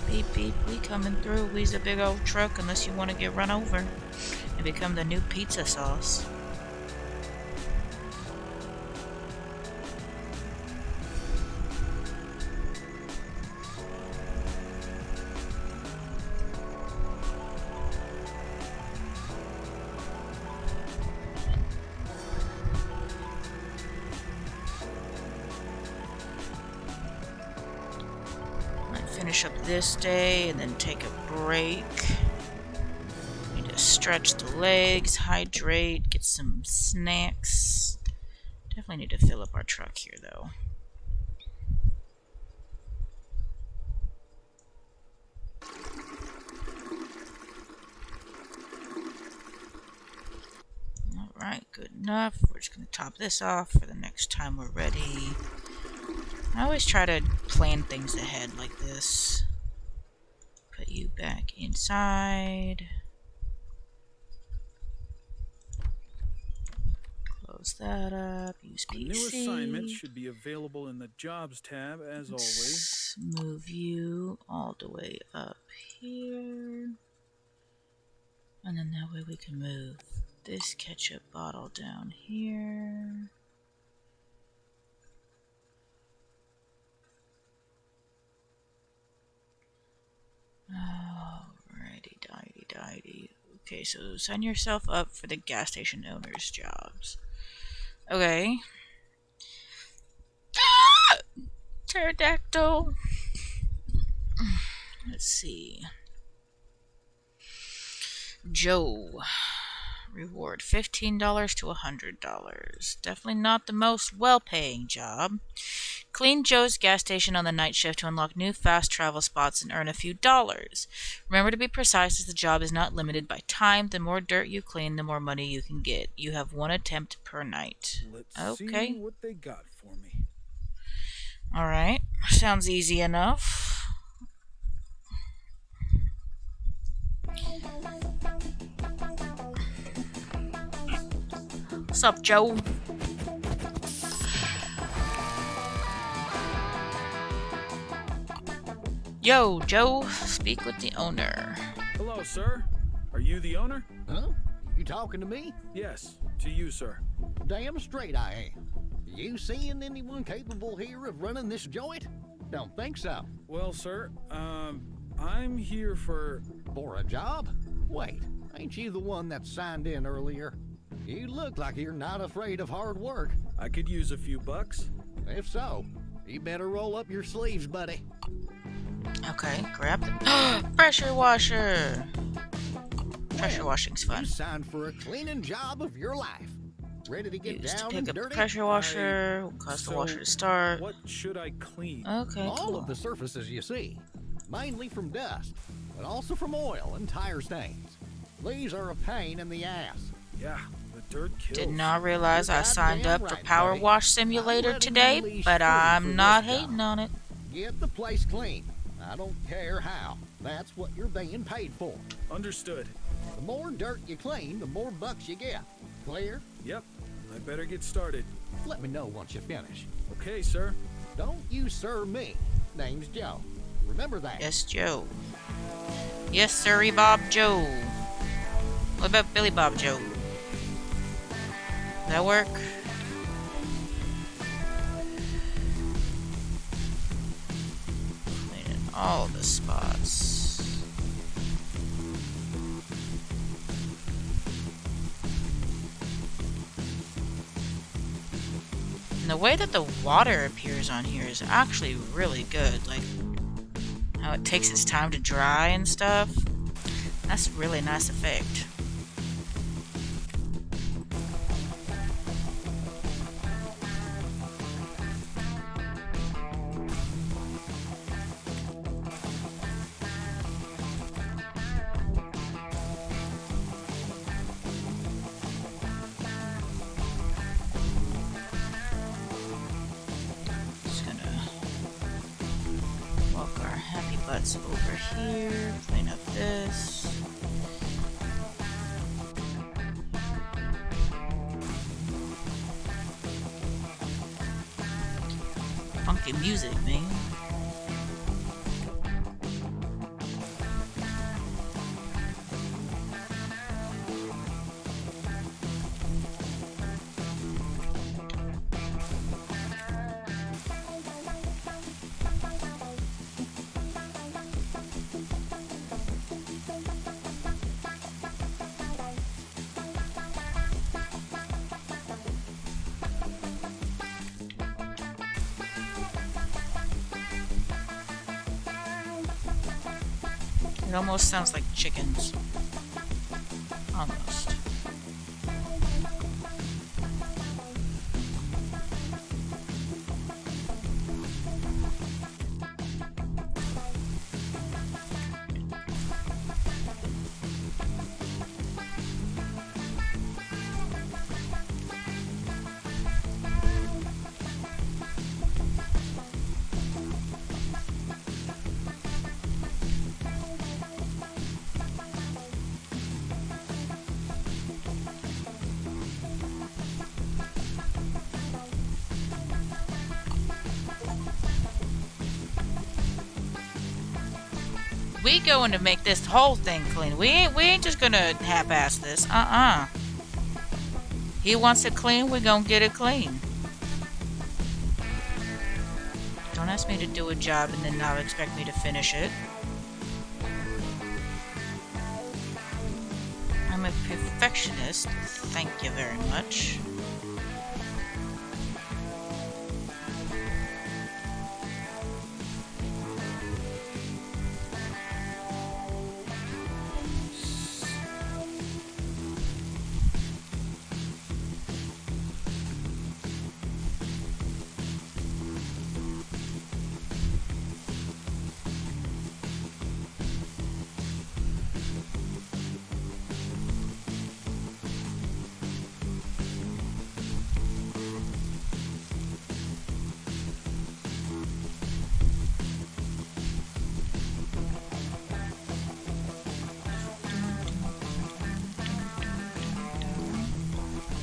Beep beep, we coming through. We's a big old truck unless you want to get run over and become the new pizza sauce. Finish up this day and then take a break. Need to stretch the legs, hydrate, get some snacks. Definitely need to fill up our truck here though. Alright, good enough. We're just going to top this off for the next time we're ready. I always try to plan things ahead like this. Put you back inside. Close that up. Use PC. The new assignment should be available in the Jobs tab, as always. Move you all the way up here. And then that way we can move this ketchup bottle down here. Alrighty, dighty. Okay, so sign yourself up for the gas station owner's jobs. Okay. Ah! Pterodactyl. Let's see. Joe. Reward $15 to $100. Definitely not the most well-paying job. Clean Joe's gas station on the night shift to unlock new fast travel spots and earn a few dollars. Remember to be precise as the job is not limited by time. The more dirt you clean, the more money you can get. You have one attempt per night. Let's see what they got for me. Alright. Sounds easy enough. What's up, Joe? Yo, Joe, speak with the owner. Hello, sir. Are you the owner? Huh? You talking to me? Yes, to you, sir. Damn straight I am. You seeing anyone capable here of running this joint? Don't think so. Well, sir, I'm here for... For a job? Wait, ain't you the one that signed in earlier? You look like you're not afraid of hard work. I could use a few bucks. If so, you better roll up your sleeves, buddy. Okay, grab the pressure washer. Pressure washing's You fun. signed for a cleaning job of your life. Ready to get Use to down pick and up the dirty? pressure washer. Will cause the washer to start. What should I clean? Okay, All cool. of the surfaces you see, mainly from dust, but also from oil and tire stains. These are a pain in the ass. Yeah, the dirt kills. Did not realize You're I signed goddamn up for right, Power buddy. Wash I'm Simulator letting today, you leash but free for I'm not this hating job. on it. Get the place clean. I don't care how. That's what you're being paid for. Understood. The more dirt you clean, the more bucks you get. Clear? Yep, I better get started. Let me know once you finish. Okay, sir. Don't you sir me. Name's Joe. Remember that. Yes, Joe. Yes, sirree, Bob Joe. What about Billy Bob Joe? That work? Cleaning all the spots. And the way that the water appears on here is actually really good. Like, how it takes its time to dry and stuff. That's a really nice effect. Just gonna walk our happy butts over here, clean up this. Funky music, man. It almost sounds like chickens. Almost. We going to make this whole thing clean. We ain't just gonna half-ass this. He wants it clean, we gonna get it clean. Don't ask me to do a job and then not expect me to finish it. I'm a perfectionist. Thank you very much.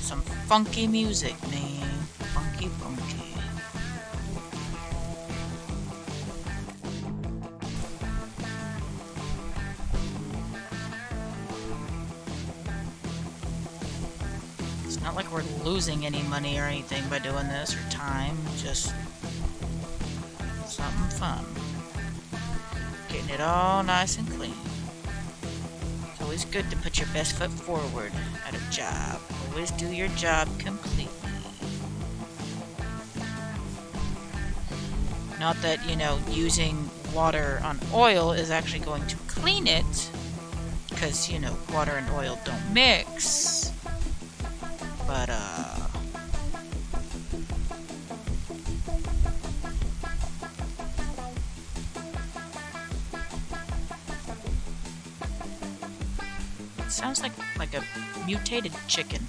Some funky music, man. Funky, funky. It's not like we're losing any money or anything by doing this, or time. Just something fun. Getting it all nice and clean. It's always good to put your best foot forward at a job. Always do your job completely. Not that, you know, using water on oil is actually going to clean it, because, you know, water and oil don't mix. But, it sounds like a mutated chicken.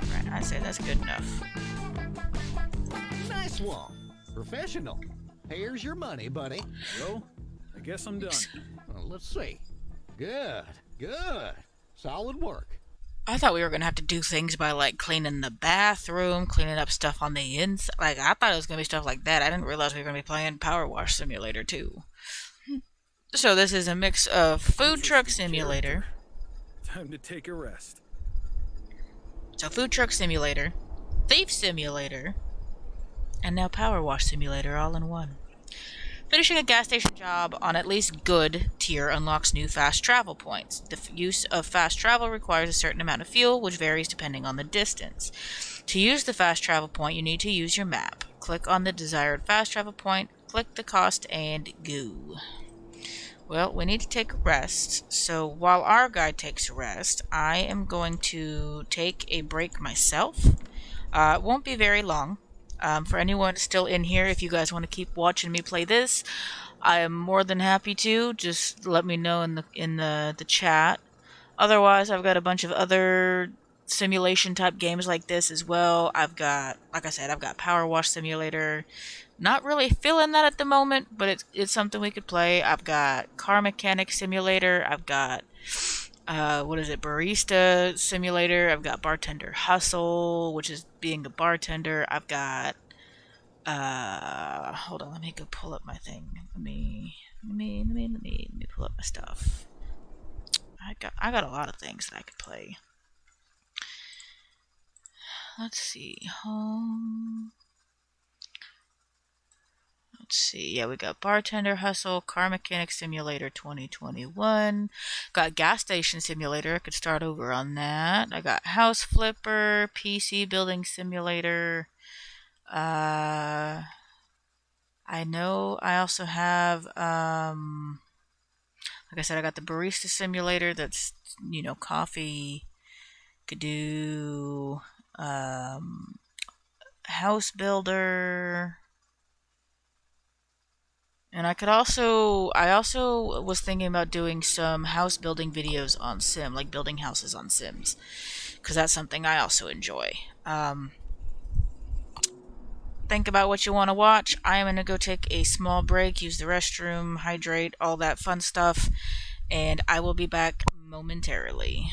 Alright, I say that's good enough. Nice one. Professional. Here's your money, buddy. Well, I guess I'm done. Well, let's see. Good. Good. Solid work. I thought we were gonna have to do things by like cleaning the bathroom, cleaning up stuff on the inside. Like, I thought it was gonna be stuff like that. I didn't realize we were gonna be playing Power Wash Simulator too. So this is a mix of Food Truck Simulator. Time to take a rest. So Food Truck Simulator, Thief Simulator, and now Power Wash Simulator all in one. Finishing a gas station job on at least good tier unlocks new fast travel points. The use of fast travel requires a certain amount of fuel, which varies depending on the distance. To use the fast travel point, you need to use your map. Click on the desired fast travel point, click the cost, and go. Well, we need to take a rest, so while our guy takes a rest, I am going to take a break myself. It won't be very long. For anyone still in here, if you guys want to keep watching me play this, I am more than happy to. Just let me know in the chat. Otherwise, I've got a bunch of other simulation type games like this as well. I've got, like I said, I've got Power Wash Simulator. Not really feeling that at the moment, but it's something we could play. I've got Car Mechanic Simulator. I've got Barista Simulator. I've got Bartender Hustle, which is being a bartender. I've got hold on, let me go pull up my thing. Let me pull up my stuff. I got a lot of things that I could play. Let's see. Let's see. Yeah, we got Bartender Hustle, Car Mechanic Simulator 2021. Got Gas Station Simulator. I could start over on that. I got House Flipper, PC Building Simulator. I know I also have, like I said, I got the Barista Simulator. That's, you know, coffee. Could do, House Builder. And I also was thinking about doing some house building videos on Sim, like building houses on Sims, because that's something I also enjoy. Think about what you want to watch. I am going to go take a small break, use the restroom, hydrate, all that fun stuff, and I will be back momentarily.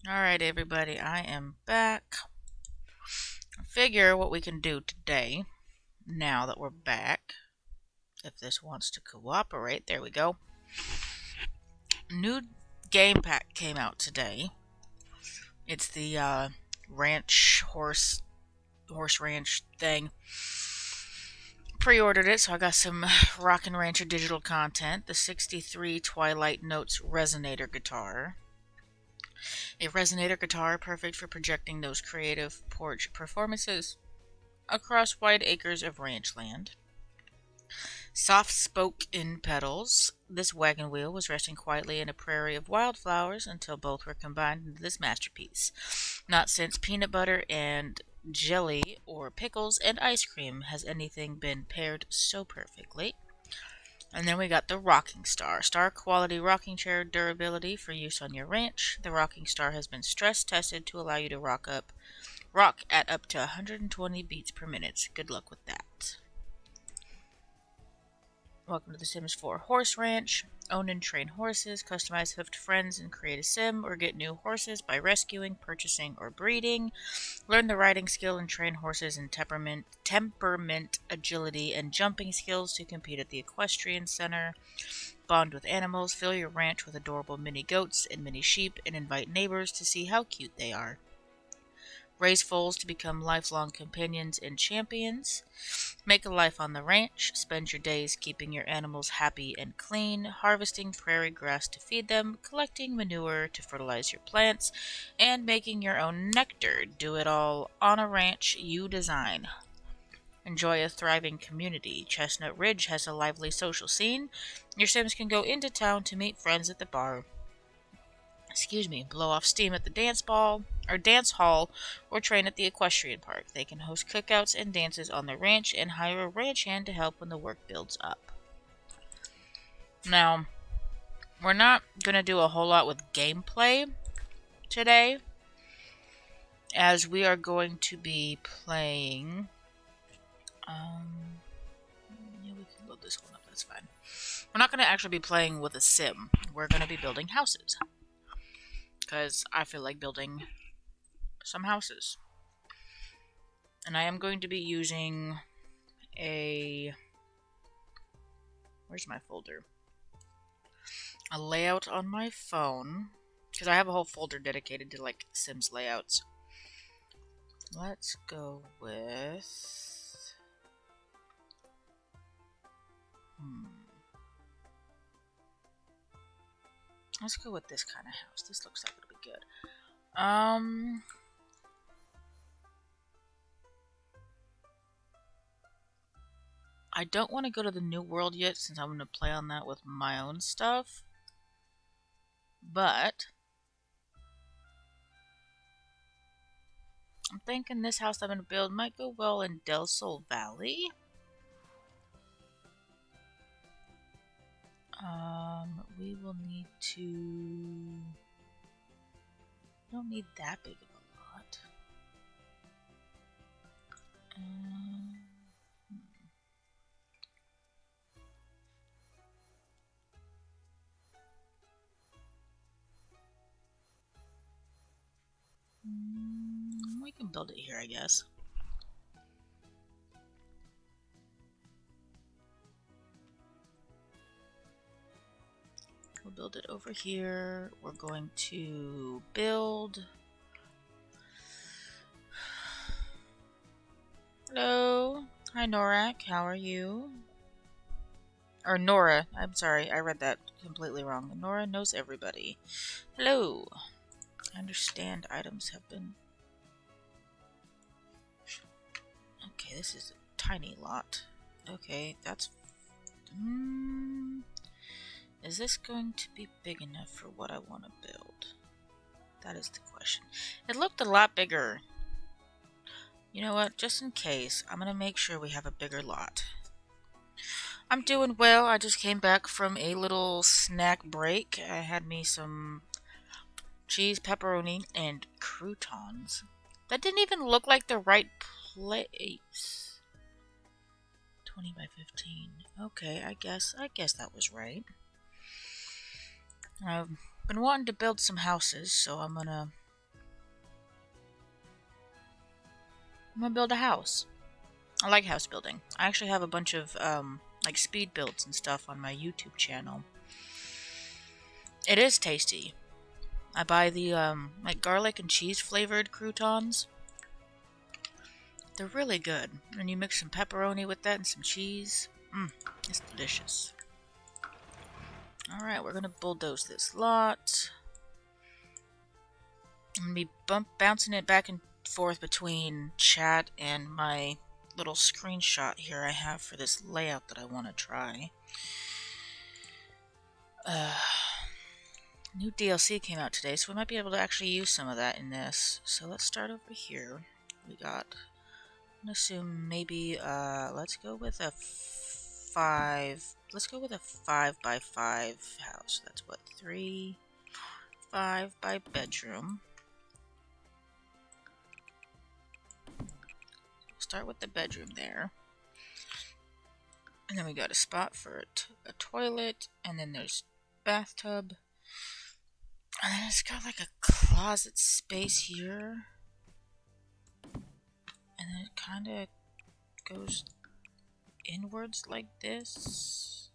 Alright, everybody, I am back. Figure what we can do today, now that we're back. If this wants to cooperate, there we go. New game pack came out today. It's the ranch horse ranch thing. Pre-ordered it, so I got some Rockin' Rancher digital content. The 63 Twilight Notes resonator guitar. A resonator guitar perfect for projecting those creative porch performances across wide acres of ranch land. Soft spoke-in pedals. This wagon wheel was resting quietly in a prairie of wildflowers until both were combined into this masterpiece. Not since peanut butter and jelly or pickles and ice cream has anything been paired so perfectly. And then we got the Rocking Star. Star quality rocking chair durability for use on your ranch. The Rocking Star has been stress tested to allow you to rock at up to 120 beats per minute. Good luck with that. Welcome to The Sims 4 Horse Ranch. Own and train horses, customize hoofed friends, and create a sim, or get new horses by rescuing, purchasing, or breeding. Learn the riding skill and train horses in temperament, agility, and jumping skills to compete at the equestrian center. Bond with animals, fill your ranch with adorable mini goats and mini sheep, and invite neighbors to see how cute they are. Raise foals to become lifelong companions and champions. Make a life on the ranch. Spend your days keeping your animals happy and clean, harvesting prairie grass to feed them, collecting manure to fertilize your plants, and making your own nectar. Do it all on a ranch you design. Enjoy a thriving community. Chestnut Ridge has a lively social scene. Your Sims can go into town to meet friends at the bar. Blow off steam at the dance hall, or train at the equestrian park. They can host cookouts and dances on the ranch and hire a ranch hand to help when the work builds up. Now, we're not going to do a whole lot with gameplay today, as we are going to be playing... yeah, we can load this one up, that's fine. We're not going to actually be playing with a sim. We're going to be building houses. Because I feel like building some houses. And I am going to be using a... Where's my folder? A layout on my phone. Because I have a whole folder dedicated to, like, Sims layouts. Let's go with... Let's go with this kind of house. This looks like it'll be good. I don't want to go to the new world yet since I'm going to play on that with my own stuff. But I'm thinking this house I'm going to build might go well in Del Sol Valley. We will need to... Don't need that big of a lot. We can build it here, I guess. We'll build it over here. We're going to build... Hello. Hi, Norak. How are you? Or Nora. I'm sorry. I read that completely wrong. Nora knows everybody. Hello. I understand items have been... Okay, this is a tiny lot. Okay, that's... Is this going to be big enough for what I want to build? That is the question. It looked a lot bigger. You know what? Just in case, I'm going to make sure we have a bigger lot. I'm doing well. I just came back from a little snack break. I had me some cheese, pepperoni, and croutons. That didn't even look like the right place. 20 by 15. Okay, I guess that was right. I've been wanting to build some houses, so I'm gonna I'm gonna build a house. I like house building. I actually have a bunch of like speed builds and stuff on my YouTube channel. It is tasty. I buy the like garlic and cheese flavored croutons. They're really good. And you mix some pepperoni with that and some cheese. It's delicious. Alright, we're gonna bulldoze this lot. I'm gonna be bouncing it back and forth between chat and my little screenshot here I have for this layout that I want to try. New DLC came out today, so we might be able to actually use some of that in this. So let's start over here. We got, I'm gonna assume maybe, let's go with a 5 by 5 house. That's what, 3, 5 by bedroom. Start with the bedroom there. And then we got a spot for a toilet, and then there's bathtub. And then it's got like a closet space here. And then it kind of goes inwards like this.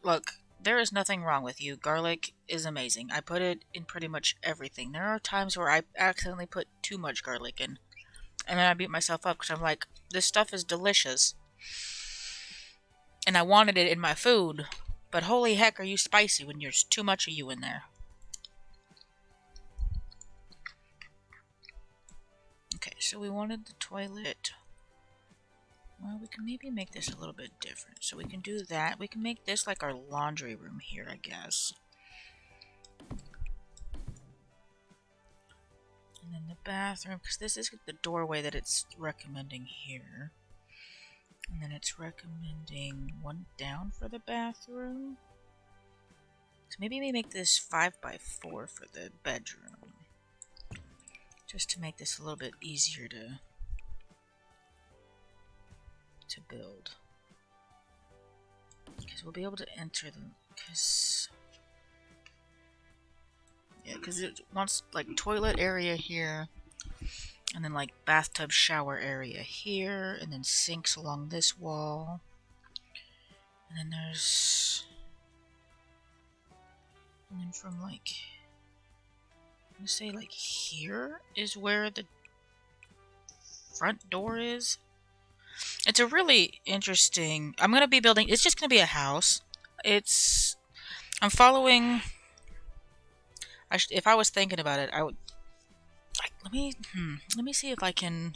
Look, there is nothing wrong with you. Garlic is amazing. I put it in pretty much everything. There are times where I accidentally put too much garlic in. And then I beat myself up because I'm like, this stuff is delicious. And I wanted it in my food. But holy heck, are you spicy when there's too much of you in there. Okay, so we wanted the toilet. Well, we can maybe make this a little bit different. So we can do that. We can make this like our laundry room here, I guess. And then the bathroom, because this is the doorway that it's recommending here. And then it's recommending one down for the bathroom. So maybe we make this 5 by 4 for the bedroom. Just to make this a little bit easier to build. Because we'll be able to enter them. Because it wants like toilet area here. And then like bathtub shower area here. And then sinks along this wall. And then there's... And then from like... I'm gonna say like here is where the front door is. It's a really interesting... I'm gonna be building... It's just gonna be a house. I'm following... If I was thinking about it, I would... Let me see if I can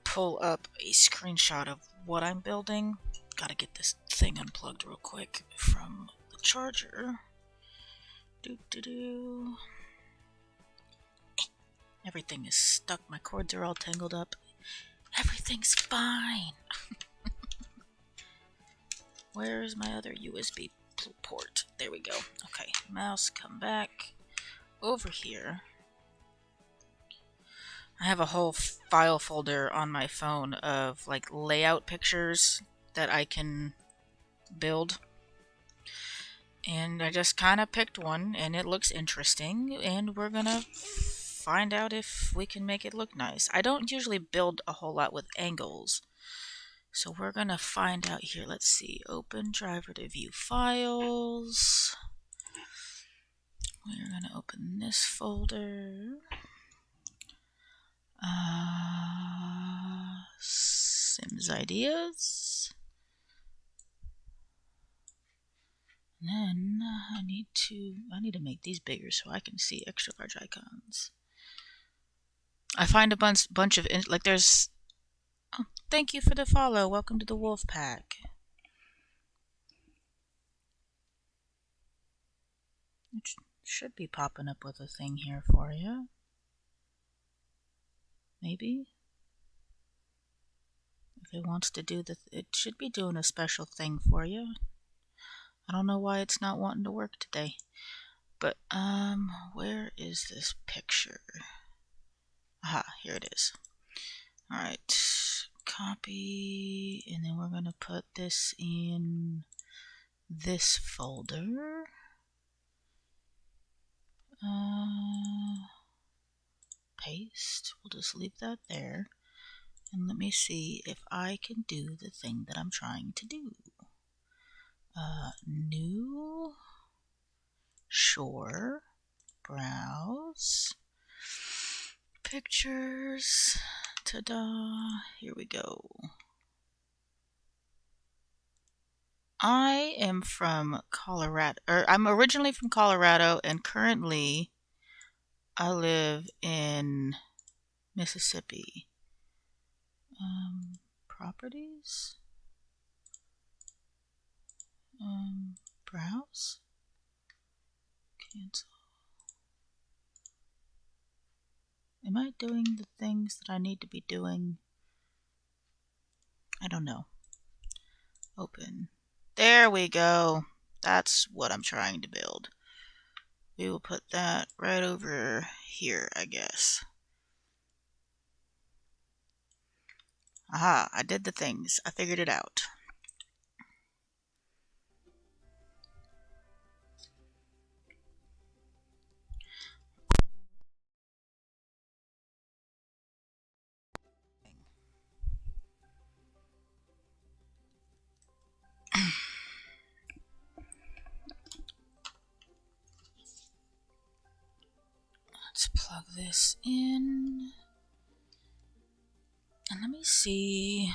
pull up a screenshot of what I'm building. Gotta get this thing unplugged real quick from the charger. Everything is stuck. My cords are all tangled up. Everything's fine. Where's my other USB port? There we go. Okay, mouse, come back. Over here. I have a whole file folder on my phone of like layout pictures that I can build. And I just kind of picked one and it looks interesting and we're gonna find out if we can make it look nice. I don't usually build a whole lot with angles. So we're gonna find out here. Let's see. Open driver to view files. We're gonna open this folder. Sims ideas. And then I need to make these bigger so I can see extra large icons. I find a bunch of like there's. Oh, thank you for the follow. Welcome to the Wolf Pack. It should be popping up with a thing here for you. Maybe. If it wants to do it should be doing a special thing for you. I don't know why it's not wanting to work today. But, where is this picture? Aha, here it is. Alright, copy, and then we're going to put this in this folder. Paste. We'll just leave that there. And let me see if I can do the thing that I'm trying to do. New. Sure. Browse. Pictures. Ta-da. Here we go. I am from Colorado, or I'm originally from Colorado, and currently I live in Mississippi. Properties? Browse? Cancel. Am I doing the things that I need to be doing? I don't know. Open. There we go. That's what I'm trying to build. We will put that right over here, I guess. Aha, I did the things. I figured it out. Let's plug this in. And let me see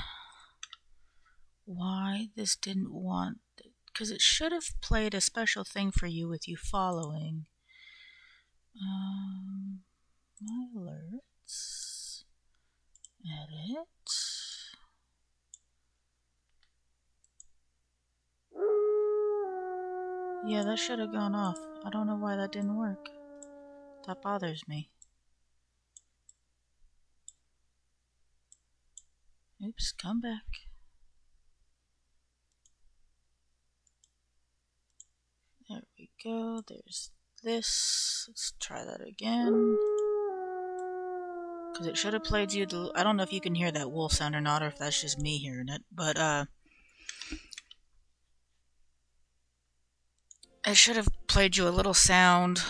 why this didn't want, because it should have played a special thing for you with you following. My alerts. Edit. Yeah, that should have gone off. I don't know why that didn't work. That bothers me. Oops, come back. There we go. There's this. Let's try that again. Because it should have played you the... I don't know if you can hear that wolf sound or not, or if that's just me hearing it. But, it should have played you a little sound.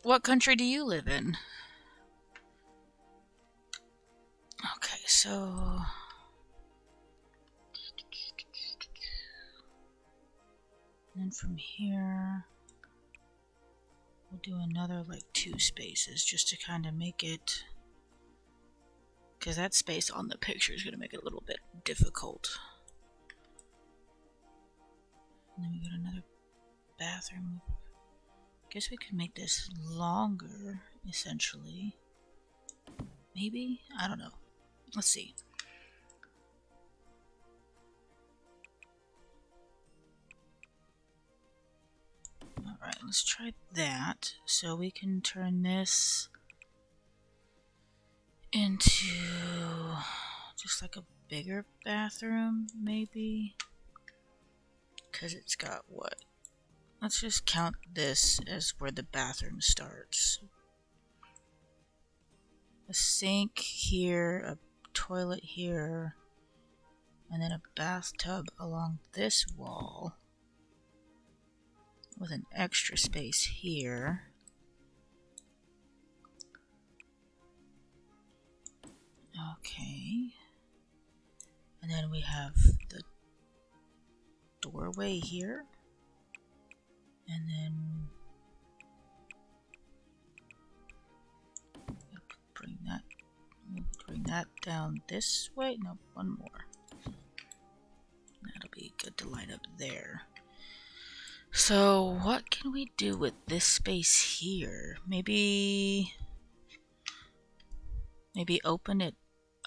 What country do you live in? Okay, so... And then from here... We'll do another, like, 2 spaces, just to kind of make it... Because that space on the picture is going to make it a little bit difficult. And then we got another bathroom. Guess we could make this longer, essentially. Maybe? I don't know. Let's see. Alright, let's try that. So we can turn this into just like a bigger bathroom, maybe? Because it's got what? Let's just count this as where the bathroom starts. A sink here, a toilet here, and then a bathtub along this wall with an extra space here. Okay. And then we have the doorway here. And then bring that down this way. No, one more. That'll be good to light up there. So what can we do with this space here? Maybe open it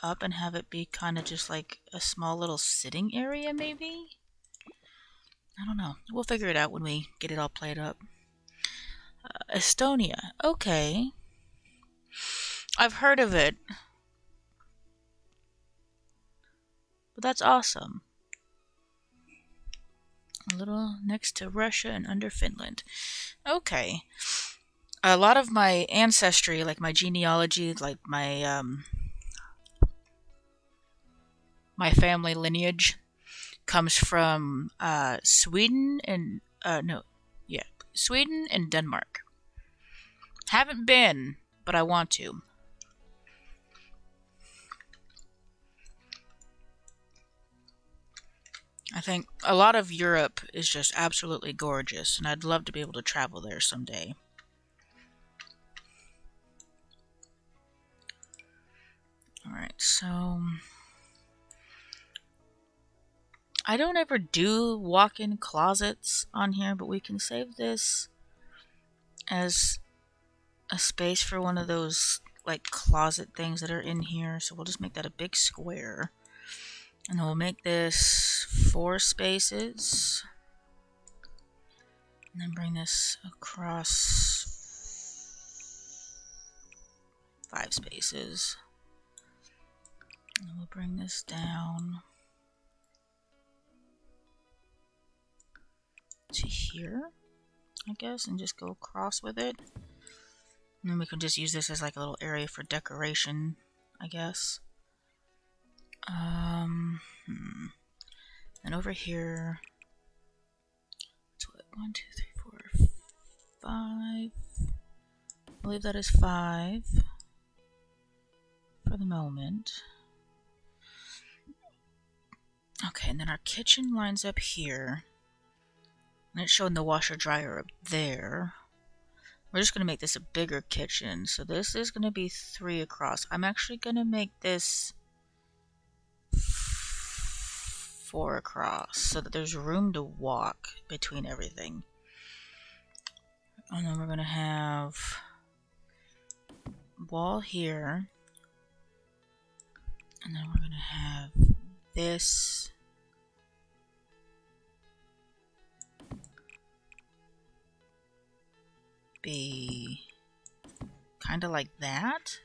up and have it be kind of just like a small little sitting area, maybe? I don't know. We'll figure it out when we get it all played up. Estonia. Okay. I've heard of it. But that's awesome. A little next to Russia and under Finland. Okay. A lot of my ancestry, like my genealogy, like my my family lineage, comes from Sweden and Sweden and Denmark. Haven't been, but I want to. I think a lot of Europe is just absolutely gorgeous, and I'd love to be able to travel there someday. Alright, so I don't ever do walk-in closets on here, but we can save this as a space for one of those like closet things that are in here. So we'll just make that a big square. And we'll make this 4 spaces. And then bring this across 5 spaces. And we'll bring this down to here, I guess, and just go across with it. And then we can just use this as like a little area for decoration, I guess. And over here, it's what, 1, 2, 3, 4, 5. I believe that is 5 for the moment. Okay, and then our kitchen lines up here. And it's showing the washer dryer up there. We're just going to make this a bigger kitchen. So this is going to be 3 across. I'm actually going to make this 4 across so that there's room to walk between everything. And then we're going to have wall here. And then we're going to have this be kind of like that.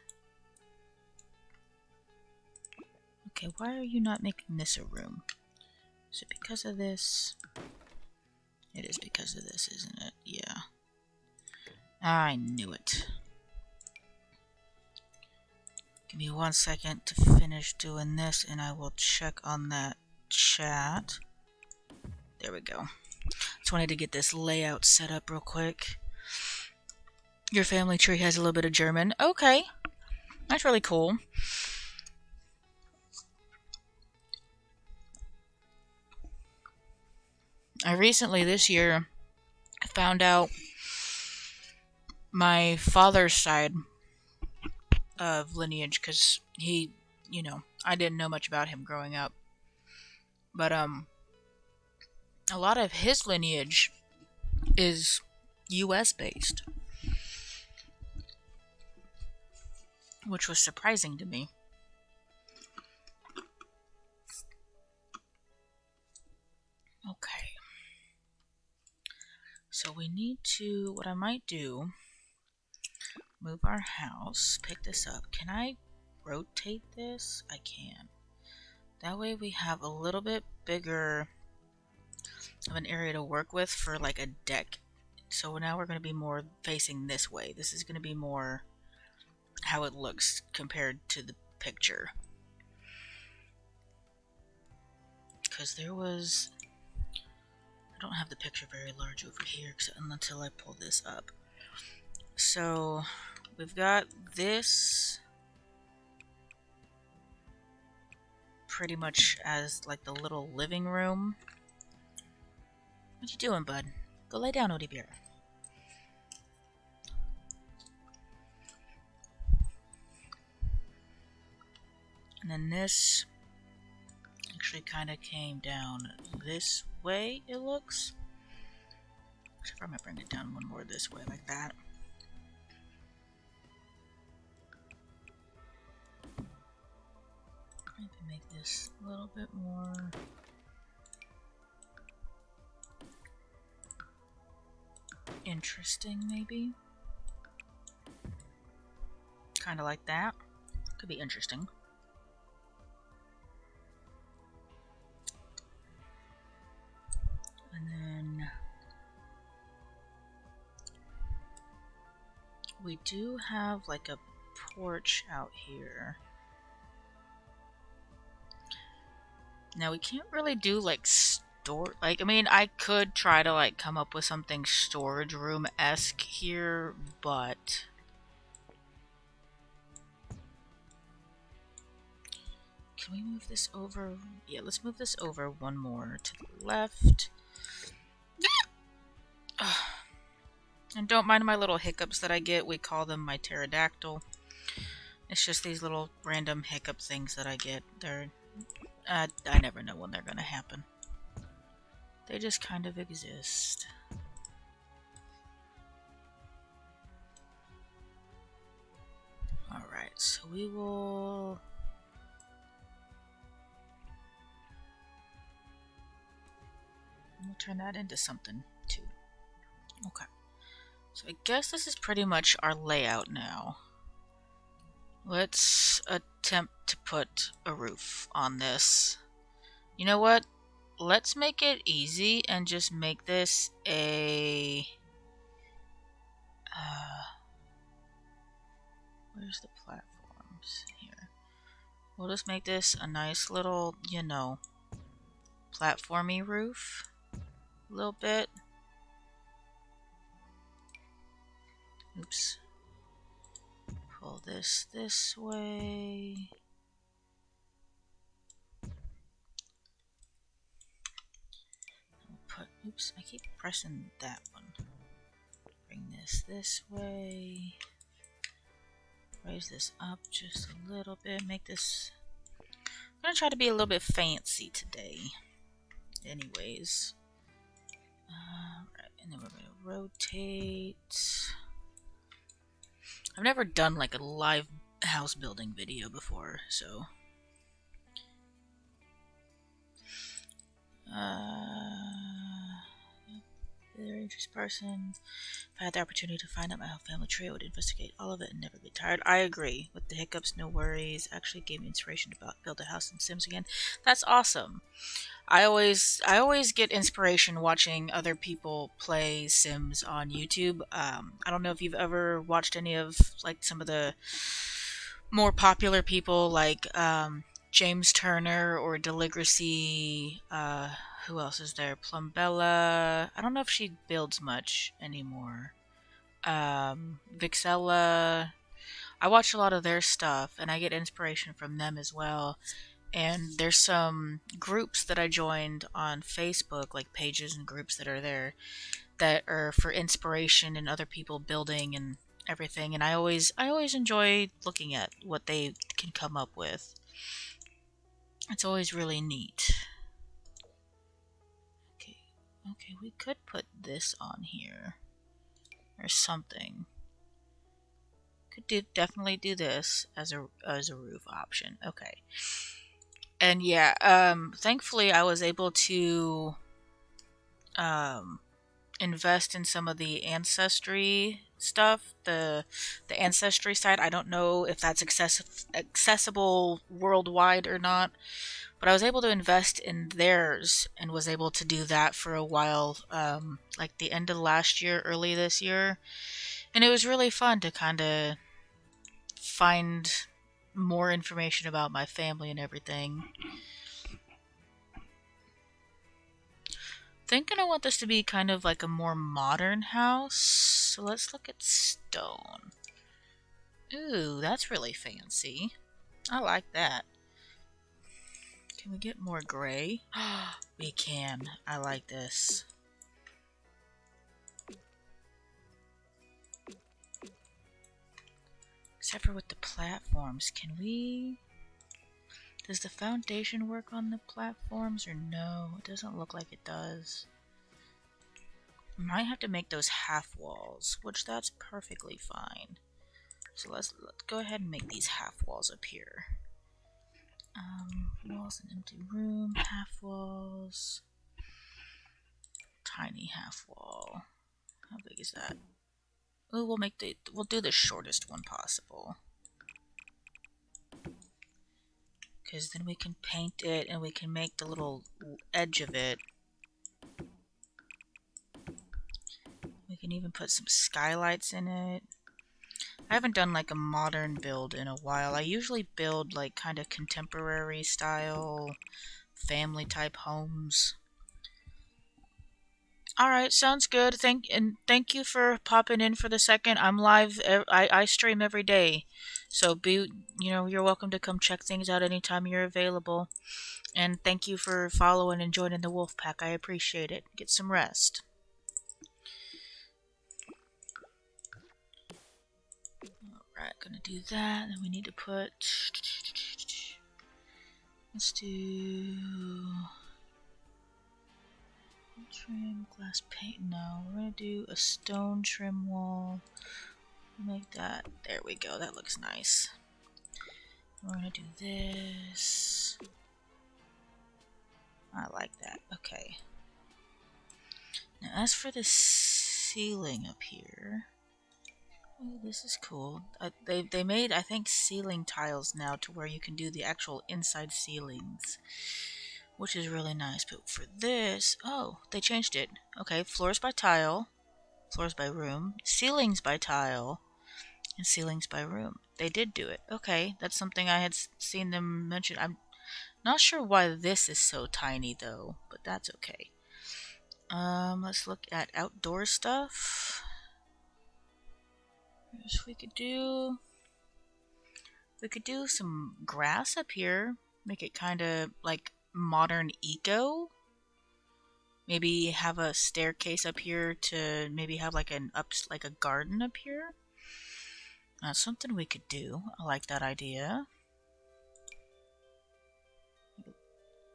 Okay, why are you not making this a room? Is it because of this? It is because of this, isn't it? Yeah. I knew it. Give me 1 second to finish doing this and I will check on that chat. There we go. Just wanted to get this layout set up real quick. Your family tree has a little bit of German. Okay. That's really cool. I recently, this year, found out my father's side of lineage because he, I didn't know much about him growing up. But, a lot of his lineage is US based, which was surprising to me. Okay. So we need to, what I might do, move our house, pick this up. Can I rotate this? I can. That way we have a little bit bigger of an area to work with for like a deck. So now we're going to be more facing this way. This is going to be more how it looks compared to the picture. Because there was... I don't have the picture very large over here until I pull this up. So we've got this pretty much as like the little living room. What you doing, bud? Go lay down, Odie Bear. And then this actually kind of came down this way, it looks. Except I might bring it down one more this way, like that. Maybe make this a little bit more... interesting, maybe. Kind of like that. Could be interesting. And then we do have like a porch out here. Now we can't really do like like, I mean, I could try to like come up with something storage room-esque here, but can we move this over? Yeah, let's move this over one more to the left. And don't mind my little hiccups that I get. We call them my pterodactyl. It's just these little random hiccup things that I get. They're I never know when they're gonna happen. They just kind of exist. Alright, so we'll turn that into something too. Okay. So I guess this is pretty much our layout now. Let's attempt to put a roof on this. You know what? Let's make it easy and just make this a... where's the platforms? Here. We'll just make this a nice little, you know, platformy roof. A little bit. Oops. Pull this way. Oops, I keep pressing that one. Bring this way. Raise this up just a little bit. Make this... I'm gonna try to be a little bit fancy today. Anyways. Right, and then we're gonna rotate. I've never done like a live house building video before, so... Very interesting person. If I had the opportunity to find out my whole family tree, I would investigate all of it and never get tired. I agree. With the hiccups, no worries. Actually gave me inspiration to build a house in Sims again. That's awesome. I always get inspiration watching other people play Sims on YouTube. I don't know if you've ever watched any of like some of the more popular people like James Turner or Deligracy. Who else is there? Plumbella. I don't know if she builds much anymore. Vixella. I watch a lot of their stuff and I get inspiration from them as well. And there's some groups that I joined on Facebook, like pages and groups that are there that are for inspiration and other people building and everything. And I always enjoy looking at what they can come up with. It's always really neat. Okay, we could put this on here. Or something. Could definitely do this as a roof option. Okay. And yeah, thankfully I was able to invest in some of the ancestry stuff. The ancestry site, I don't know if that's accessible worldwide or not. But I was able to invest in theirs and was able to do that for a while, like the end of last year, early this year. And it was really fun to kind of find more information about my family and everything. Thinking I want this to be kind of like a more modern house. So let's look at stone. Ooh, that's really fancy. I like that. Can we get more gray? We can. I like this. Except for with the platforms. Can we... Does the foundation work on the platforms or no? It doesn't look like it does. Might have to make those half walls, which that's perfectly fine. So let's go ahead and make these half walls up here. Walls and empty room, half walls, tiny half wall. How big is that? Oh, we'll do the shortest one possible. Because then we can paint it and we can make the little edge of it. We can even put some skylights in it. I haven't done like a modern build in a while. I usually build like kind of contemporary style family type homes. All right, sounds good. Thank you for popping in for the second. I'm live. I stream every day, so you're welcome to come check things out anytime you're available. And thank you for following and joining the wolf pack. I appreciate it. Get some rest. Alright, gonna do that. Then we need to put. Let's do. Trim, glass paint. No, we're gonna do a stone trim wall. Make that. There we go. That looks nice. We're gonna do this. I like that. Okay. Now, as for the ceiling up here. Oh, this is cool. They made, I think, ceiling tiles now to where you can do the actual inside ceilings, which is really nice. But for this, oh, they changed it. Okay, floors by tile, floors by room, ceilings by tile, and ceilings by room. They did do it. Okay, that's something I had seen them mention. I'm not sure why this is so tiny though, but that's okay. Let's look at outdoor stuff. We could do some grass up here, make it kind of like modern eco. Maybe have a staircase up here to maybe have like a garden up here. That's something we could do. I like that idea.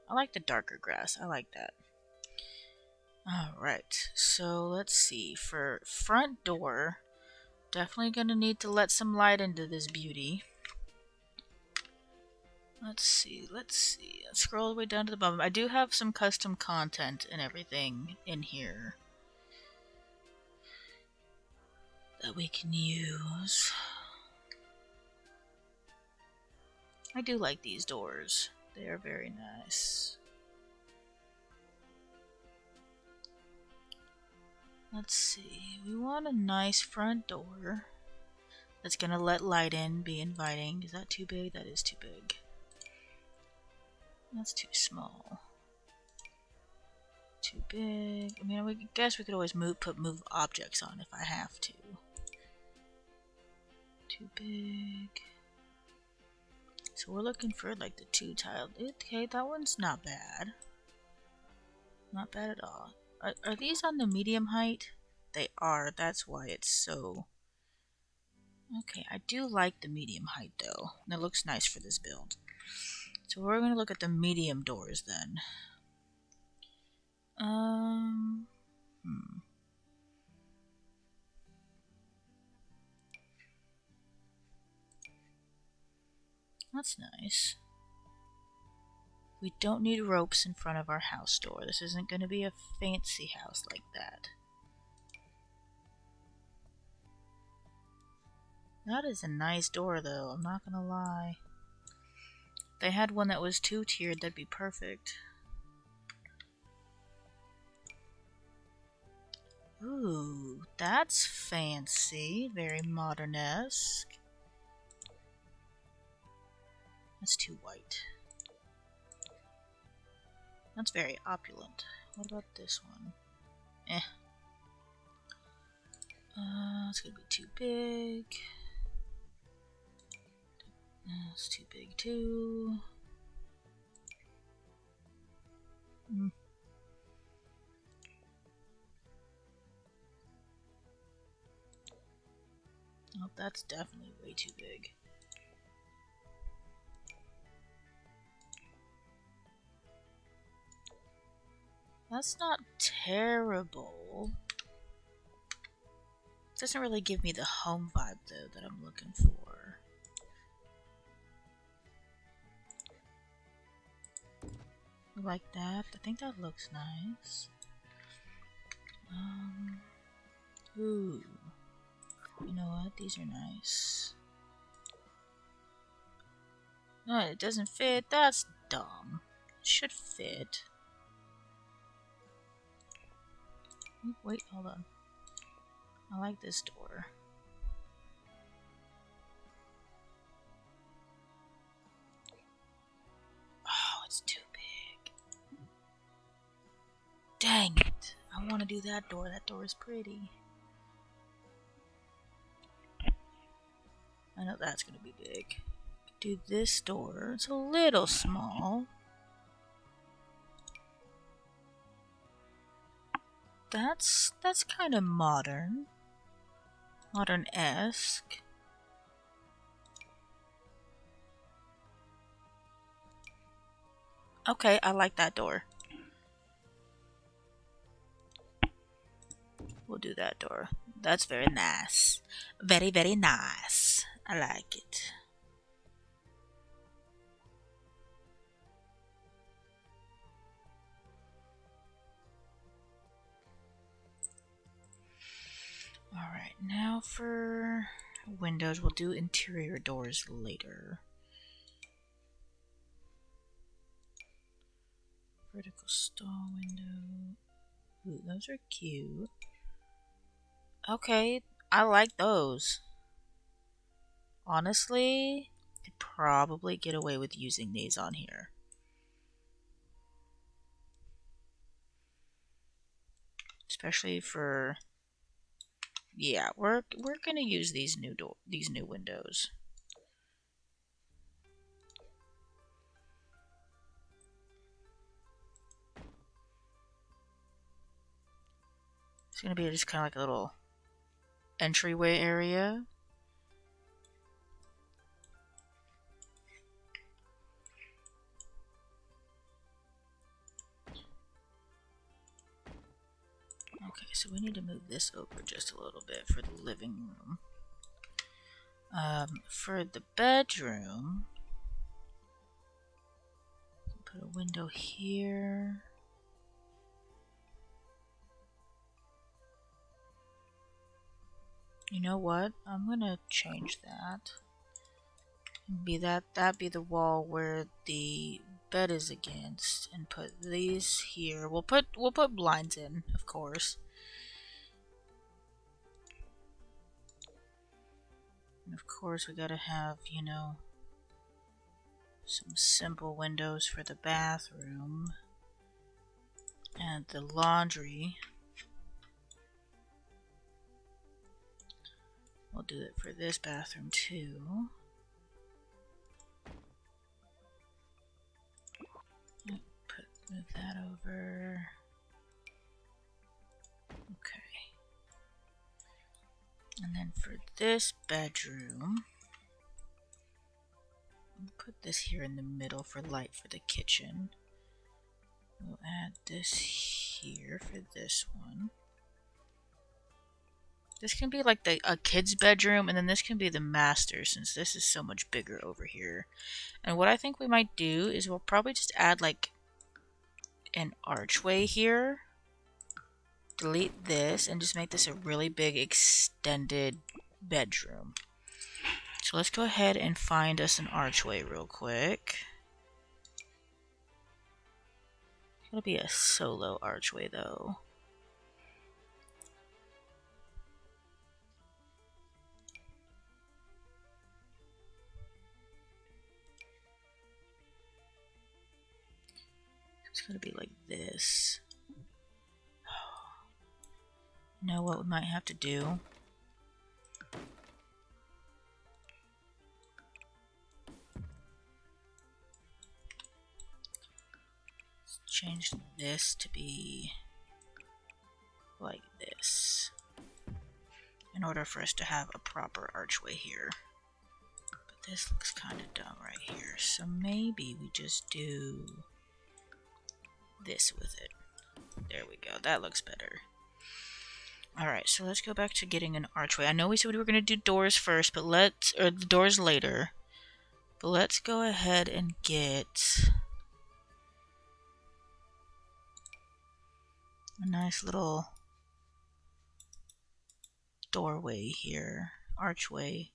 I like the darker grass. I like that. Alright, so let's see. For front door, definitely gonna need to let some light into this beauty. Let's see. Let's scroll all the way down to the bottom. I do have some custom content and everything in here that we can use. I do like these doors. They are very nice. Let's see. We want a nice front door that's gonna let light in, be inviting. Is that too big? That is too big. That's too small. Too big. I mean, I guess we could always move objects on if I have to. Too big. So we're looking for like the 2-tile. Okay, that one's not bad. Not bad at all. Are these on the medium height? They are. That's why it's so. Okay, I do like the medium height though. And it looks nice for this build. So we're going to look at the medium doors then. That's nice. We don't need ropes in front of our house door. This isn't going to be a fancy house like that. That is a nice door though, I'm not gonna lie. If they had one that was 2-tiered, that'd be perfect. Ooh, that's fancy. Very modern-esque. That's too white. That's very opulent. What about this one? Eh. It's gonna be too big. It's too big too. Oh, that's definitely way too big. That's not terrible. Doesn't really give me the home vibe though that I'm looking for. Like that. I think that looks nice. Ooh. You know what? These are nice. No, it doesn't fit. That's dumb. It should fit. Wait, hold on. I like this door. Oh, it's too big. Dang it. I want to do that door. That door is pretty. I know that's going to be big. Do this door. It's a little small. That's kind of modern. Modern-esque. Okay, I like that door. We'll do that door. That's very nice. Very, very nice. I like it. Alright, now for windows, we'll do interior doors later. Vertical stall window. Ooh, those are cute. Okay, I like those. Honestly, could probably get away with using these on here. Especially for, yeah, we're gonna use these new windows. It's gonna be just kind of like a little entryway area. Okay, so we need to move this over just a little bit for the living room. For the bedroom, put a window here. You know what? I'm gonna change that. That be the wall where the bed is against, and put these here. We'll put blinds in, of course. And of course we gotta have, you know, some simple windows for the bathroom and the laundry. We'll do it for this bathroom too. Move that over. Okay. And then for this bedroom, we'll put this here in the middle for light for the kitchen. We'll add this here for this one. This can be like a kid's bedroom, and then this can be the master, since this is so much bigger over here. And what I think we might do is we'll probably just add like an archway here. Delete this and just make this a really big extended bedroom. So let's go ahead and find us an archway real quick. It's gonna be a solo archway though. It's gonna be like this. You know what we might have to do? Let's change this to be like this in order for us to have a proper archway here. But this looks kind of dumb right here, so maybe we just do this with it. There we go, that looks better. Alright, so let's go back to getting an archway. I know we said we were going to do doors first, but or the doors later. But let's go ahead and get a nice little doorway here. Archway.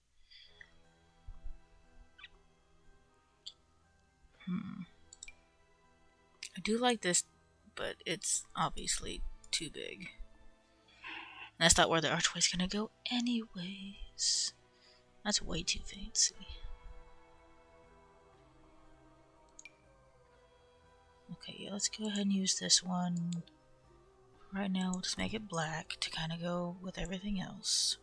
I do like this, but it's obviously too big. That's not where the archway's gonna go anyways. That's way too fancy. Okay, yeah, let's go ahead and use this one. Right now, we'll just make it black to kind of go with everything else.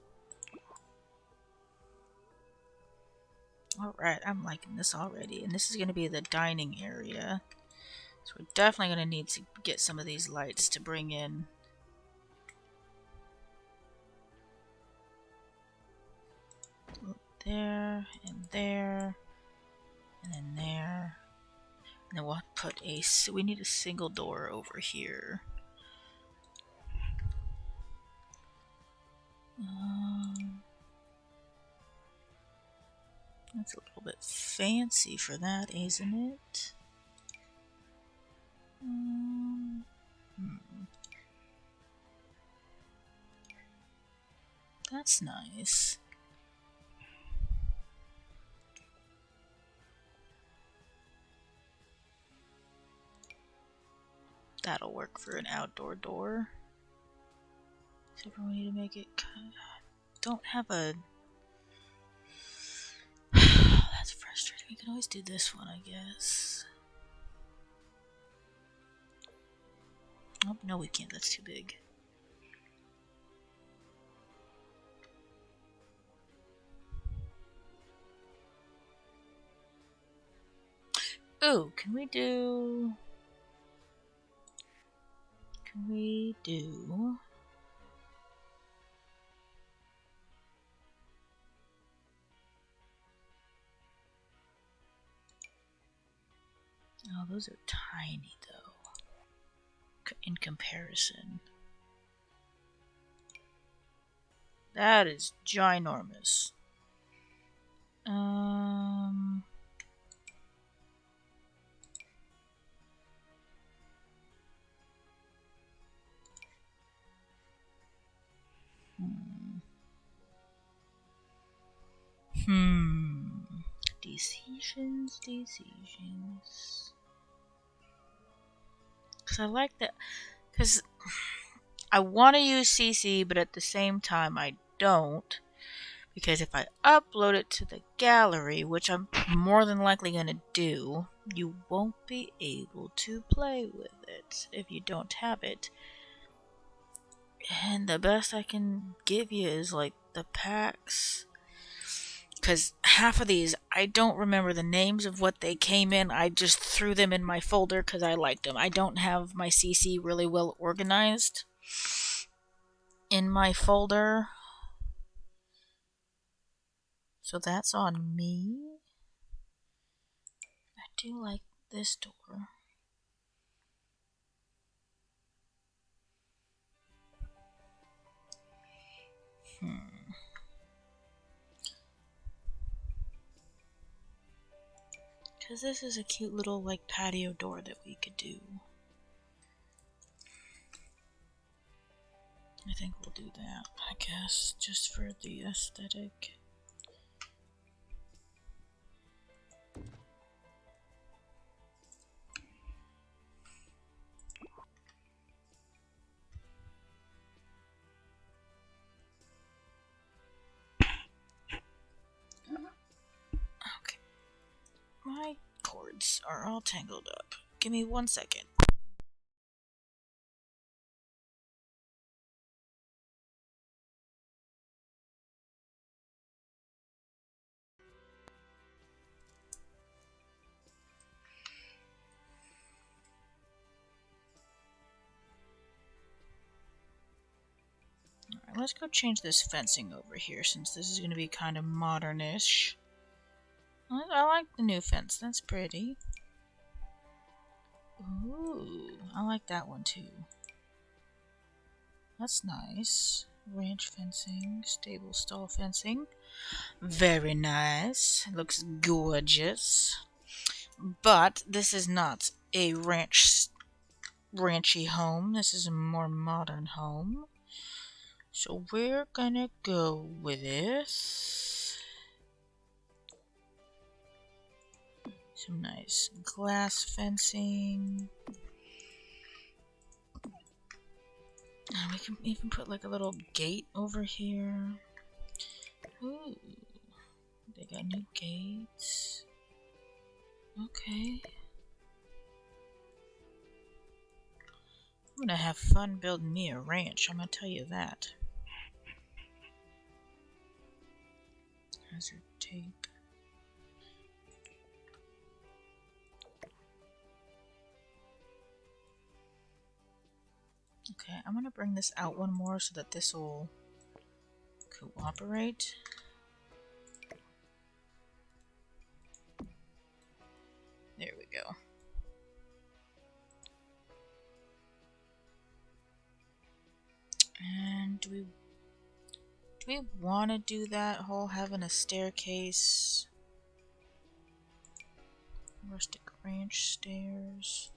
Alright, I'm liking this already. And this is going to be the dining area. So we're definitely going to need to get some of these lights to bring in. There, and there, and then there. And then we'll put a... we need a single door over here. That's a little bit fancy for that, isn't it? That's nice. That'll work for an outdoor door. Except for we need to make it kind of... don't have a... That's frustrating. We can always do this one, I guess. Oh, no we can't. That's too big. Oh, can we do... Oh, those are tiny, though. In comparison. That is ginormous. Decisions. Because I like that. Because I want to use CC, but at the same time I don't. Because if I upload it to the gallery, which I'm more than likely going to do, you won't be able to play with it if you don't have it. And the best I can give you is like the packs. Because half of these, I don't remember the names of what they came in. I just threw them in my folder because I liked them. I don't have my CC really well organized in my folder. So that's on me. I do like this door. Because this is a cute little like patio door that we could do. I think we'll do that, I guess, just for the aesthetic. Okay. My cords are all tangled up. Give me 1 second. Alright, let's go change this fencing over here since this is going to be kind of modernish. I like the new fence. That's pretty. Ooh, I like that one too. That's nice. Ranch fencing, stable stall fencing. Very nice. Looks gorgeous. But this is not a ranchy home. This is a more modern home. So we're gonna go with this. Some nice glass fencing. And we can even put like a little gate over here. Ooh, they got new gates. Okay. I'm gonna have fun building me a ranch, I'm gonna tell you that. Hazard tape. Okay, I'm gonna bring this out one more so that this will cooperate. There we go. And do we want to do that whole having a staircase? Rustic ranch stairs.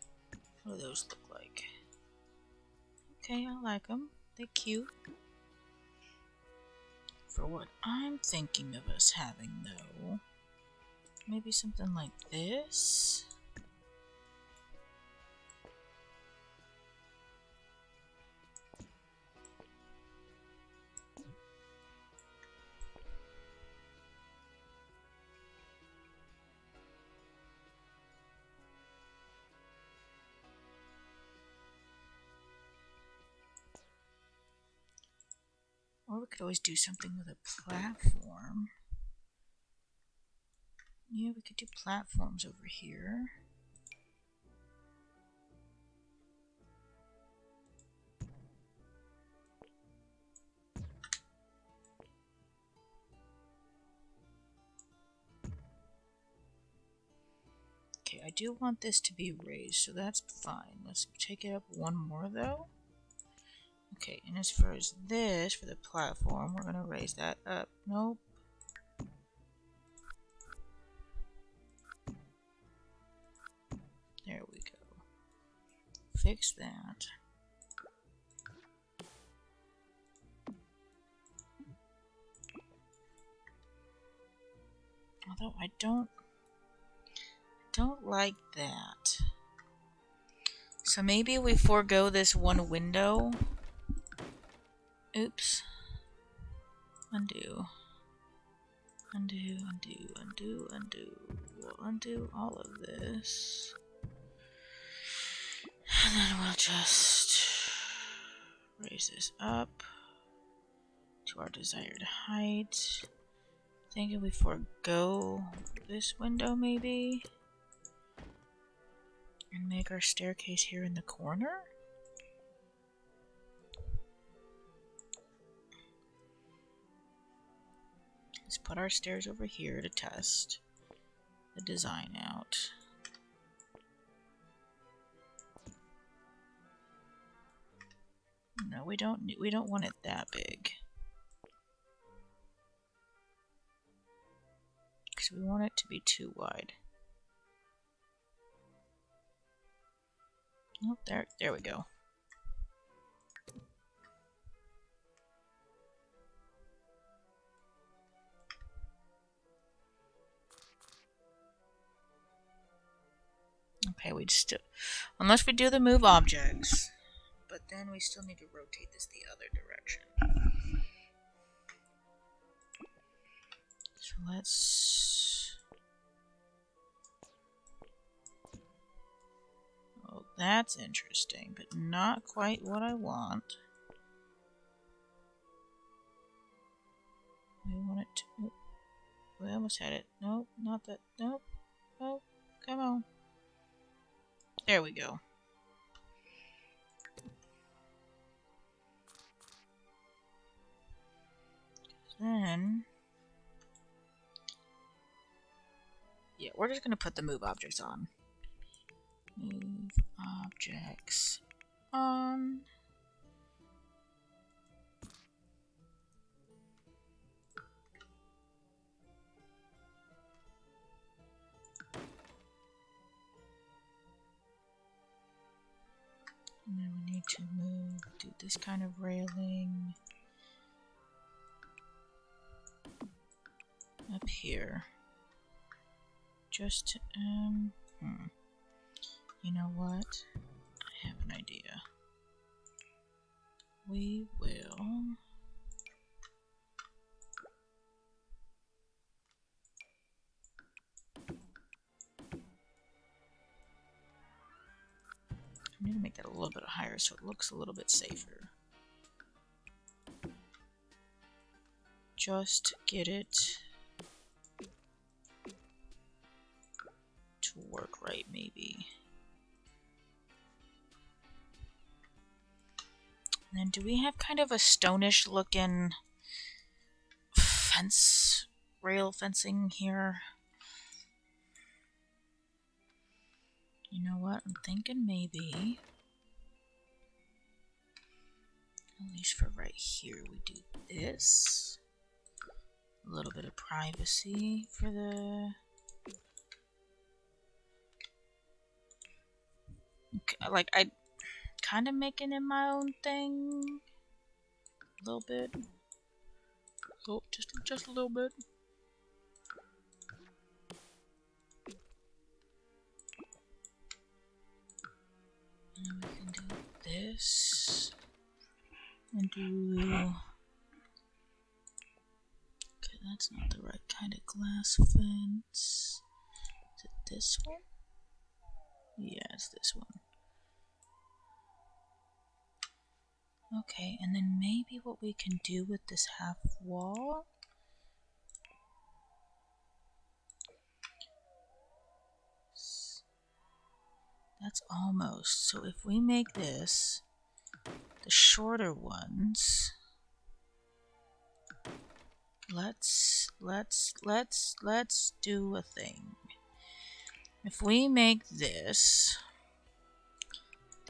What do those look like? Okay, I like them. They're cute. For what I'm thinking of us having, though, maybe something like this? Or we could always do something with a platform. Yeah, we could do platforms over here. Okay, I do want this to be raised, so that's fine. Let's take it up one more, though. Okay, and as far as this, for the platform, we're going to raise that up. Nope. There we go. Fix that. Although I don't like that. So maybe we forego this one window. Oops. Undo. Undo, undo, undo, undo. We'll undo all of this. And then we'll just raise this up to our desired height. Thinking we forego this window maybe? And make our staircase here in the corner? Let's put our stairs over here to test the design out. No, we don't want it that big. Because we want it to be too wide. Oh, there we go. Okay, we still, unless we do the move objects, but then we still need to rotate this the other direction. So let's. Oh, that's interesting, but not quite what I want. We want it to. We almost had it. Nope, not that. Nope. Oh, come on. There we go. Then. Yeah, we're just going to put the move objects on. Move objects on. And then we need to do this kind of railing up here. Just to, you know what? I have an idea. We will I need to make that a little bit higher so it looks a little bit safer. Just get it to work right, maybe. And then do we have kind of a stonish looking fence, rail fencing here? You know what? I'm thinking maybe, at least for right here, we do this. A little bit of privacy for the... Okay, like, I kind of making it my own thing. A little bit. Oh, just a little bit. And we can do this. And do... Okay, that's not the right kind of glass fence. Is it this one? Yeah, it's this one. Okay, and then maybe what we can do with this half wall... That's almost. So if we make this the shorter ones, let's do a thing. If we make this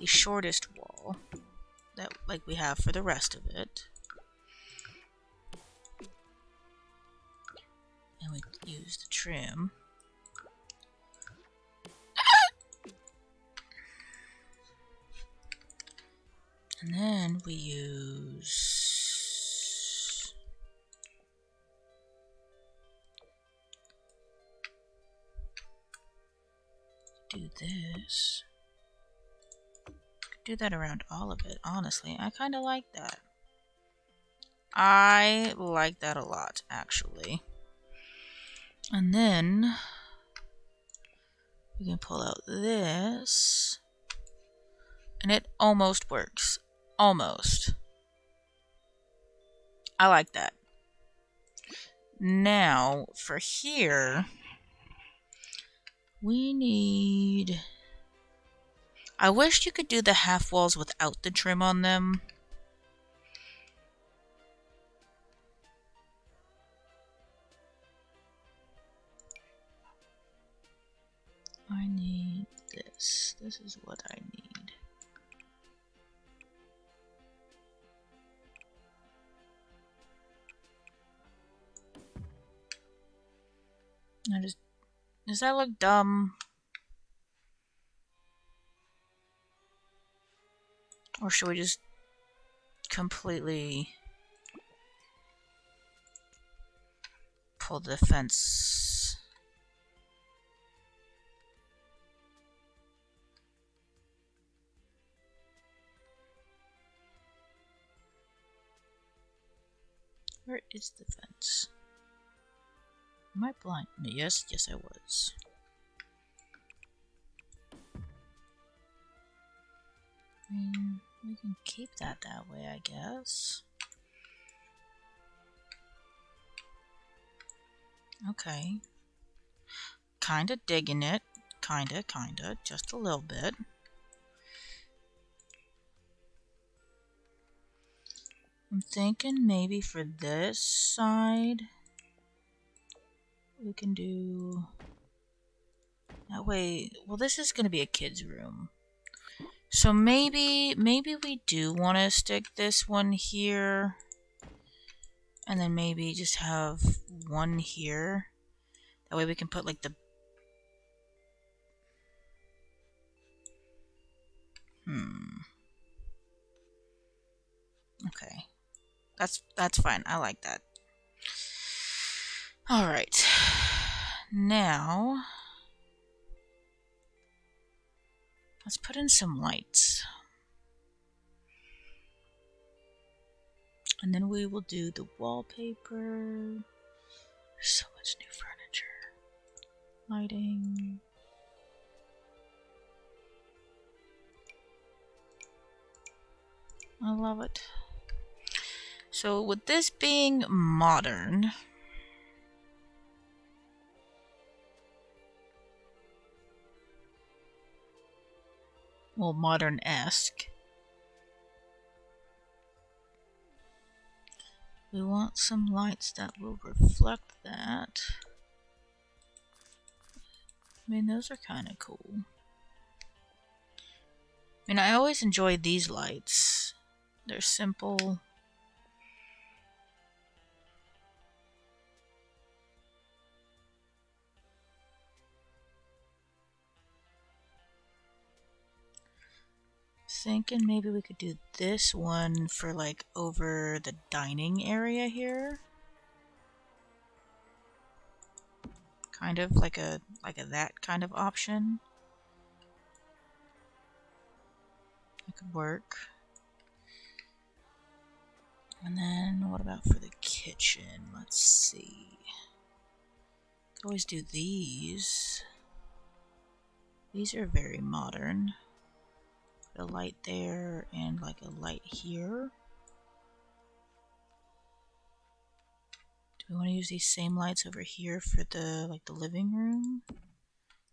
the shortest wall, that like we have for the rest of it, and we use the trim. And then we use... do this. Do that around all of it, honestly. I kind of like that. I like that a lot, actually. And then we can pull out this. And it almost works. Almost. I like that. Now, for here, we need... I wish you could do the half walls without the trim on them. I need this. This is what I need. Does that look dumb? Or should we just completely pull the fence? Where is the fence? Am I blind? Yes, I was. I mean, we can keep that way, I guess. Okay. Kinda digging it. Kinda. Just a little bit. I'm thinking maybe for this side, we can do... That way... Well, this is going to be a kid's room. So maybe we do want to stick this one here. And then maybe just have one here. That way we can put like the... Okay. That's fine. I like that. Alright. Now... let's put in some lights. And then we will do the wallpaper. There's so much new furniture. Lighting. I love it. So with this being modern, well, modern-esque, we want some lights that will reflect that. I mean, those are kind of cool. I mean, I always enjoy these lights. They're simple. Thinking maybe we could do this one for like over the dining area here. Kind of like a that kind of option. That could work. And then what about for the kitchen? Let's see. Could always do these. These are very modern. Put a light there and like a light here. Do we want to use these same lights over here for the like the living room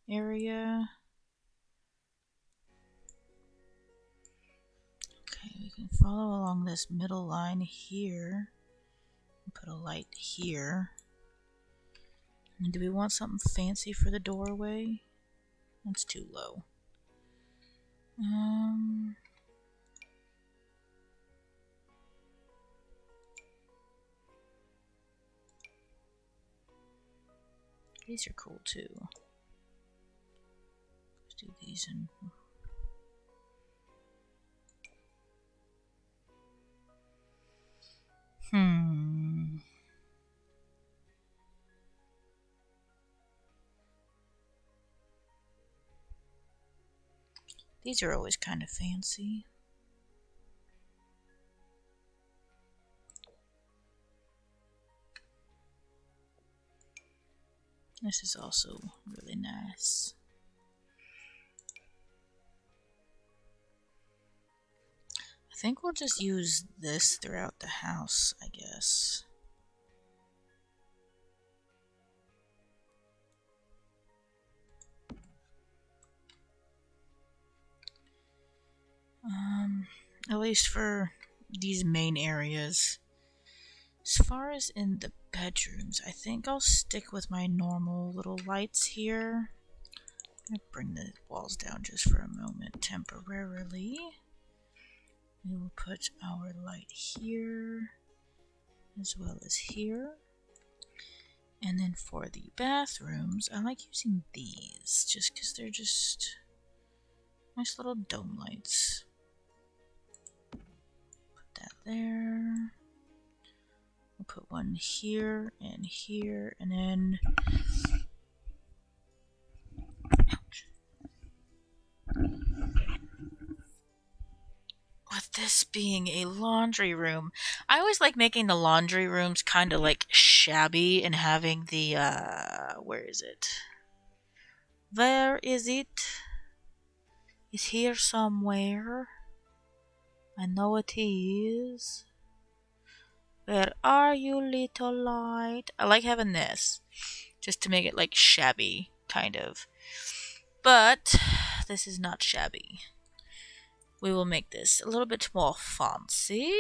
area? Okay, we can follow along this middle line here and put a light here. And do we want something fancy for the doorway? That's too low. These are cool too. Let's do these in. These are always kind of fancy. This is also really nice. I think we'll just use this throughout the house, I guess. At least for these main areas. As far as in the bedrooms, I think I'll stick with my normal little lights here. I'm gonna bring the walls down just for a moment temporarily. We will put our light here as well as here. And then for the bathrooms, I like using these just because they're just nice little dome lights. Put that there. We'll put one here, and then... Ouch. With this being a laundry room, I always like making the laundry rooms kind of like shabby and having the, where is it? Where is it? It's here somewhere. I know it is. Where are you, little light? I like having this, just to make it like shabby, kind of. But this is not shabby. We will make this a little bit more fancy.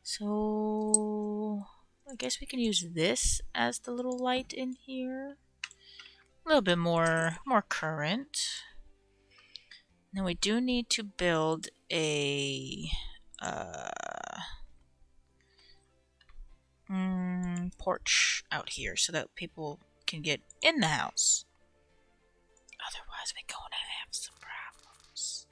So I guess we can use this as the little light in here. A little bit more current. Now we do need to build a porch out here so that people can get in the house. Otherwise, we're gonna have some problems.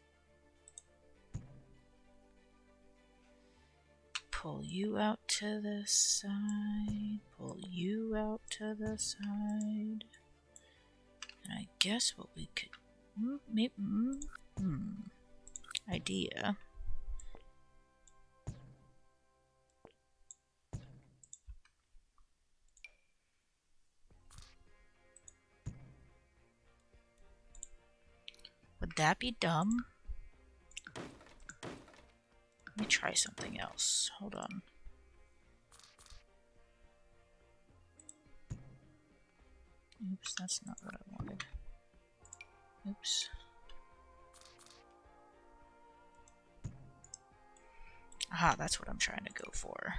Pull you out to the side. Pull you out to the side. And I guess what we could maybe idea. Would that be dumb? me try something else. Hold on. Oops, that's not what I wanted. Oops. Aha, that's what I'm trying to go for.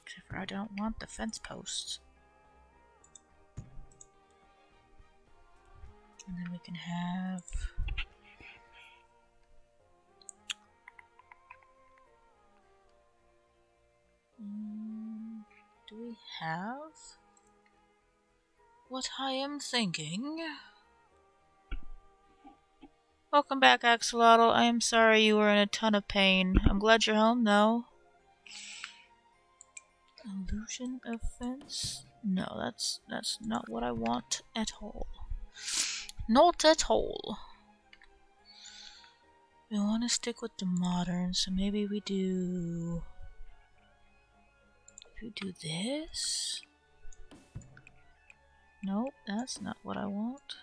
Except for I don't want the fence posts. And then we can have... do we have what I am thinking? Welcome back, Axolotl. I am sorry you were in a ton of pain. I'm glad you're home, though. Illusion of fence? No, that's not what I want at all. Not at all. We want to stick with the modern, so maybe we do... If we do this? Nope, that's not what I want.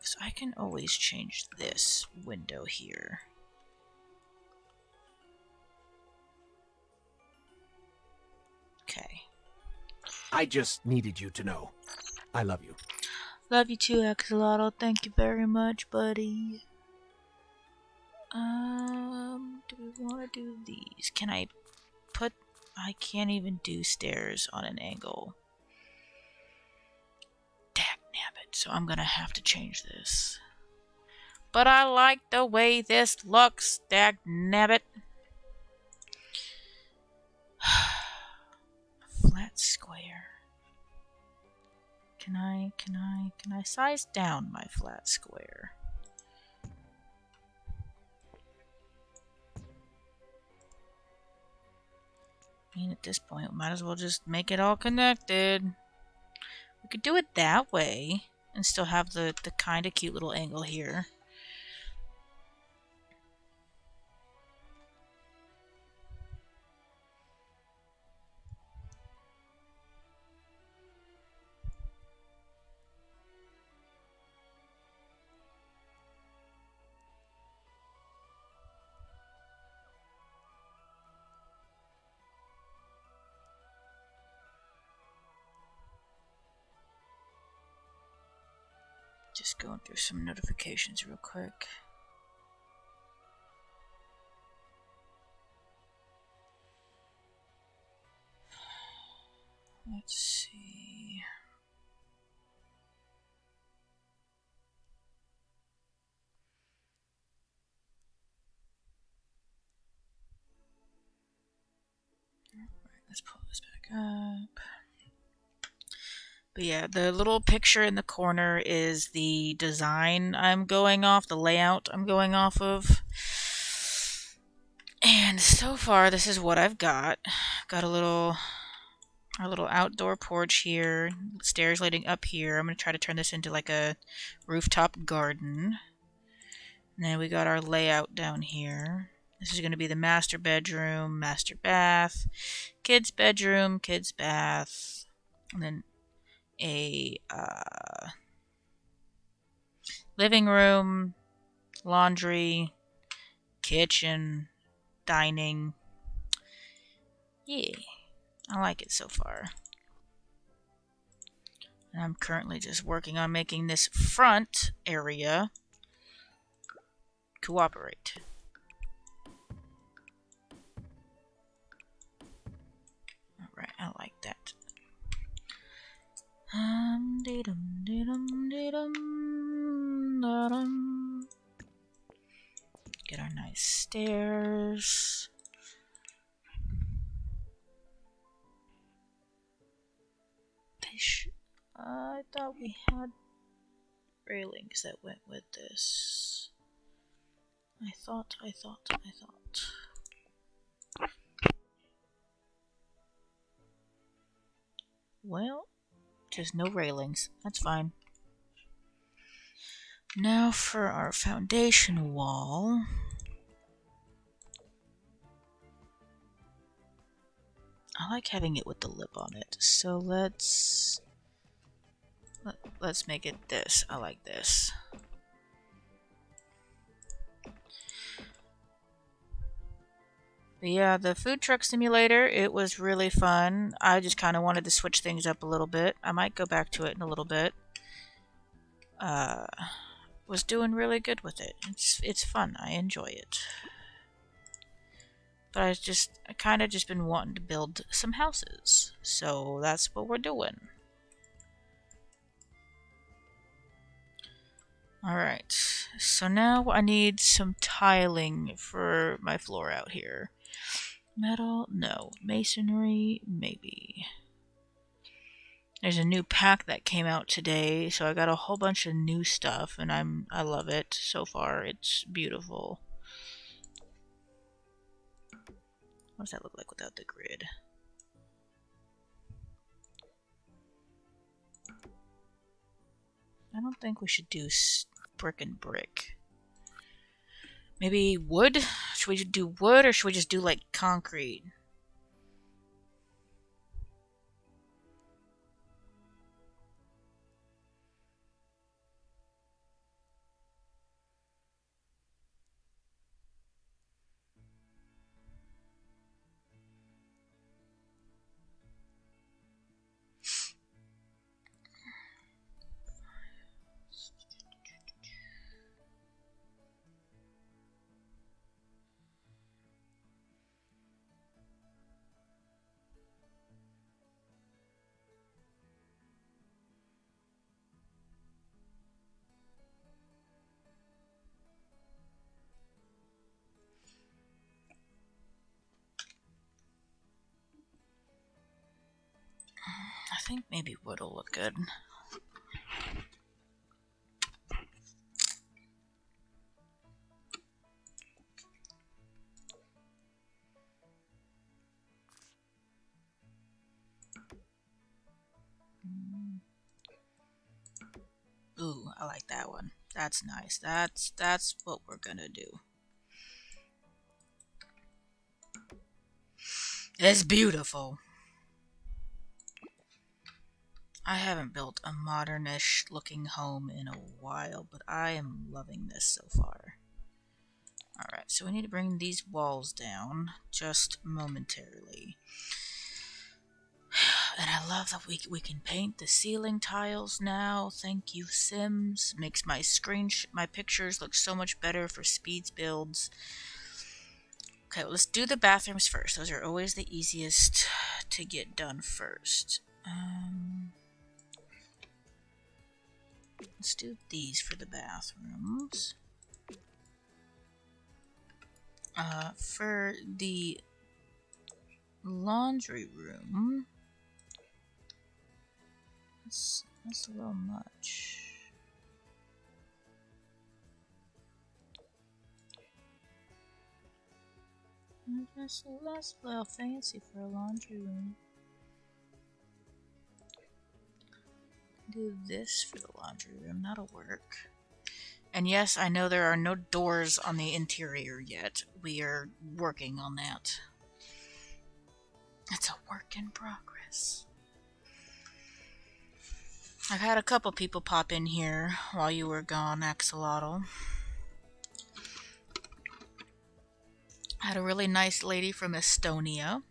So I can always change this window here. Okay. I just needed you to know. I love you. Love you too, Axolotl. Thank you very much, buddy. Do we want to do these? Can I put... I can't even do stairs on an angle. Dagnabbit. So I'm gonna have to change this. But I like the way this looks, dagnabbit. Flat square. Can I size down my flat square? I mean, at this point, we might as well just make it all connected. We could do it that way and still have the kind of cute little angle here. Just going through some notifications real quick. Let's see. Alright, let's pull this back up. But yeah, the little picture in the corner is the design I'm going off, the layout I'm going off of. And so far, this is what I've got. Got our little outdoor porch here, stairs leading up here. I'm going to try to turn this into like a rooftop garden. And then we got our layout down here. This is going to be the master bedroom, master bath, kids bedroom, kids bath, and then a living room, laundry, kitchen, dining. Yeah, I like it so far. And I'm currently just working on making this front area cooperate. Alright, I like that. Get our nice stairs. I thought we had railings that went with this. I thought. Well, just no railings. That's fine. Now for our foundation wall. I like having it with the lip on it. So let's make it this. I like this. But yeah, the food truck simulator, it was really fun. I just kind of wanted to switch things up a little bit. I might go back to it in a little bit. Was doing really good with it. It's fun. I enjoy it. But I kind of just been wanting to build some houses. So that's what we're doing. Alright, so now I need some tiling for my floor out here. Metal? No. Masonry? Maybe. There's a new pack that came out today, so I got a whole bunch of new stuff, and I love it so far. It's beautiful. What does that look like without the grid? I don't think we should do brick and brick. Maybe wood? Should we do wood, or should we just do like concrete? I think maybe wood will look good. Ooh, I like that one. That's nice. That's what we're gonna do. It's beautiful. I haven't built a modernish looking home in a while, but I am loving this so far. Alright, so we need to bring these walls down just momentarily. And I love that we can paint the ceiling tiles now. Thank you, Sims. Makes my my pictures look so much better for speeds builds. Okay, well, let's do the bathrooms first. Those are always the easiest to get done first. Let's do these for the bathrooms. For the laundry room, that's a little much. That's a little fancy for a laundry room. Do this for the laundry room, that'll work. And yes, I know there are no doors on the interior yet. We are working on that. It's a work in progress. I've had a couple people pop in here while you were gone, Axolotl. I had a really nice lady from Estonia.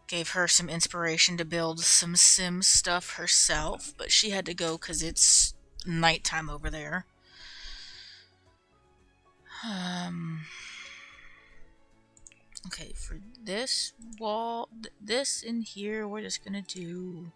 Gave her some inspiration to build some Sim stuff herself, but she had to go because it's nighttime over there. Okay, for this wall, this in here, we're just gonna do...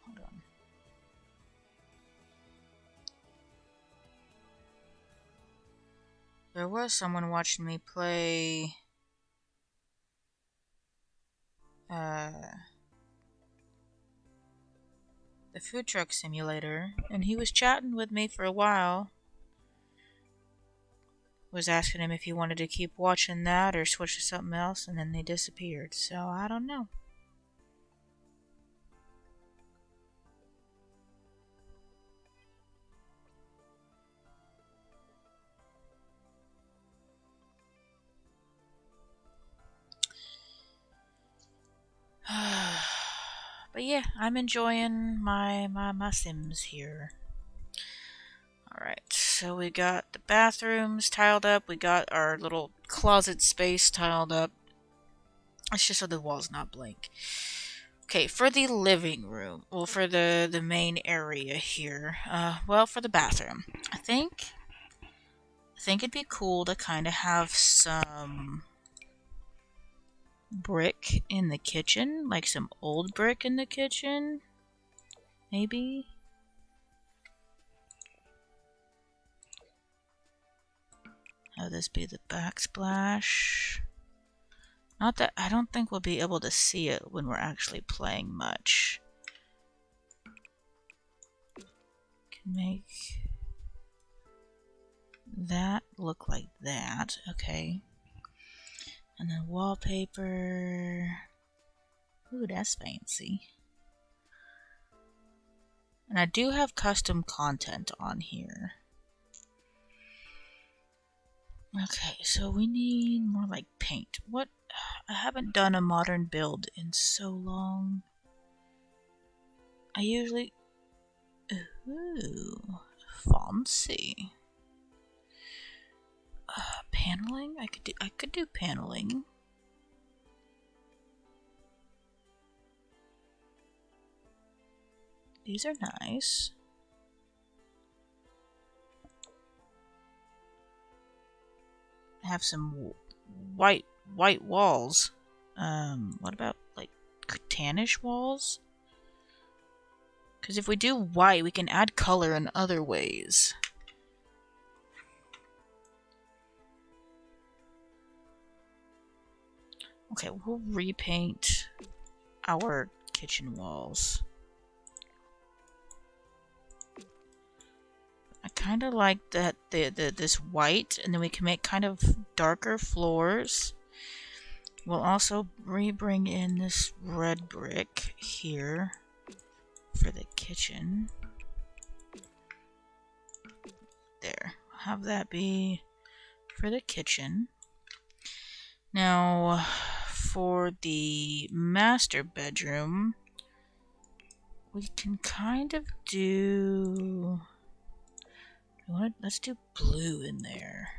Hold on. There was someone watching me play the food truck simulator, and he was chatting with me for a while. Was asking him if he wanted to keep watching that or switch to something else, and then they disappeared. So I don't know. But yeah, I'm enjoying my Sims here. Alright, so we got the bathrooms tiled up, we got our little closet space tiled up. It's just so the wall's not blank. Okay, for the living room, well, for the main area here, well, for the bathroom, I think it'd be cool to kind of have some brick in the kitchen, like some old brick in the kitchen, maybe. Have this be the backsplash. Not that I don't think we'll be able to see it when we're actually playing much. Can make that look like that. Okay. And then wallpaper. Ooh, that's fancy. And I do have custom content on here. Okay, so we need more like paint. What? I haven't done a modern build in so long. I usually... Ooh, fancy. Paneling? I could do paneling. These are nice. Have some white walls. What about like tannish walls? Because if we do white, we can add color in other ways. Okay, we'll repaint our kitchen walls. I kind of like that this white, and then we can make kind of darker floors. We'll also bring in this red brick here for the kitchen. There, have that be for the kitchen. Now, for the master bedroom, we can kind of do... Let's do blue in there.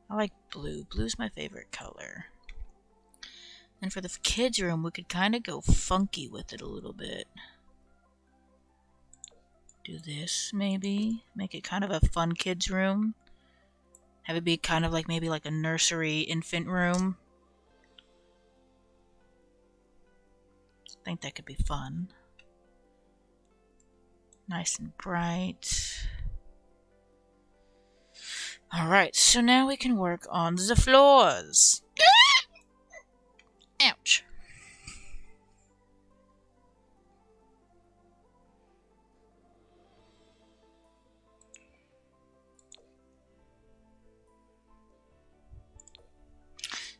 I like blue. Blue's my favorite color. And for the kids' room, we could kind of go funky with it a little bit. Do this, maybe. Make it kind of a fun kids' room. Have it be kind of like maybe like a nursery infant room. I think that could be fun. Nice and bright. Alright, so now we can work on the floors. Ouch.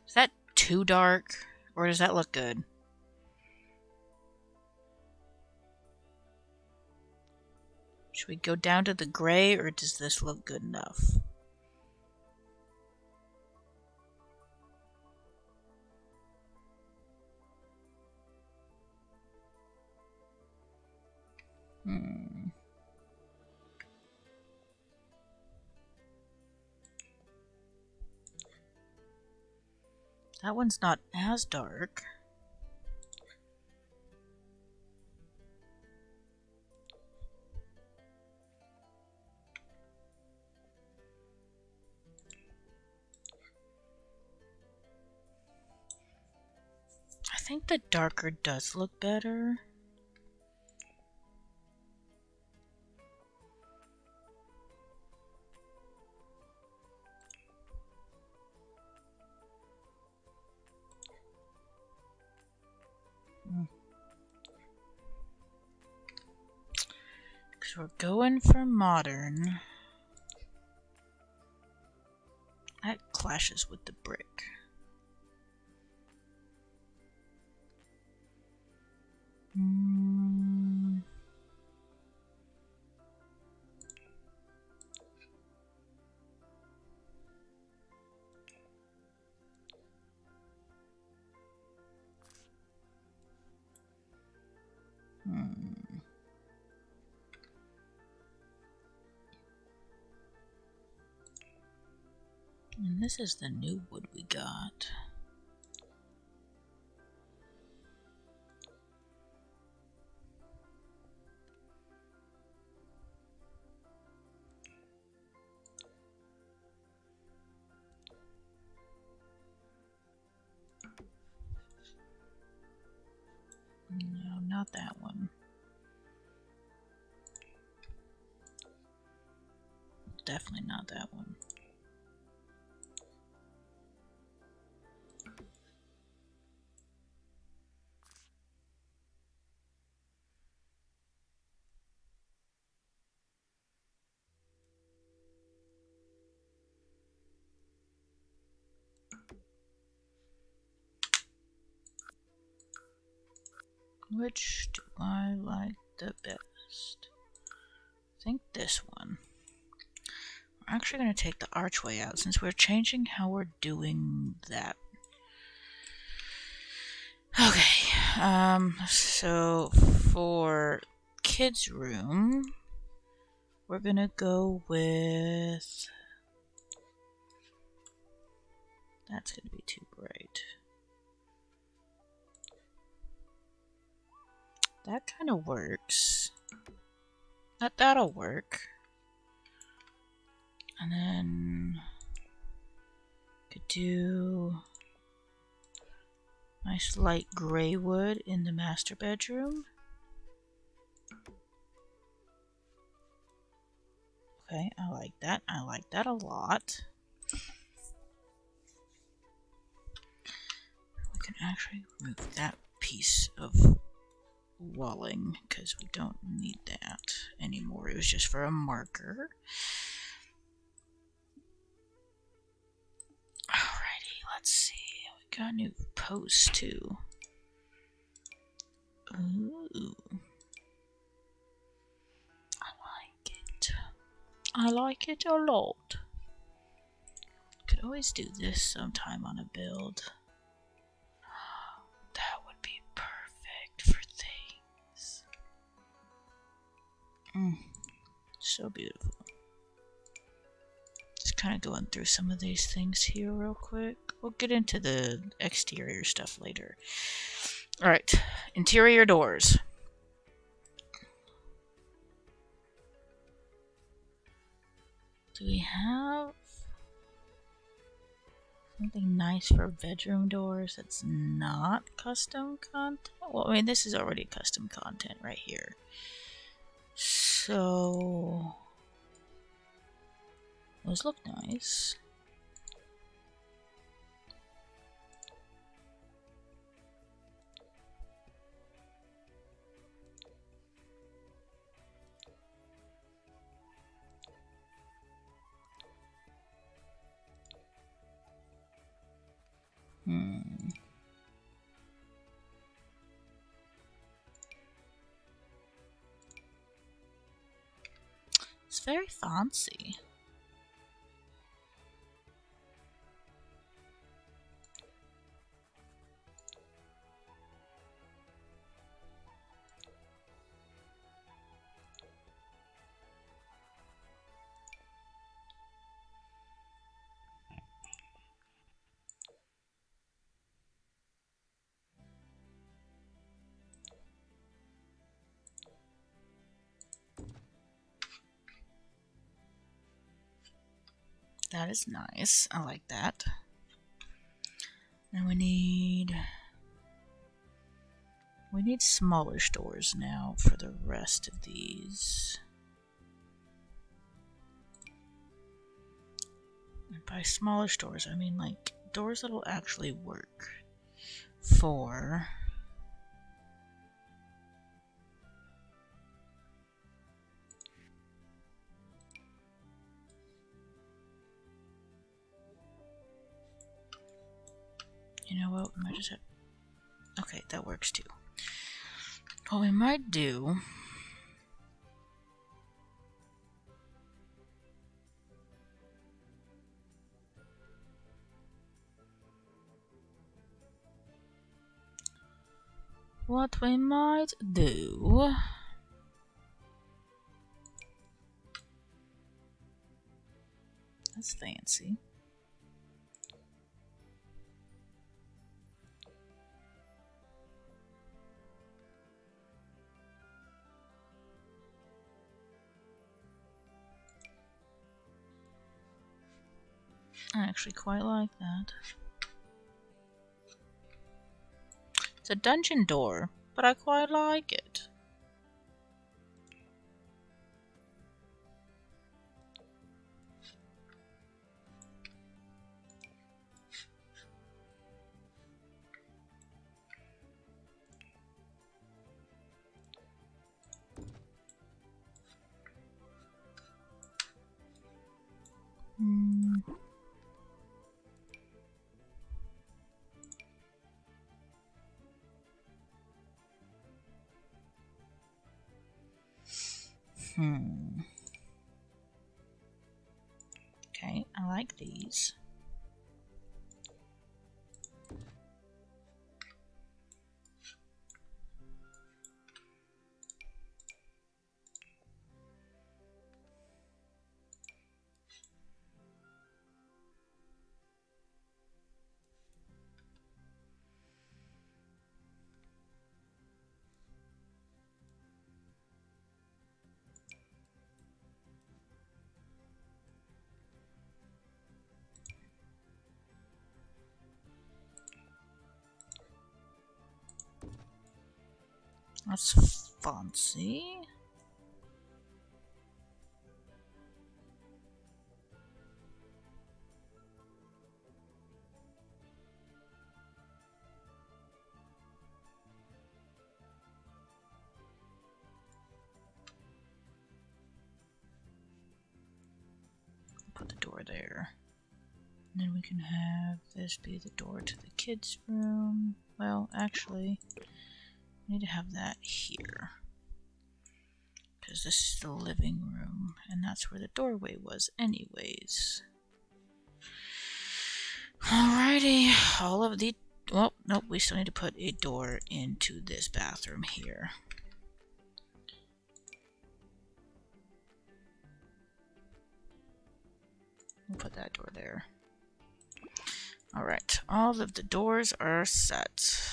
Is that too dark? Or does that look good? Should we go down to the gray, or does this look good enough? That one's not as dark. I think the darker does look better. So we're going for modern. That clashes with the brick. And this is the new wood we got. No, not that one. Definitely not that one. Which do I like the best? I think this one. We're actually going to take the archway out since we're changing how we're doing that. Okay, so for kids' room, we're going to go with... That's going to be too bright. That kind of works. That'll work. And then could do nice light gray wood in the master bedroom. Okay, I like that. I like that a lot. We can actually remove that piece of walling because we don't need that anymore. It was just for a marker. Alrighty, let's see. We got new posts too. Ooh. I like it. I like it a lot. Could always do this sometime on a build. That would be perfect for things. So beautiful. Just kind of going through some of these things here real quick. We'll get into the exterior stuff later. Alright, interior doors. Do we have something nice for bedroom doors that's not custom content? Well, I mean, this is already custom content right here. So, those look nice. It's very fancy. That is nice. I like that. And we need smaller stores now for the rest of these. And by smaller stores, I mean like doors that'll actually work for You know what? We might just have... Okay, that works too. What we might do... What we might do... That's fancy. I actually quite like that. It's a dungeon door, but I quite like it. Okay, I like these. That's fancy. Put the door there. And then we can have this be the door to the kids' room. Well, actually, we need to have that here. Because this is the living room, and that's where the doorway was anyways. Alrighty, all of the... Well, nope, we still need to put a door into this bathroom here. We'll put that door there. Alright, all of the doors are set.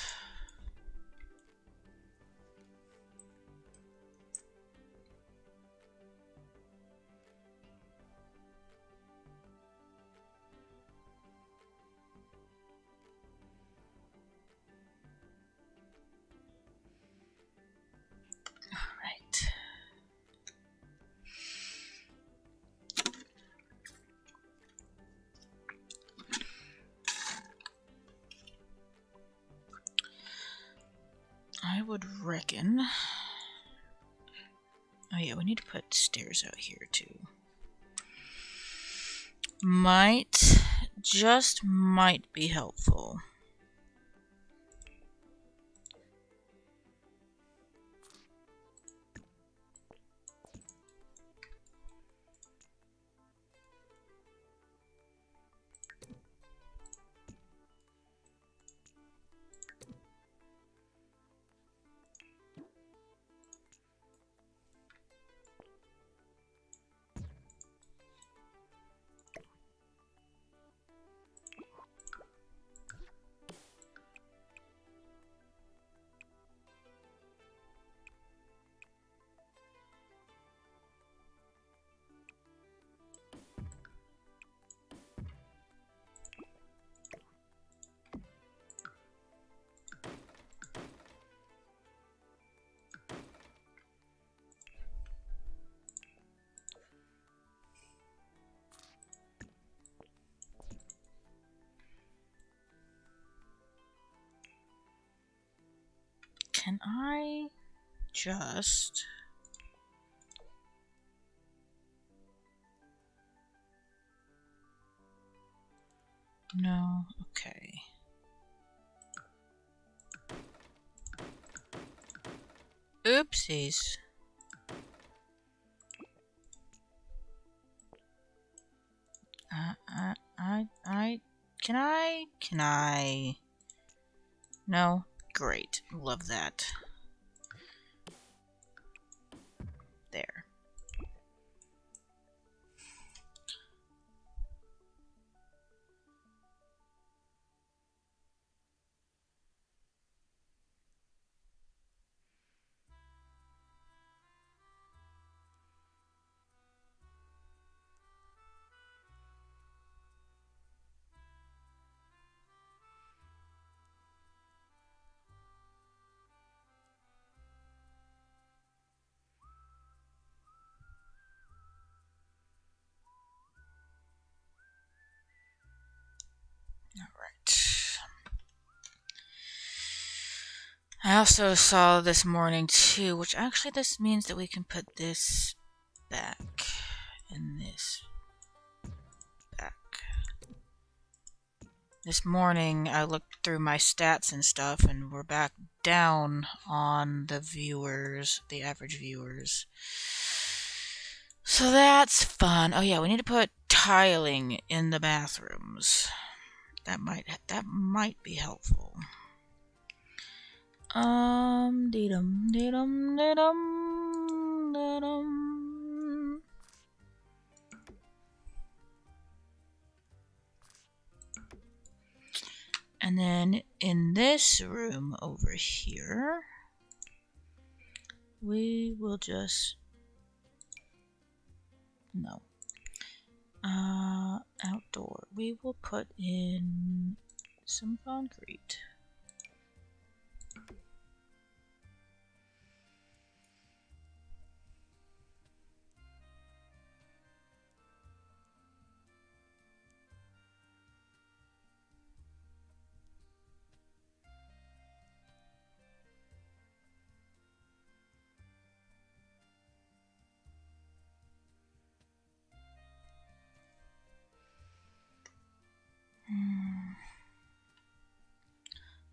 Alright. I would reckon... Oh yeah, we need to put stairs out here too. Just might be helpful. Can I just... No, okay. Whoopsies. Can I? No? Great. Love that. There. Alright. I also saw this morning too, which actually this means that we can put this back and this back. This morning I looked through my stats and stuff and we're back down on the viewers, the average viewers. So that's fun. Oh yeah, we need to put tiling in the bathrooms. That might be helpful. Dee-dum, dee-dum, dee-dum, dee-dum. And then in this room over here, we will just... No. Outdoor. We will put in some concrete.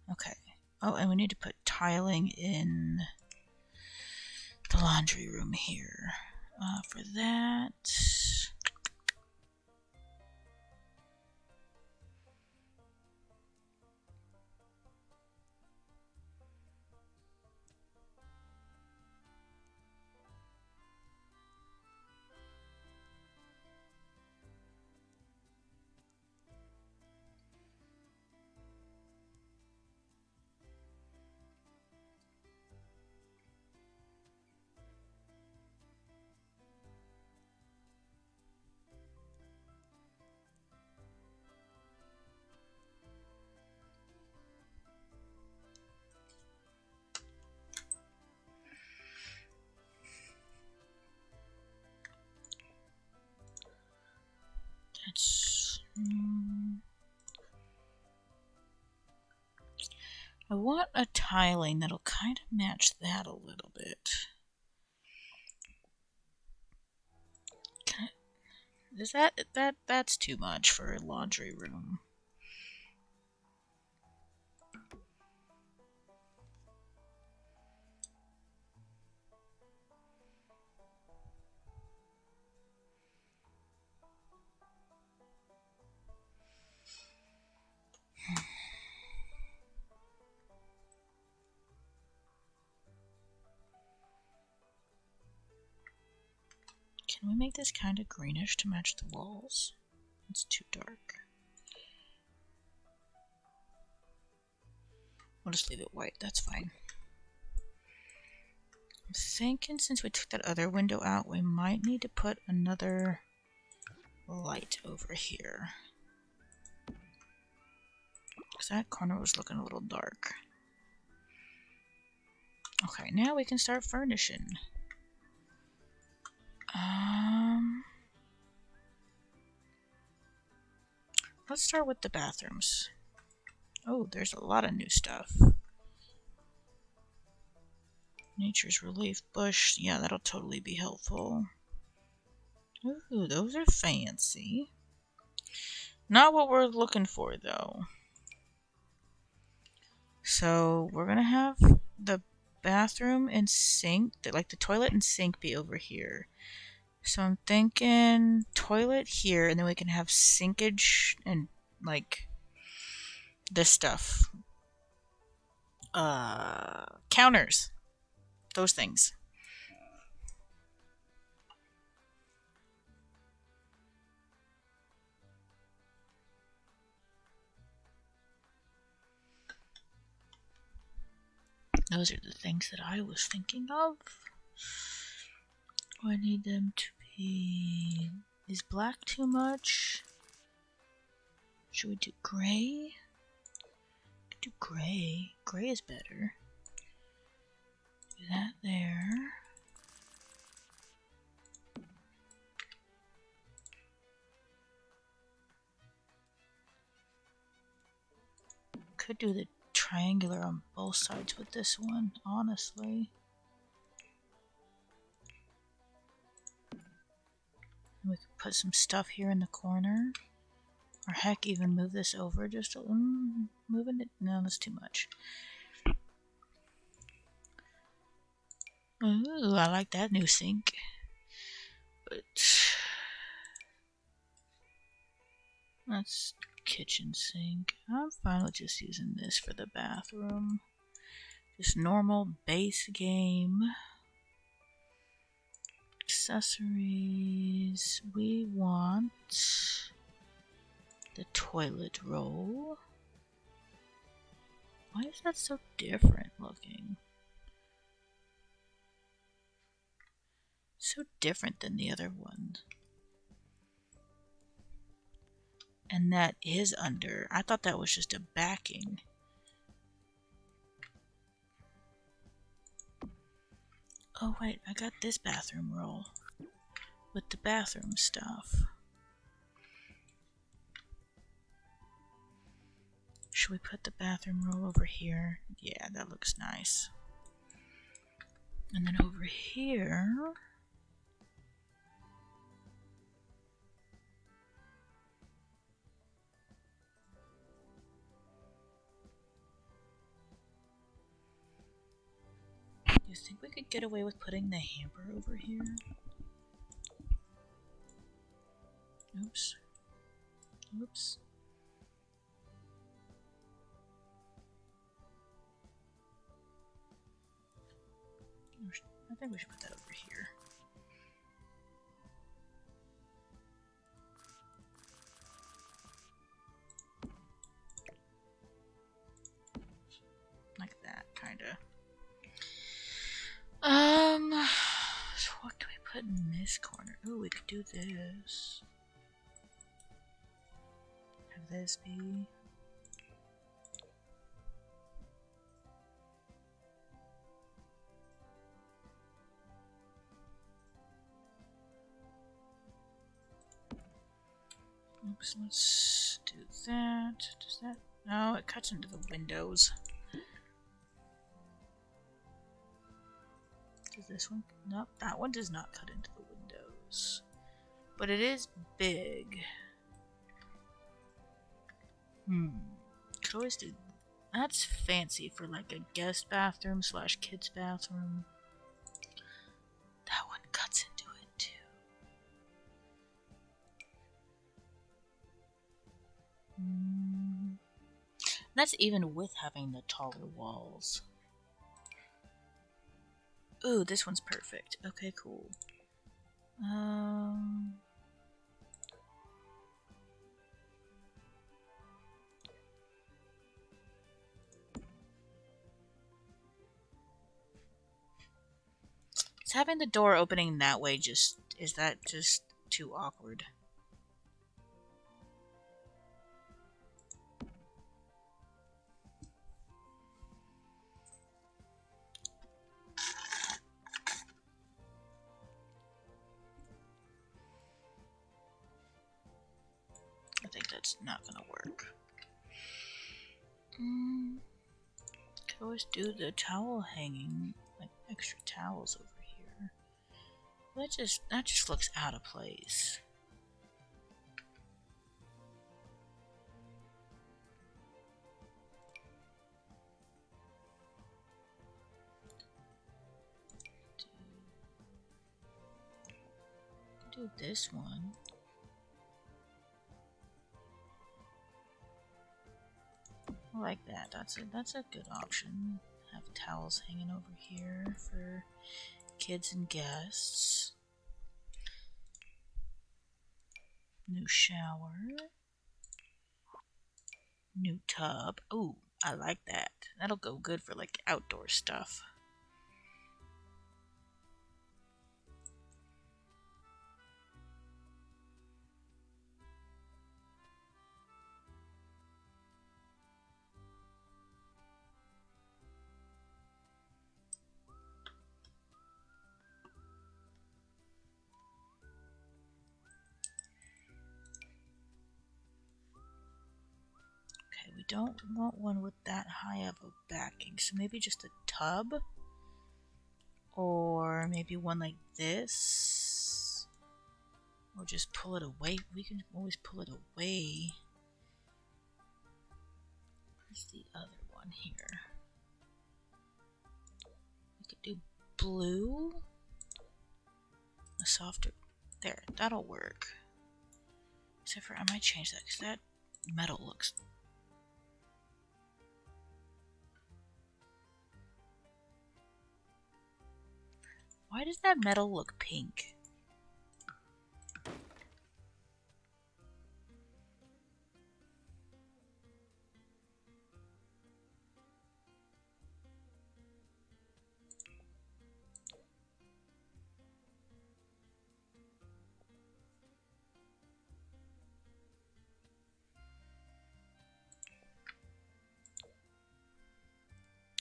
Okay. Oh, and we need to put tiling in the laundry room here. For that... That's... I want a tiling that'll kind of match that a little bit. Is that's too much for a laundry room. Can we make this kind of greenish to match the walls? It's too dark. We'll just leave it white, that's fine. I'm thinking since we took that other window out, we might need to put another light over here. Because that corner was looking a little dark. Okay, now we can start furnishing. Let's start with the bathrooms. Oh, there's a lot of new stuff. Nature's Relief Bush. Yeah, that'll totally be helpful. Ooh, those are fancy. Not what we're looking for, though. So, we're gonna have the bathroom and sink, like the toilet and sink, be over here. So I'm thinking toilet here, and then we can have sinkage and like this stuff. Counters. Those things. Those are the things that I was thinking of. I need them to be... Is black too much? Should we do gray? Do gray. Gray is better. Do that there. Could do the triangular on both sides with this one, honestly. And we could put some stuff here in the corner. Or heck, even move this over just a little. Moving it? No, that's too much. Ooh, I like that new sink. But that's kitchen sink. I'm fine with just using this for the bathroom. Just normal base game. Accessories. We want the toilet roll. Why is that so different looking? So different than the other one. And that is under. I thought that was just a backing. Oh wait, I got this bathroom roll with the bathroom stuff. Should we put the bathroom roll over here? Yeah, that looks nice. And then over here... You think we could get away with putting the hamper over here? Oops. Oops. I think we should put that over here. Like that, kinda. So what can we put in this corner? Ooh, we could do this. Have this be... Oops, let's do that. Does that... No, it cuts into the windows. Does this one? Nope, that one does not cut into the windows. But it is big. Could always do... That's fancy for like a guest bathroom / kids bathroom. That one cuts into it too. That's even with having the taller walls. Ooh, this one's perfect. Okay, cool. Is having the door opening that way just... Is that just too awkward? I think that's not gonna work. Could always do the towel hanging, like extra towels over here. That just looks out of place. do this one. I like that. That's a good option. Have towels hanging over here for kids and guests. New shower. New tub. Ooh, I like that. That'll go good for like outdoor stuff. We don't want one with that high of a backing, so maybe just a tub, or maybe one like this, or just pull it away. We can always pull it away. Where's the other one here? We could do blue, a softer, there, that'll work. Except for I might change that because that metal looks. Why does that metal look pink?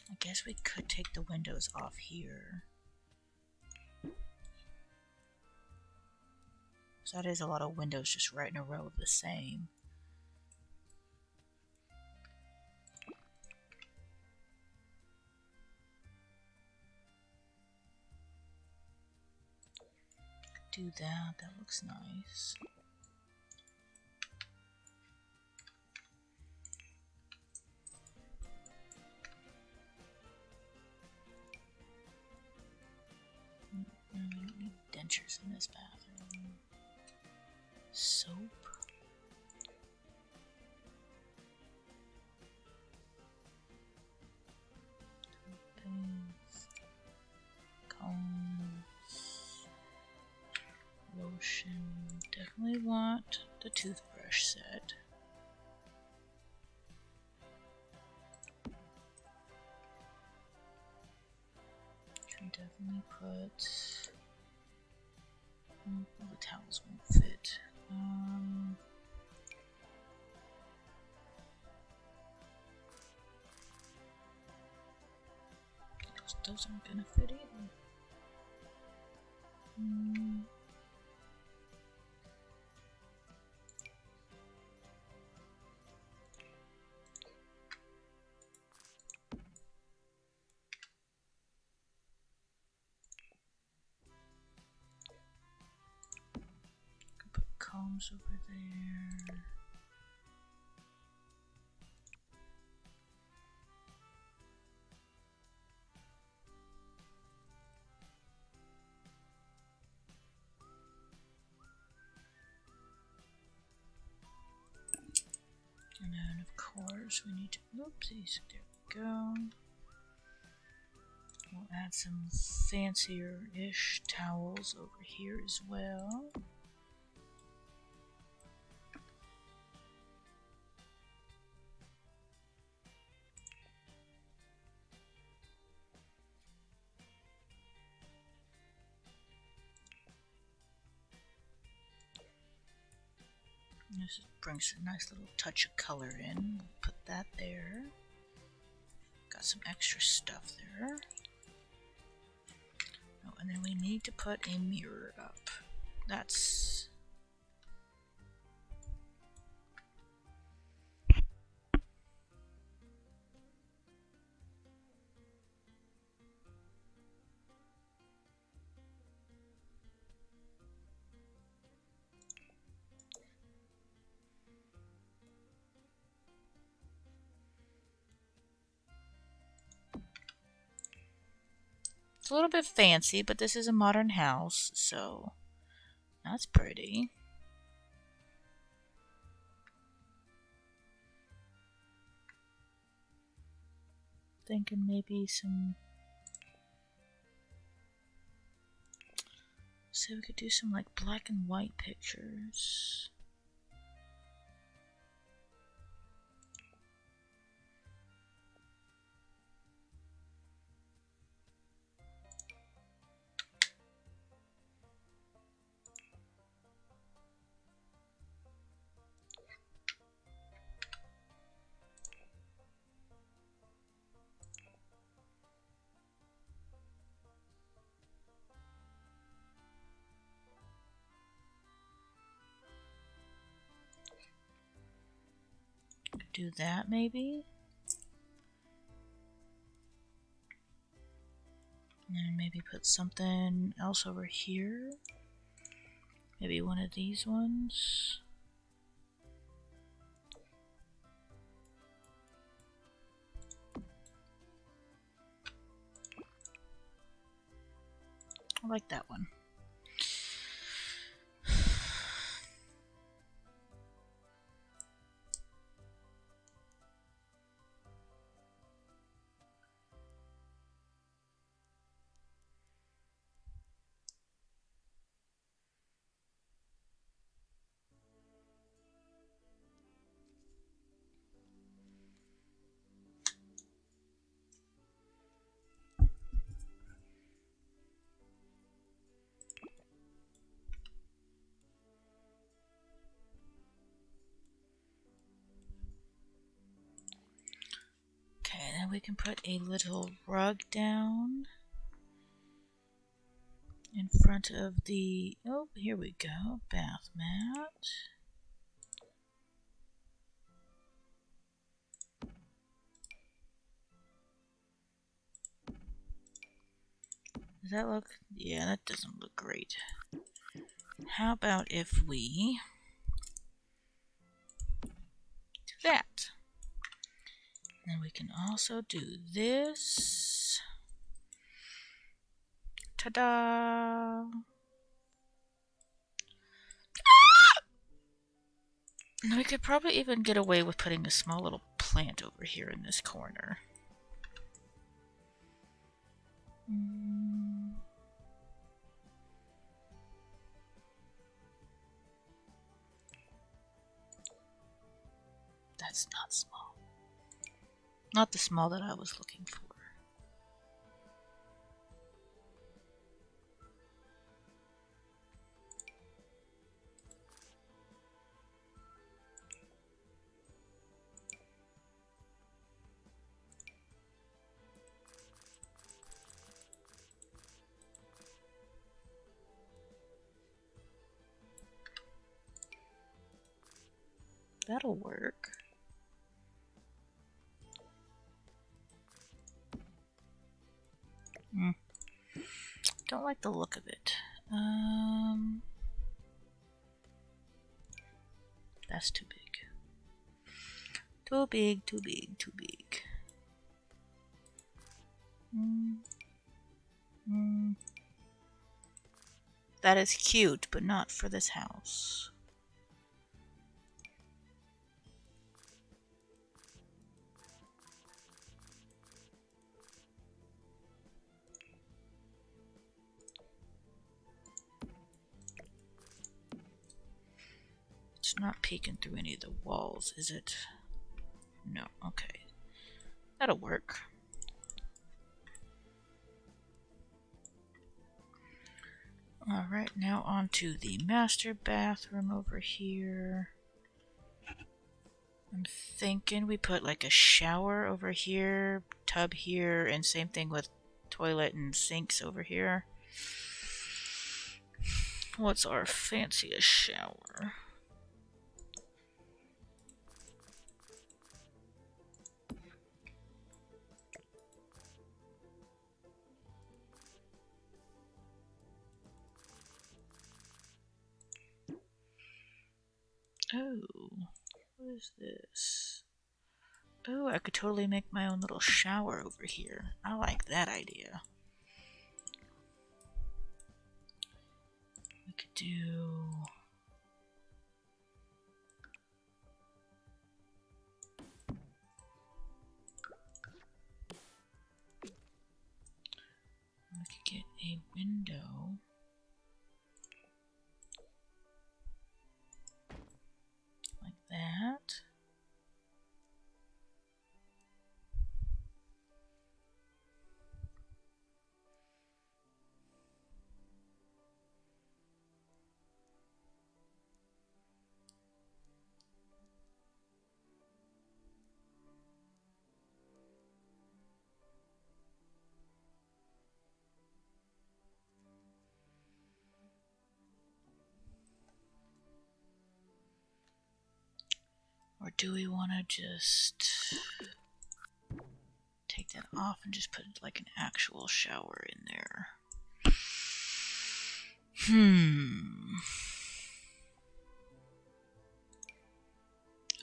I guess we could take the windows off here. So that is a lot of windows just right in a row of the same. Do that, that looks nice. We don't need dentures in this bathroom. Soap. Combs. Lotion. Definitely want the toothbrush set. Can definitely put. All the towels won't fit. Those aren't gonna fit either. Could put combs over there. And then, of course, we need to. Oopsies, there we go. We'll add some fancier-ish towels over here as well. This brings a nice little touch of color in. We'll put that there. Got some extra stuff there. Oh, and then we need to put a mirror up. That's... It's a little bit fancy, but this is a modern house, so That's pretty. Thinking maybe some. So we could do some like black and white pictures. Do that maybe. And maybe put something else over here. Maybe one of these ones. I like that one. Okay, then we can put a little rug down in front of the, oh, here we go, bath mat. Does that look, yeah, that doesn't look great. How about if we do that? Then we can also do this. Ta-da! And we could probably even get away with putting a small little plant over here in this corner. That's not small. Not the small that I was looking for. That'll work. Don't like the look of it. That's too big. Too big, too big, too big. That is cute, but not for this house. It's not peeking through any of the walls, is it? No, okay. That'll work. Alright, now on to the master bathroom over here. I'm thinking we put like a shower over here, tub here, and same thing with toilet and sinks over here. What's our fanciest shower? Oh, what is this? Oh, I could totally make my own little shower over here. I like that idea. We could do. We could get a window. Like that. Or do we want to just take that off and just put like an actual shower in there?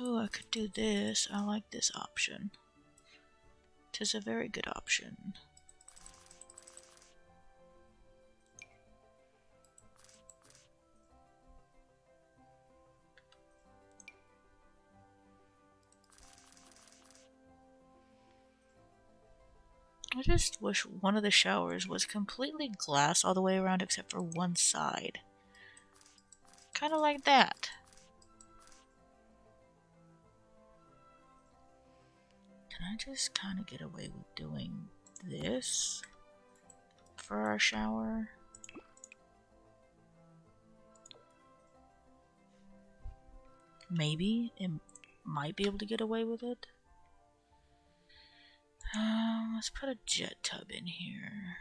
Oh, I could do this. I like this option. Tis a very good option. I just wish one of the showers was completely glass all the way around except for one side. Kind of like that. Can I just kind of get away with doing this for our shower? Maybe it might be able to get away with it. Let's put a jet tub in here.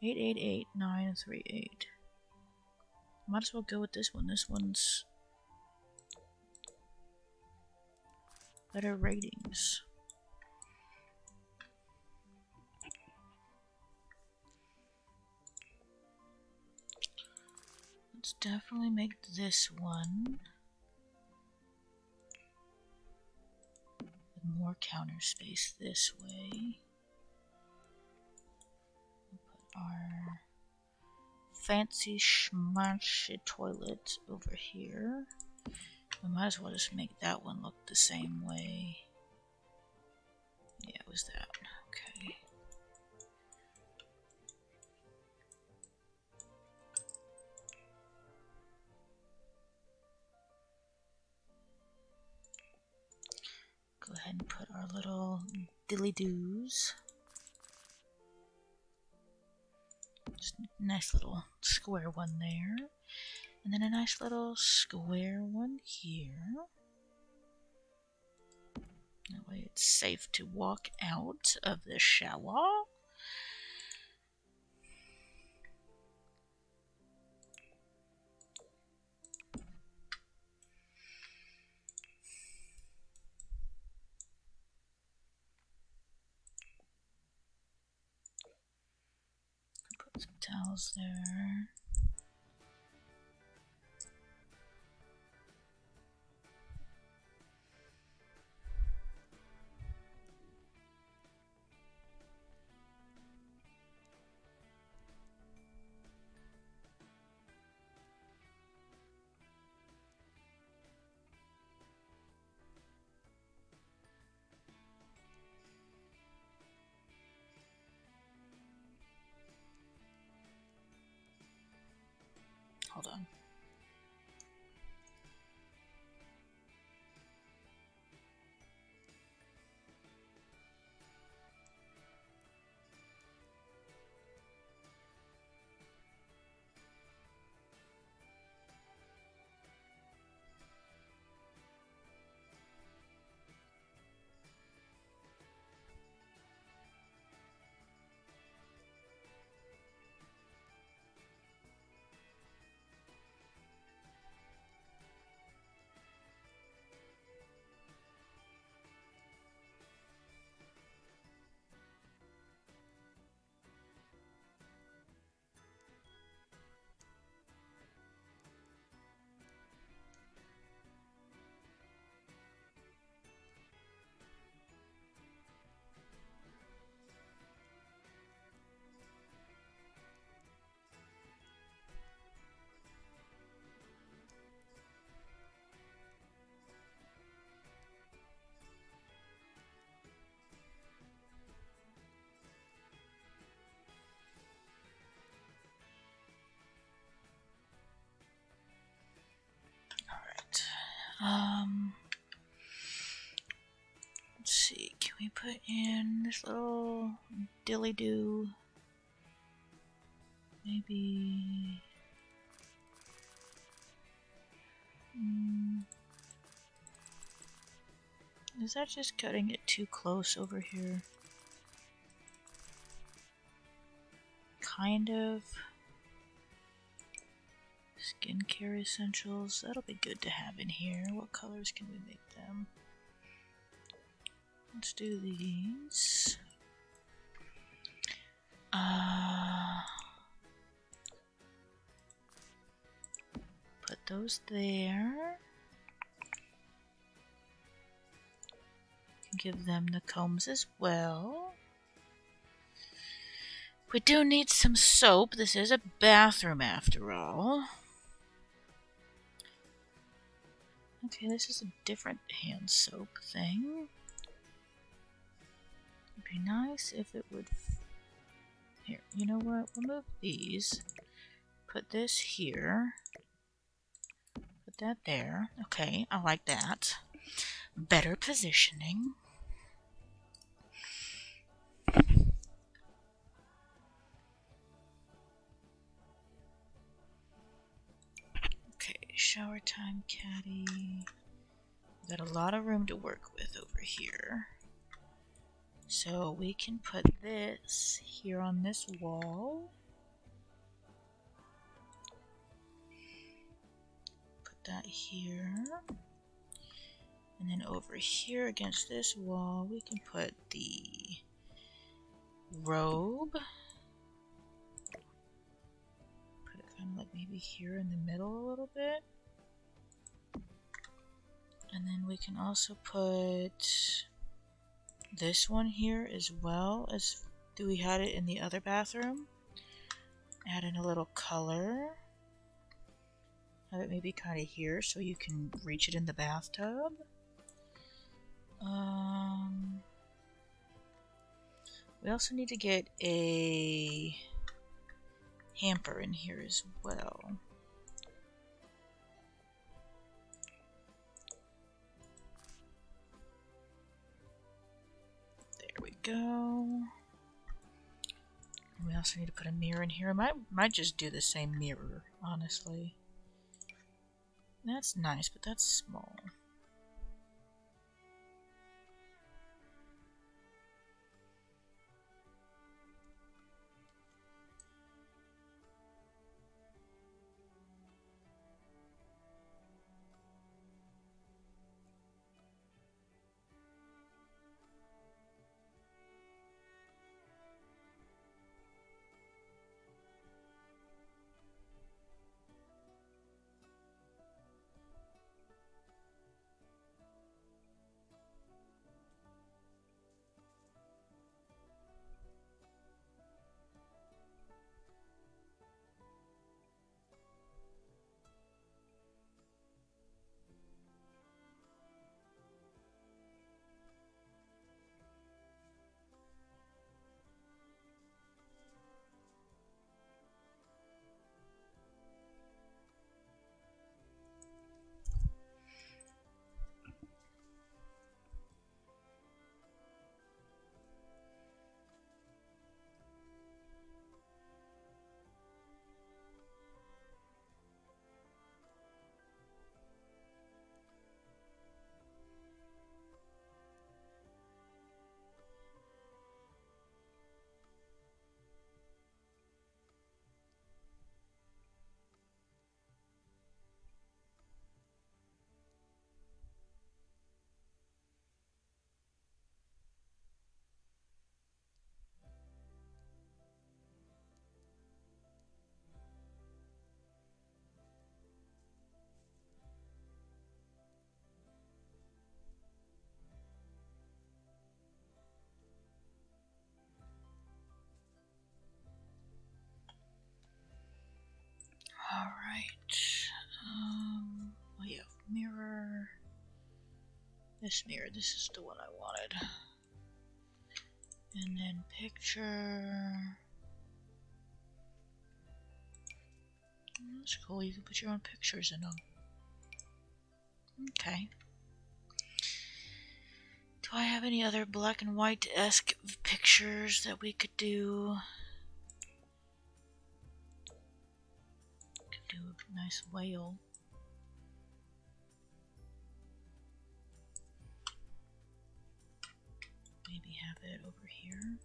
888938. Might as well go with this one. This one's better ratings. Let's definitely make this one with more counter space this way. We'll put our fancy schmancy toilet over here. We might as well just make that one look the same way. Yeah, it was that. Okay. Go ahead and put our little dilly-doos. Just a nice little square one there. And then a nice little square one here. That way it's safe to walk out of the shower. Put some towels there. Let's see, can we put in this little dilly-doo? Maybe... Is that just cutting it too close over here? Kind of. Skincare essentials, that'll be good to have in here. What colors can we make them? Let's do these. Put those there. Give them the combs as well. We do need some soap. This is a bathroom after all. Okay, this is a different hand soap thing. It'd be nice if it would... Here, you know what? We'll move these. Put this here. Put that there. Okay, I like that. Better positioning. Okay, shower time caddy. We've got a lot of room to work with over here. So we can put this here on this wall. Put that here. And then over here against this wall, we can put the robe. Put it kind of like maybe here in the middle a little bit. And then we can also put this one here as well as we had it in the other bathroom. Add in a little color. Have it maybe kind of here so you can reach it in the bathtub. We also need to get a hamper in here as well. There we go. We also need to put a mirror in here. I might just do the same mirror, honestly. That's nice, but that's small. Alright. Oh yeah, mirror. This mirror, this is the one I wanted. And then picture. That's cool, you can put your own pictures in them. Okay. Do I have any other black and white-esque pictures that we could do? Could do a nice whale. Maybe have it over here.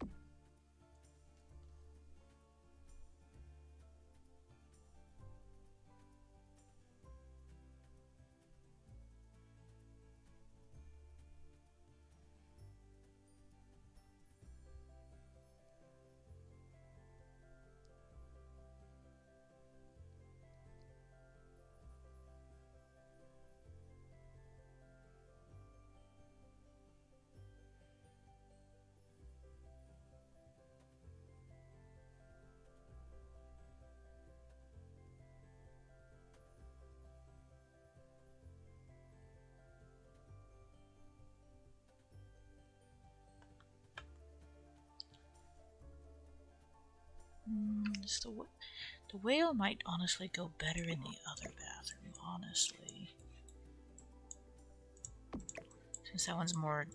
The whale might honestly go better in the other bathroom, honestly. Since that one's more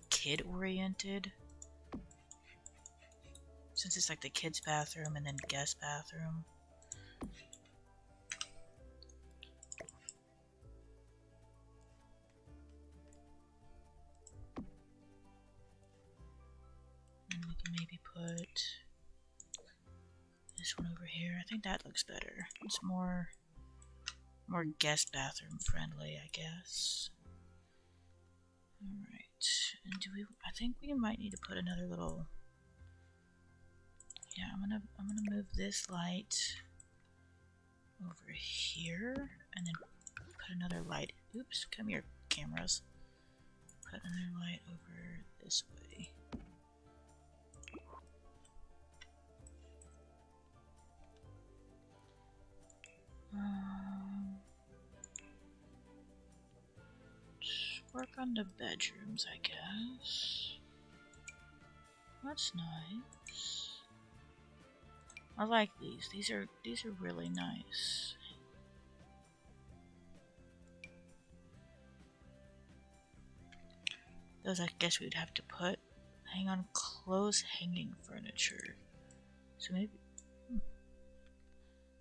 kid-oriented. Since it's like the kids' bathroom and then guest bathroom. And we can maybe put this one over here. I think that looks better. It's more guest bathroom friendly, I guess. Alright. And I think we might need to put another little. Yeah, I'm gonna move this light over here and then put another light. Oops, come here, cameras. Put another light over this way. Let's work on the bedrooms, I guess. That's nice. I like these. These are really nice. Those I guess we'd have to put. Hang on, clothes hanging furniture. So maybe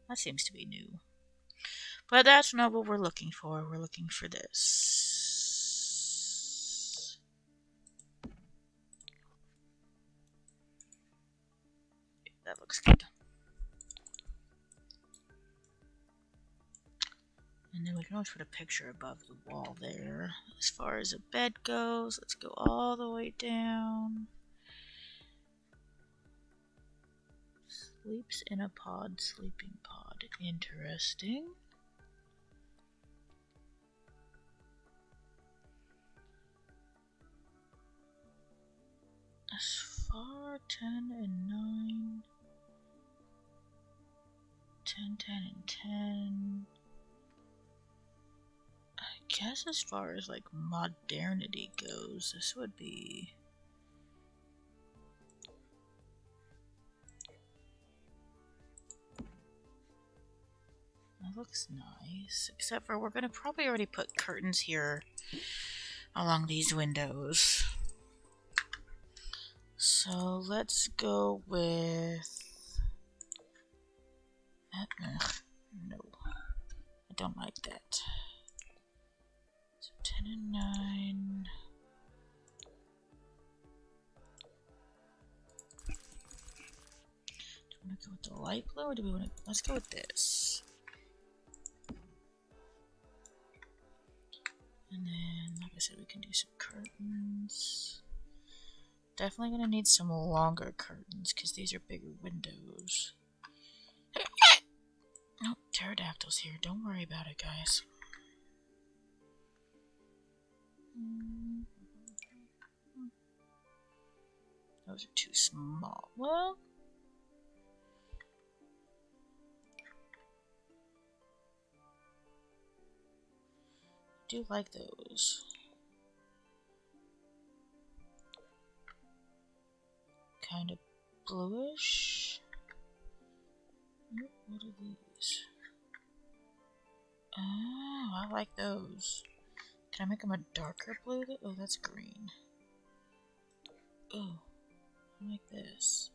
that seems to be new. But that's not what we're looking for. We're looking for this. That looks good. And then we can always put a picture above the wall there. As far as a bed goes, let's go all the way down. Sleeps in a pod, sleeping pod. Interesting. As far 10 and 9. 10, 10, and 10. I guess as far as like modernity goes, this would be. That looks nice, except for we're gonna probably already put curtains here along these windows. So let's go with. No, I don't like that. So 10 and 9. Do we want to go with the light blue, or do we want to? Let's go with this. And then, like I said, we can do some curtains. Definitely gonna need some longer curtains because these are bigger windows. Oh, pterodactyls here. Don't worry about it, guys. Those are too small. Well, I do like those. Kind of bluish. What are these? Oh, I like those. Can I make them a darker blue? Oh, that's green. Oh, I like this.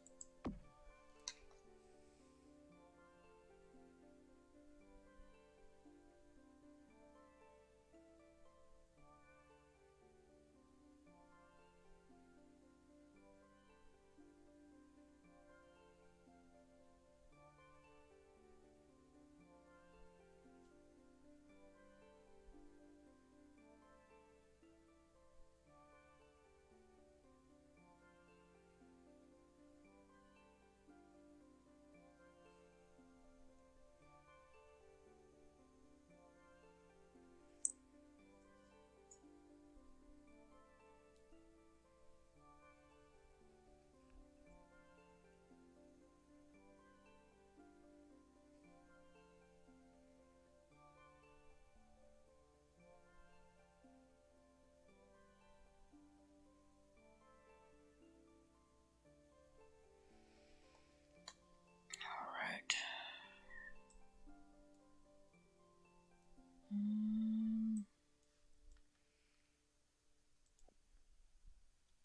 Alright.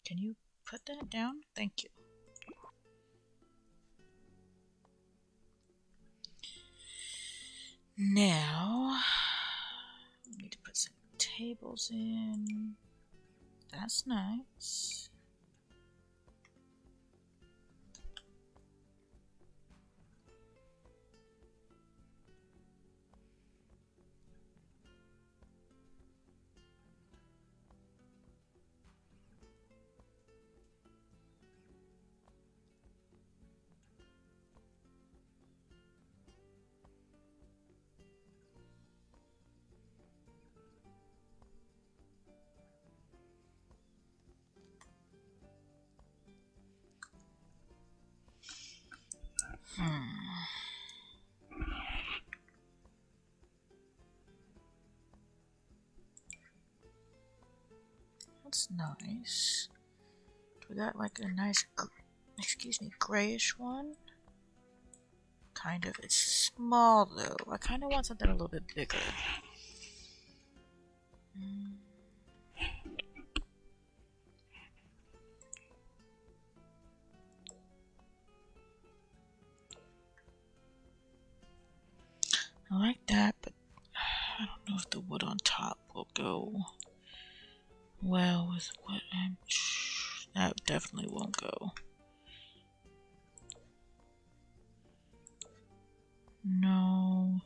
Can you put that down? Thank you. Now, we need to put some tables in. That's nice. That's nice. We got like a nice, grayish one. Kind of. It's small though. I kind of want something a little bit bigger. I like that, but I don't know if the wood on top will go well with what I'm... That definitely won't go. No.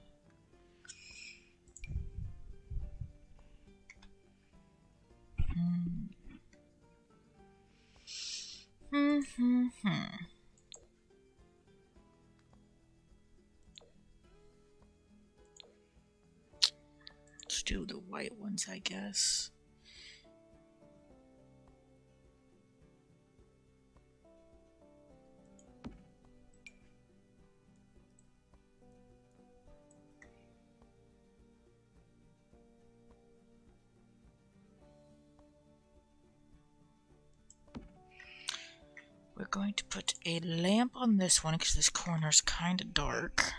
Let's do the white ones, I guess. We're going to put a lamp on this one because this corner's kind of dark.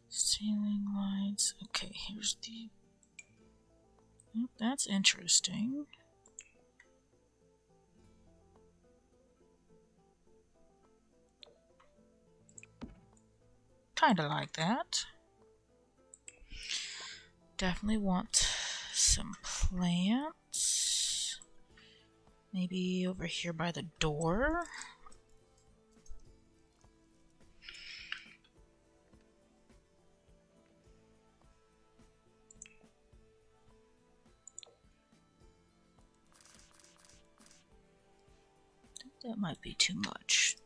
Ceiling lights. Okay, here's the... Oh, that's interesting. Kind of like that. Definitely want some plants. Maybe over here by the door. I think that might be too much.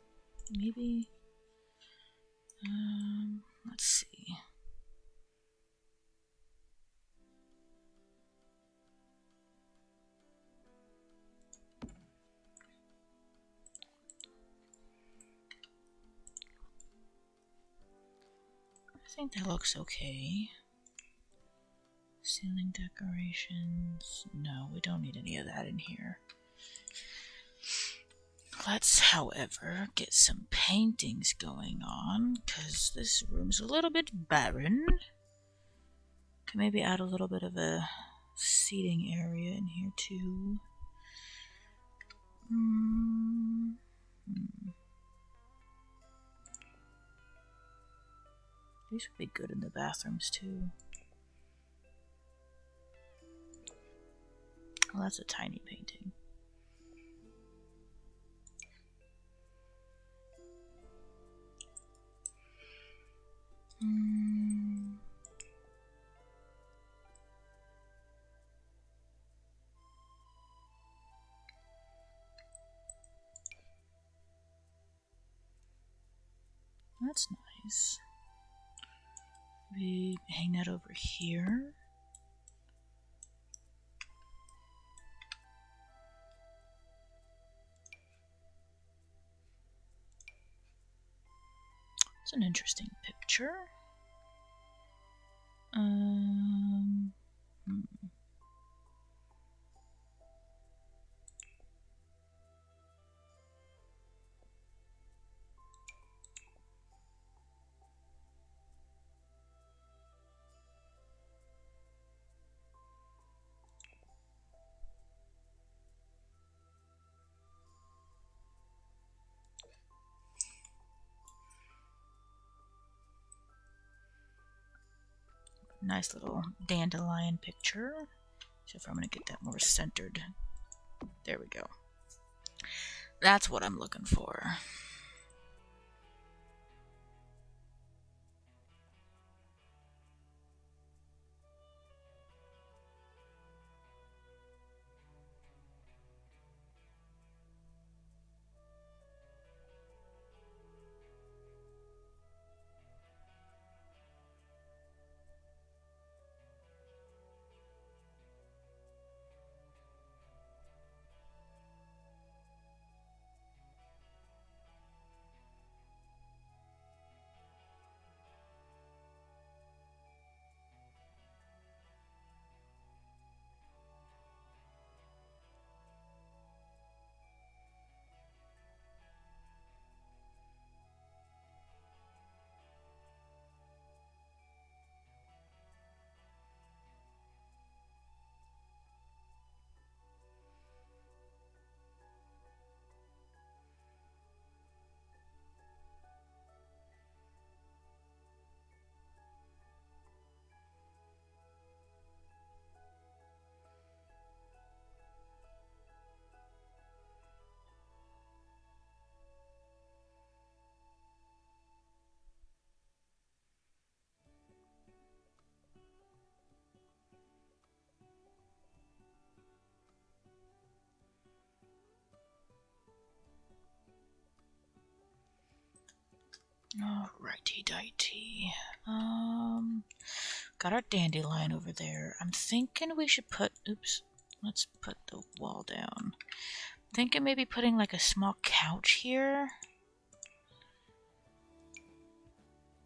Maybe. Let's see. I think that looks okay. Ceiling decorations. No, we don't need any of that in here. Let's, however, get some paintings going on, because this room's a little bit barren. Can maybe add a little bit of a seating area in here, too. These would be good in the bathrooms, too. Oh, that's a tiny painting. That's nice. We hang that over here. It's an interesting picture. Nice little dandelion picture. So if I'm going to get that more centered. There we go. That's what I'm looking for. Alrighty dighty. Got our dandelion over there. I'm thinking we should put, oops, let's put the wall down. I'm thinking maybe putting like a small couch here.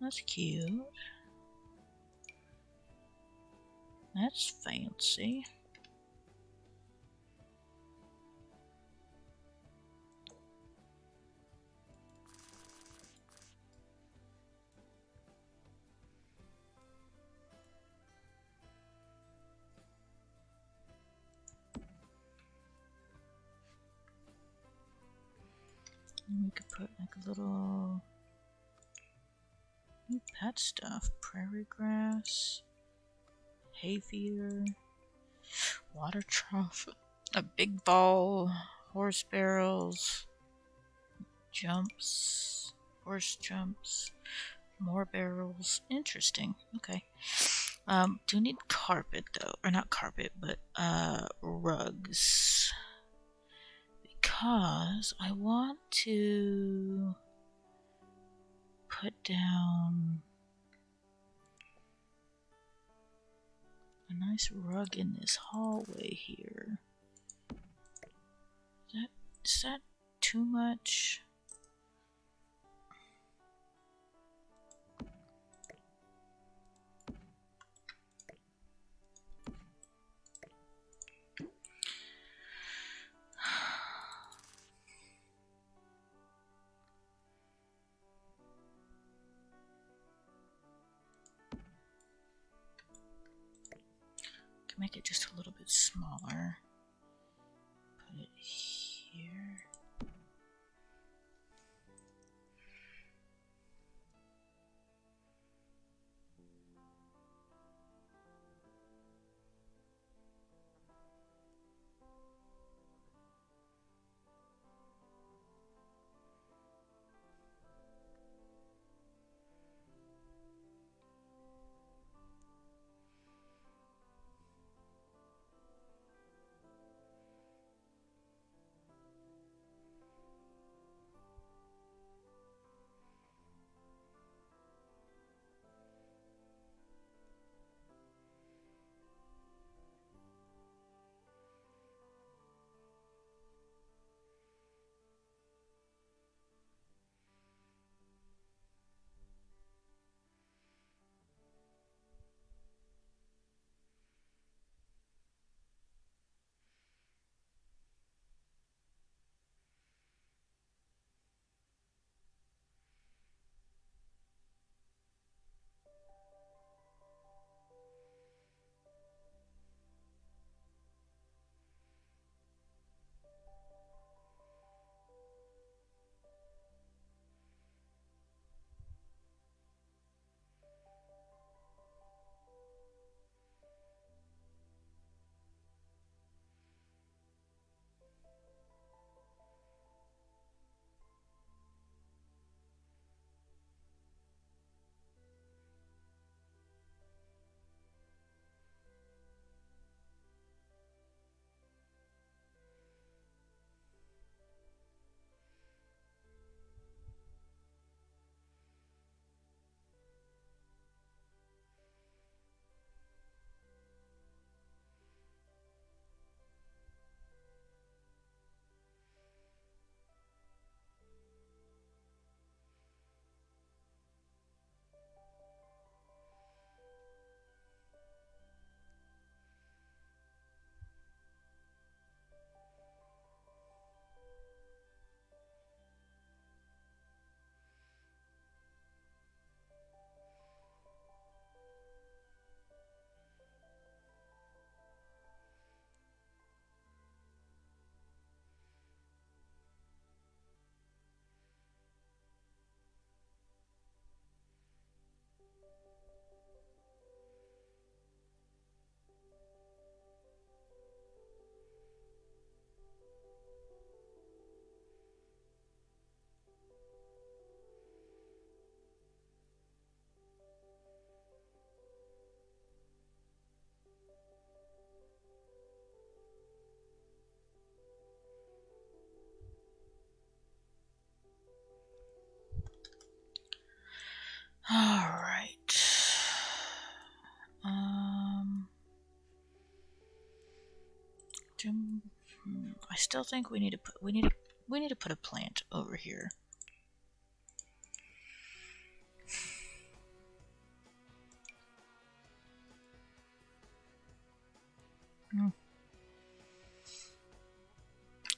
That's cute. That's fancy. And we could put like a little pet stuff. Prairie grass, hay feeder, water trough, a big ball, horse barrels, jumps, horse jumps, more barrels. Interesting. Okay. Do need carpet though, or not carpet, but rugs. Because I want to put down a nice rug in this hallway here. Is that too much? can make it just a little bit smaller. Put it here. Alright. I still think we need to put a plant over here.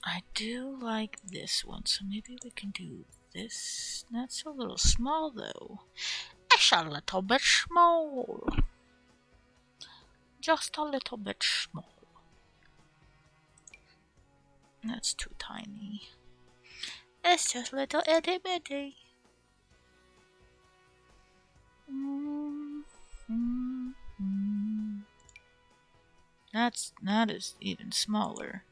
I do like this one, so maybe we can do this. That's a little small though. It's a little bit small. Just a little bit small. That's too tiny. It's just little itty bitty. That is even smaller.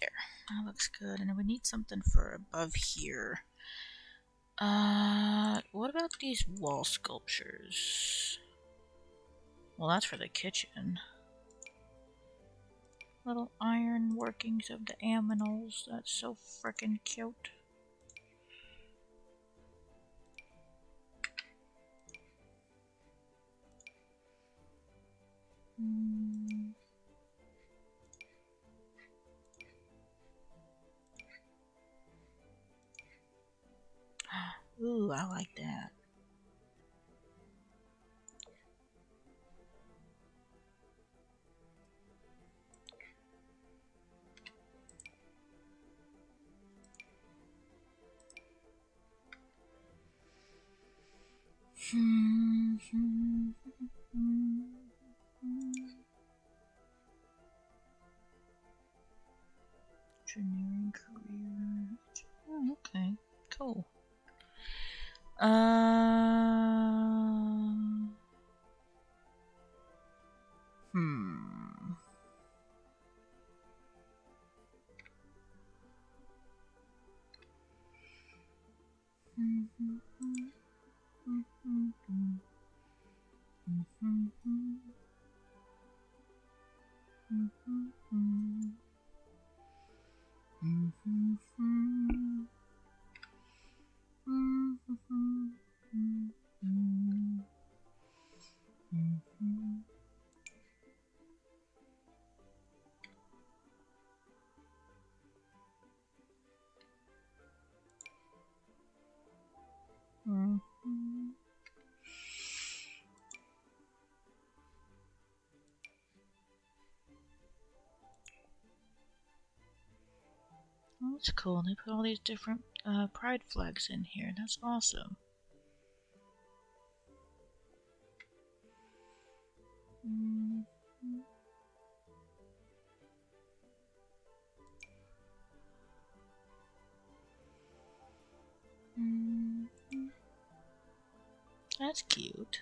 There, that looks good. And we need something for above here. What about these wall sculptures? Well, that's for the kitchen. Little iron workings of the aminals. That's so frickin' cute. Ooh, I like that. Engineering career. Oh, okay, cool. Hmm. Oh, that's cool. They put all these different pride flags in here. That's awesome. That's cute.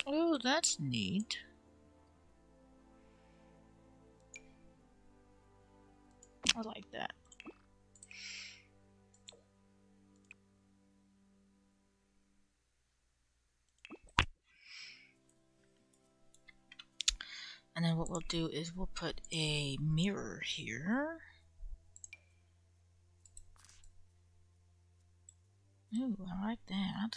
Oh, that's neat. I like that. And then what we'll do is we'll put a mirror here. Ooh, I like that.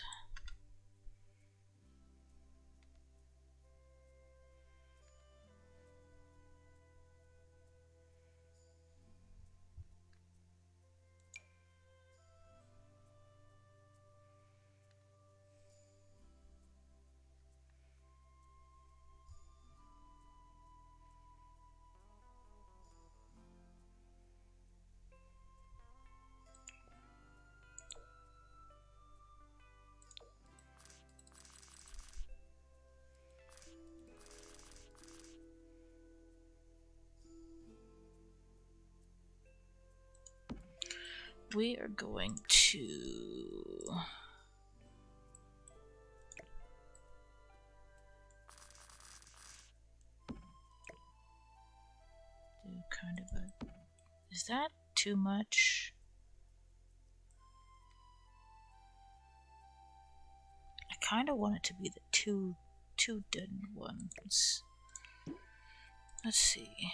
We are going to do kind of a... Is that too much? I kind of want it to be the two done ones. Let's see.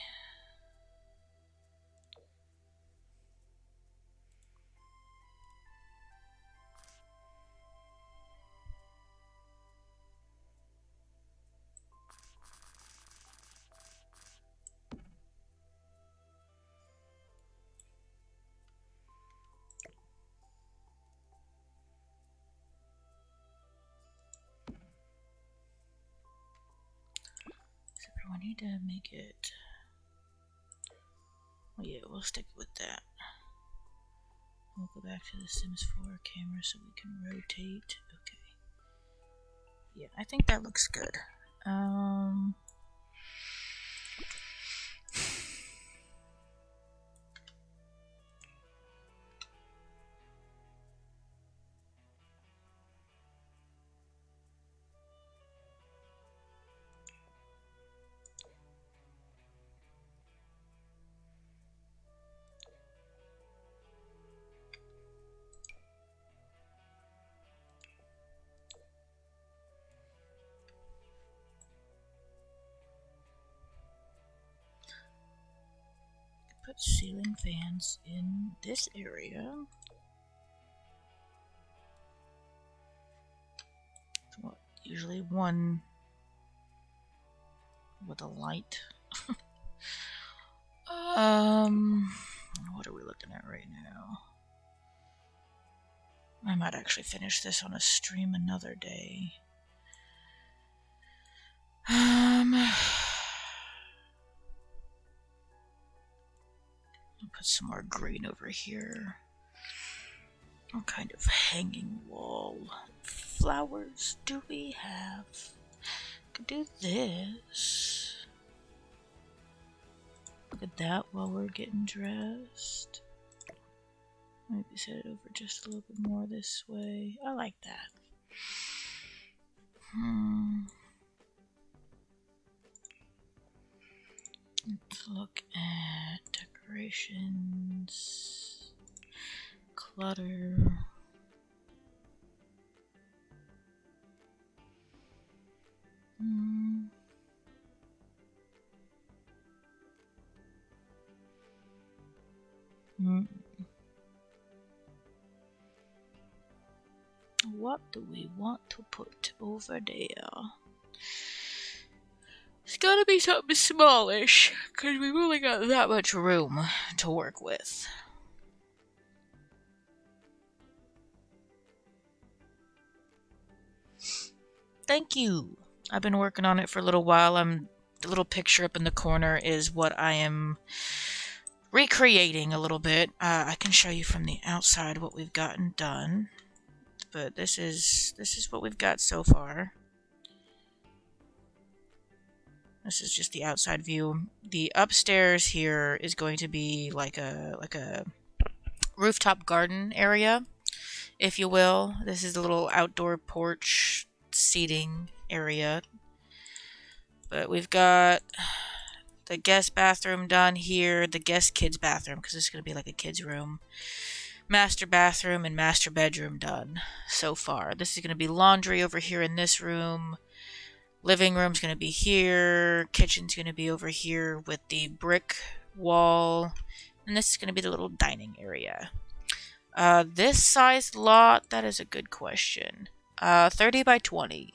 So we need to make it... Oh yeah, we'll stick with that. We'll go back to the Sims 4 camera so we can rotate. Okay. Yeah, I think that looks good. put ceiling fans in this area. What, usually one with a light. What are we looking at right now? I might actually finish this on a stream another day. I'll put some more green over here. What kind of hanging wall flowers do we have? Could do this. Look at that while we're getting dressed. Maybe set it over just a little bit more this way. I like that. Let's look at decorations, clutter. What do we want to put over there? It's gotta be something smallish, because we've only got that much room to work with. Thank you. I've been working on it for a little while. The little picture up in the corner is what I am recreating a little bit. I can show you from the outside what we've gotten done. But this is what we've got so far. This is just the outside view. The upstairs here is going to be like a rooftop garden area, if you will. This is a little outdoor porch seating area. But we've got the guest bathroom done here, the guest kids bathroom, because this is going to be like a kids room. Master bathroom and master bedroom done so far. This is going to be laundry over here in this room. Living room's going to be here. Kitchen's going to be over here with the brick wall. And this is going to be the little dining area. This size lot, that is a good question. 30 by 20.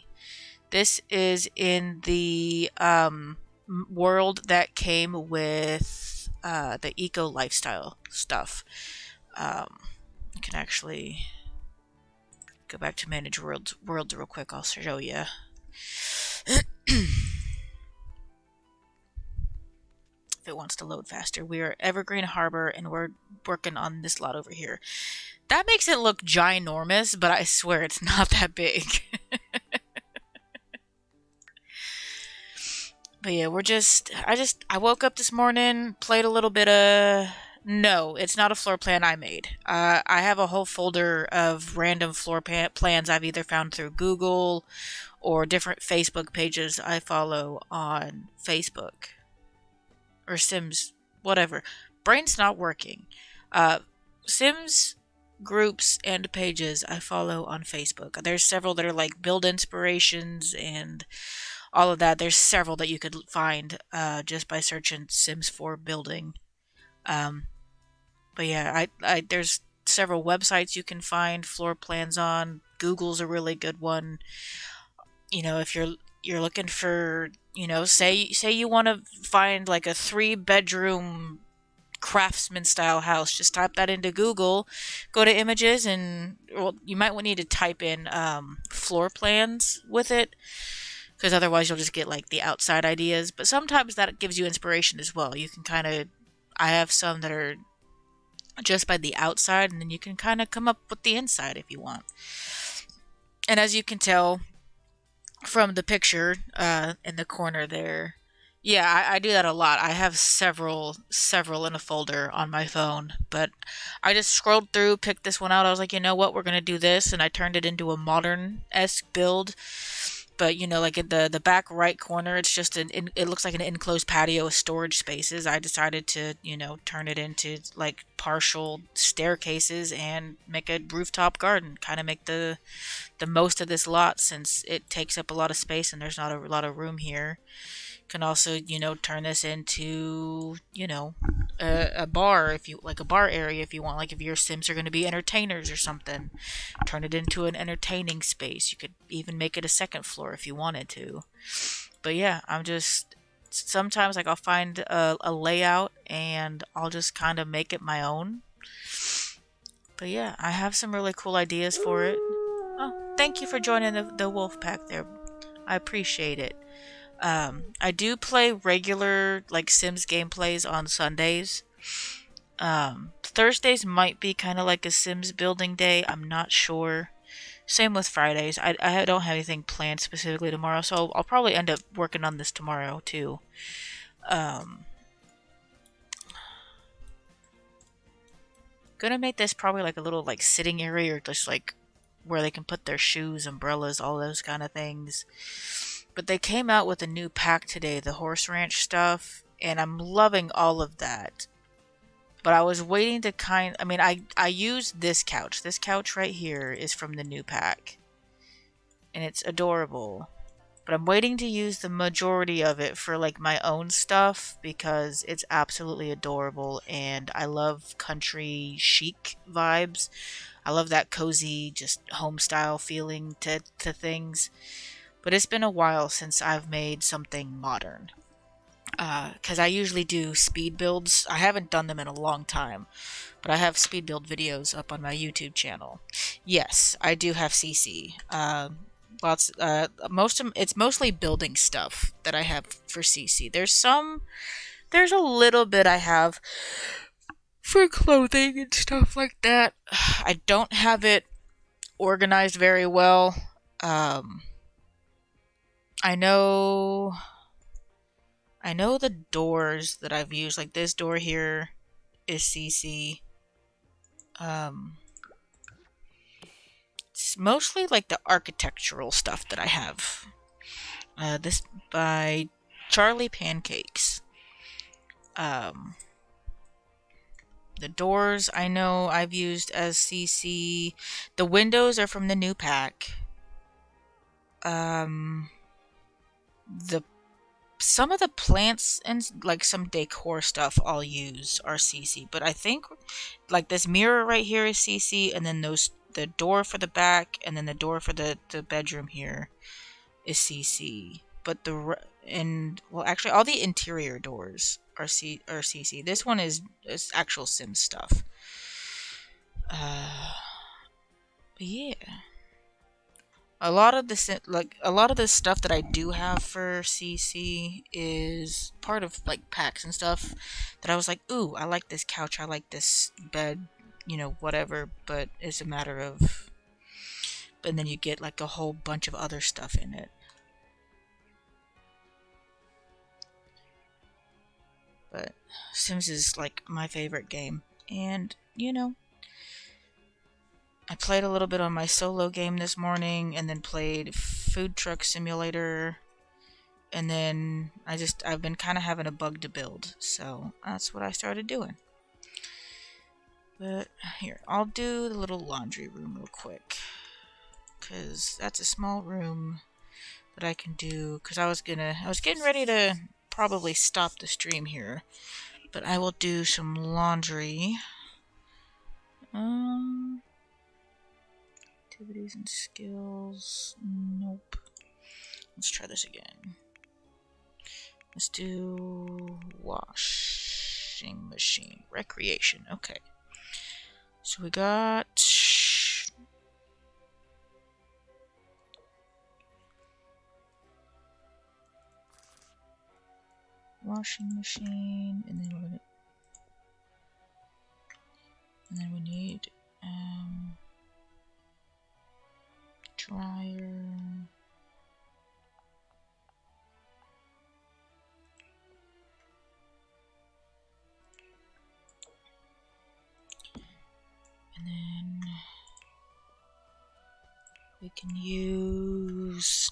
This is in the world that came with the eco lifestyle stuff. You can actually go back to manage worlds real quick. I'll show you. If it wants to load faster. We are Evergreen Harbor and we're working on this lot over here. That makes it look ginormous, but I swear it's not that big. But yeah, I woke up this morning, played a little bit of... No, it's not a floor plan I made. I have a whole folder of random floor plans I've either found through Google or different Facebook pages I follow on Facebook. Or Sims, whatever. Brain's not working. Sims groups and pages I follow on Facebook. There's several that are like build inspirations and all of that. There's several that you could find just by searching Sims 4 building. But yeah, there's several websites you can find floor plans on. Google's a really good one. You know, if you're looking for, you know, say you want to find like a 3-bedroom craftsman style house, just type that into Google, go to images, and well, you might need to type in floor plans with it, because otherwise you'll just get like the outside ideas. But sometimes that gives you inspiration as well. You can kind of, I have some that are just by the outside, and then you can kind of come up with the inside if you want. And as you can tell from the picture in the corner there, yeah, I do that a lot. I have several in a folder on my phone, but I just scrolled through, picked this one out. I was like, you know what, we're gonna do this, and I turned it into a modern-esque build. But you know, like in the back right corner, it's just it looks like an enclosed patio with storage spaces. I decided to, you know, turn it into like partial staircases and make a rooftop garden. Kind of make the most of this lot, since it takes up a lot of space and there's not a lot of room here. Can also, you know, turn this into, you know, a bar, if you like, a bar area if you want, like if your Sims are going to be entertainers or something, turn it into an entertaining space. You could even make it a second floor if you wanted to. But yeah, I'm just sometimes like I'll find a layout and I'll just kind of make it my own. But yeah, I have some really cool ideas for it. Oh, thank you for joining the wolf pack there. I appreciate it. I do play regular like Sims gameplays on Sundays. Thursdays might be kind of like a Sims building day. I'm not sure. Same with Fridays. I don't have anything planned specifically tomorrow, so I'll probably end up working on this tomorrow too. Gonna make this probably like a little like sitting area or just like where they can put their shoes, umbrellas, all those kind of things. But they came out with a new pack today, the horse ranch stuff, and I'm loving all of that. But I was waiting to I used this couch. This couch right here is from the new pack. And it's adorable. But I'm waiting to use the majority of it for like my own stuff because it's absolutely adorable and I love country chic vibes. I love that cozy, just home style feeling to things. But it's been a while since I've made something modern. Because I usually do speed builds. I haven't done them in a long time, but I have speed build videos up on my YouTube channel. Yes, I do have CC. It's mostly building stuff that I have for CC. There's a little bit I have for clothing and stuff like that. I don't have it organized very well. I know the doors that I've used, like this door here is CC. It's mostly like the architectural stuff that I have. This by Charlie Pancakes. The doors I know I've used as CC. The windows are from the new pack. The some of the plants and like some decor stuff I'll use are CC, but I think like this mirror right here is CC, and then the door for the back and then the door for the bedroom here is CC. But actually all the interior doors are CC. This one is actual Sim stuff. But yeah. A lot of the stuff that I do have for CC is part of like packs and stuff that I was like, ooh, I like this couch, I like this bed, whatever, but it's a matter of, and then you get like a whole bunch of other stuff in it. But Sims is like my favorite game, and I played a little bit on my solo game this morning, and then played Food Truck Simulator, and then I've been kind of having a bug to build, so that's what I started doing. But here, I'll do the little laundry room real quick, because that's a small room that I can do, because I was getting ready to probably stop the stream here, but I will do some laundry. Activities and skills. Nope. Let's try this again. Let's do washing machine. Recreation. Okay. So we got washing machine, and then we need dryer. And then we can use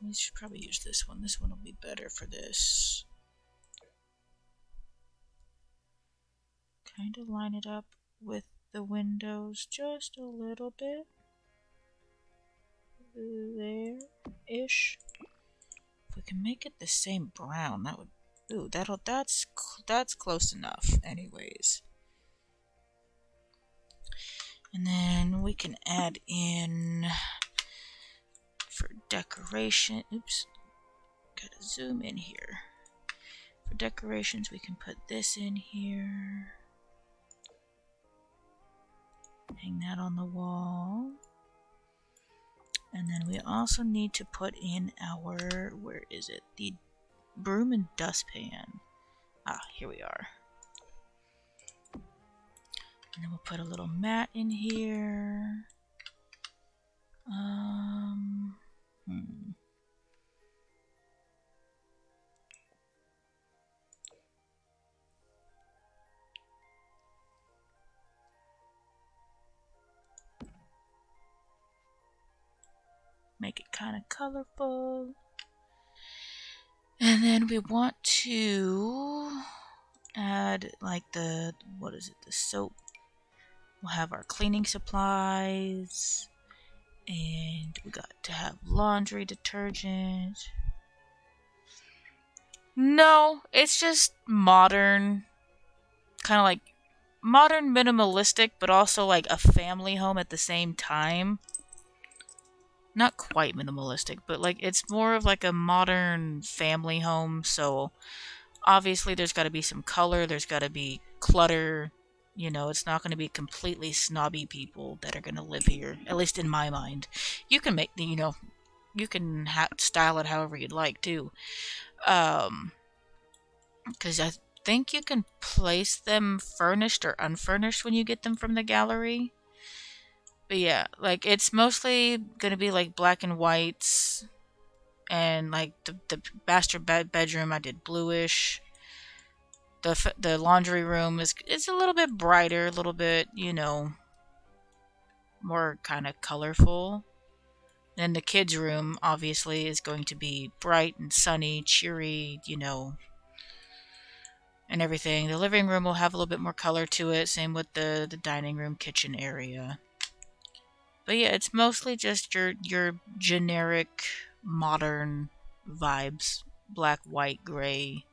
we should probably use this one. This one will be better for this. kind of line it up with the windows just a little bit. There-ish. If we can make it the same brown, that would... Ooh, that's close enough anyways. And then we can add in for decoration. Oops. Gotta zoom in here. For decorations, we can put this in here. Hang that on the wall. And then we also need to put in our, where is it? The broom and dustpan. Ah, here we are. And then we'll put a little mat in here. Make it kind of colorful. And then we want to add like the, what is it, the soap. We'll have our cleaning supplies. And we got to have laundry detergent. No, it's just modern. Kind of like modern minimalistic, but also like a family home at the same time. Not quite minimalistic, but like it's more of like a modern family home, so obviously there's got to be some color, there's got to be clutter, you know, it's not going to be completely snobby people that are going to live here, at least in my mind. You can make, you know, you can style it however you'd like too. Because I think you can place them furnished or unfurnished when you get them from the gallery. But yeah, like it's mostly gonna be like black and whites, and like the master bedroom I did bluish. The laundry room is a little bit brighter, a little bit, you know, more kind of colorful. And the kids' room obviously is going to be bright and sunny, cheery, you know, and everything. The living room will have a little bit more color to it. Same with the dining room, kitchen area. But yeah, it's mostly just your generic modern vibes. Black, white, gray.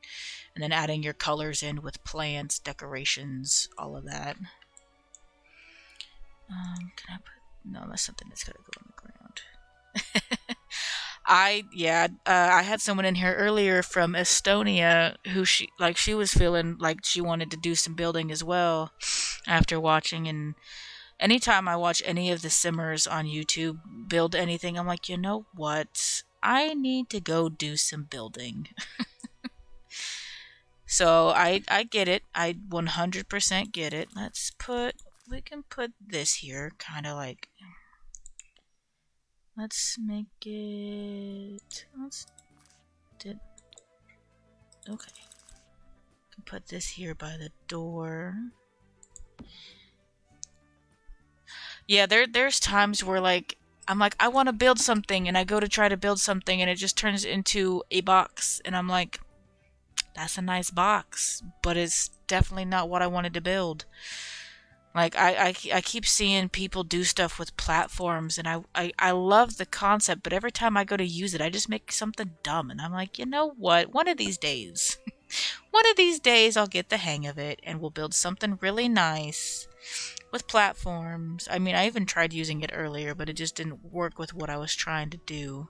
And then adding your colors in with plants, decorations, all of that. Can I put... No, that's something that's gotta go on the ground. I had someone in here earlier from Estonia who she was feeling like she wanted to do some building as well after watching, and anytime I watch any of the simmers on YouTube build anything, I'm like, you know what? I need to go do some building. So I get it. I 100% get it. We can put this here, kind of like, let's make it, okay. Can put this here by the door. Yeah, there's times where like I'm like, I want to build something, and I go to try to build something and it just turns into a box, and I'm like, that's a nice box, but it's definitely not what I wanted to build. Like I keep seeing people do stuff with platforms, and I love the concept, but every time I go to use it, I just make something dumb, and I'm like, you know what? One of these days, one of these days I'll get the hang of it and we'll build something really nice with platforms. I mean, I even tried using it earlier, but it just didn't work with what I was trying to do.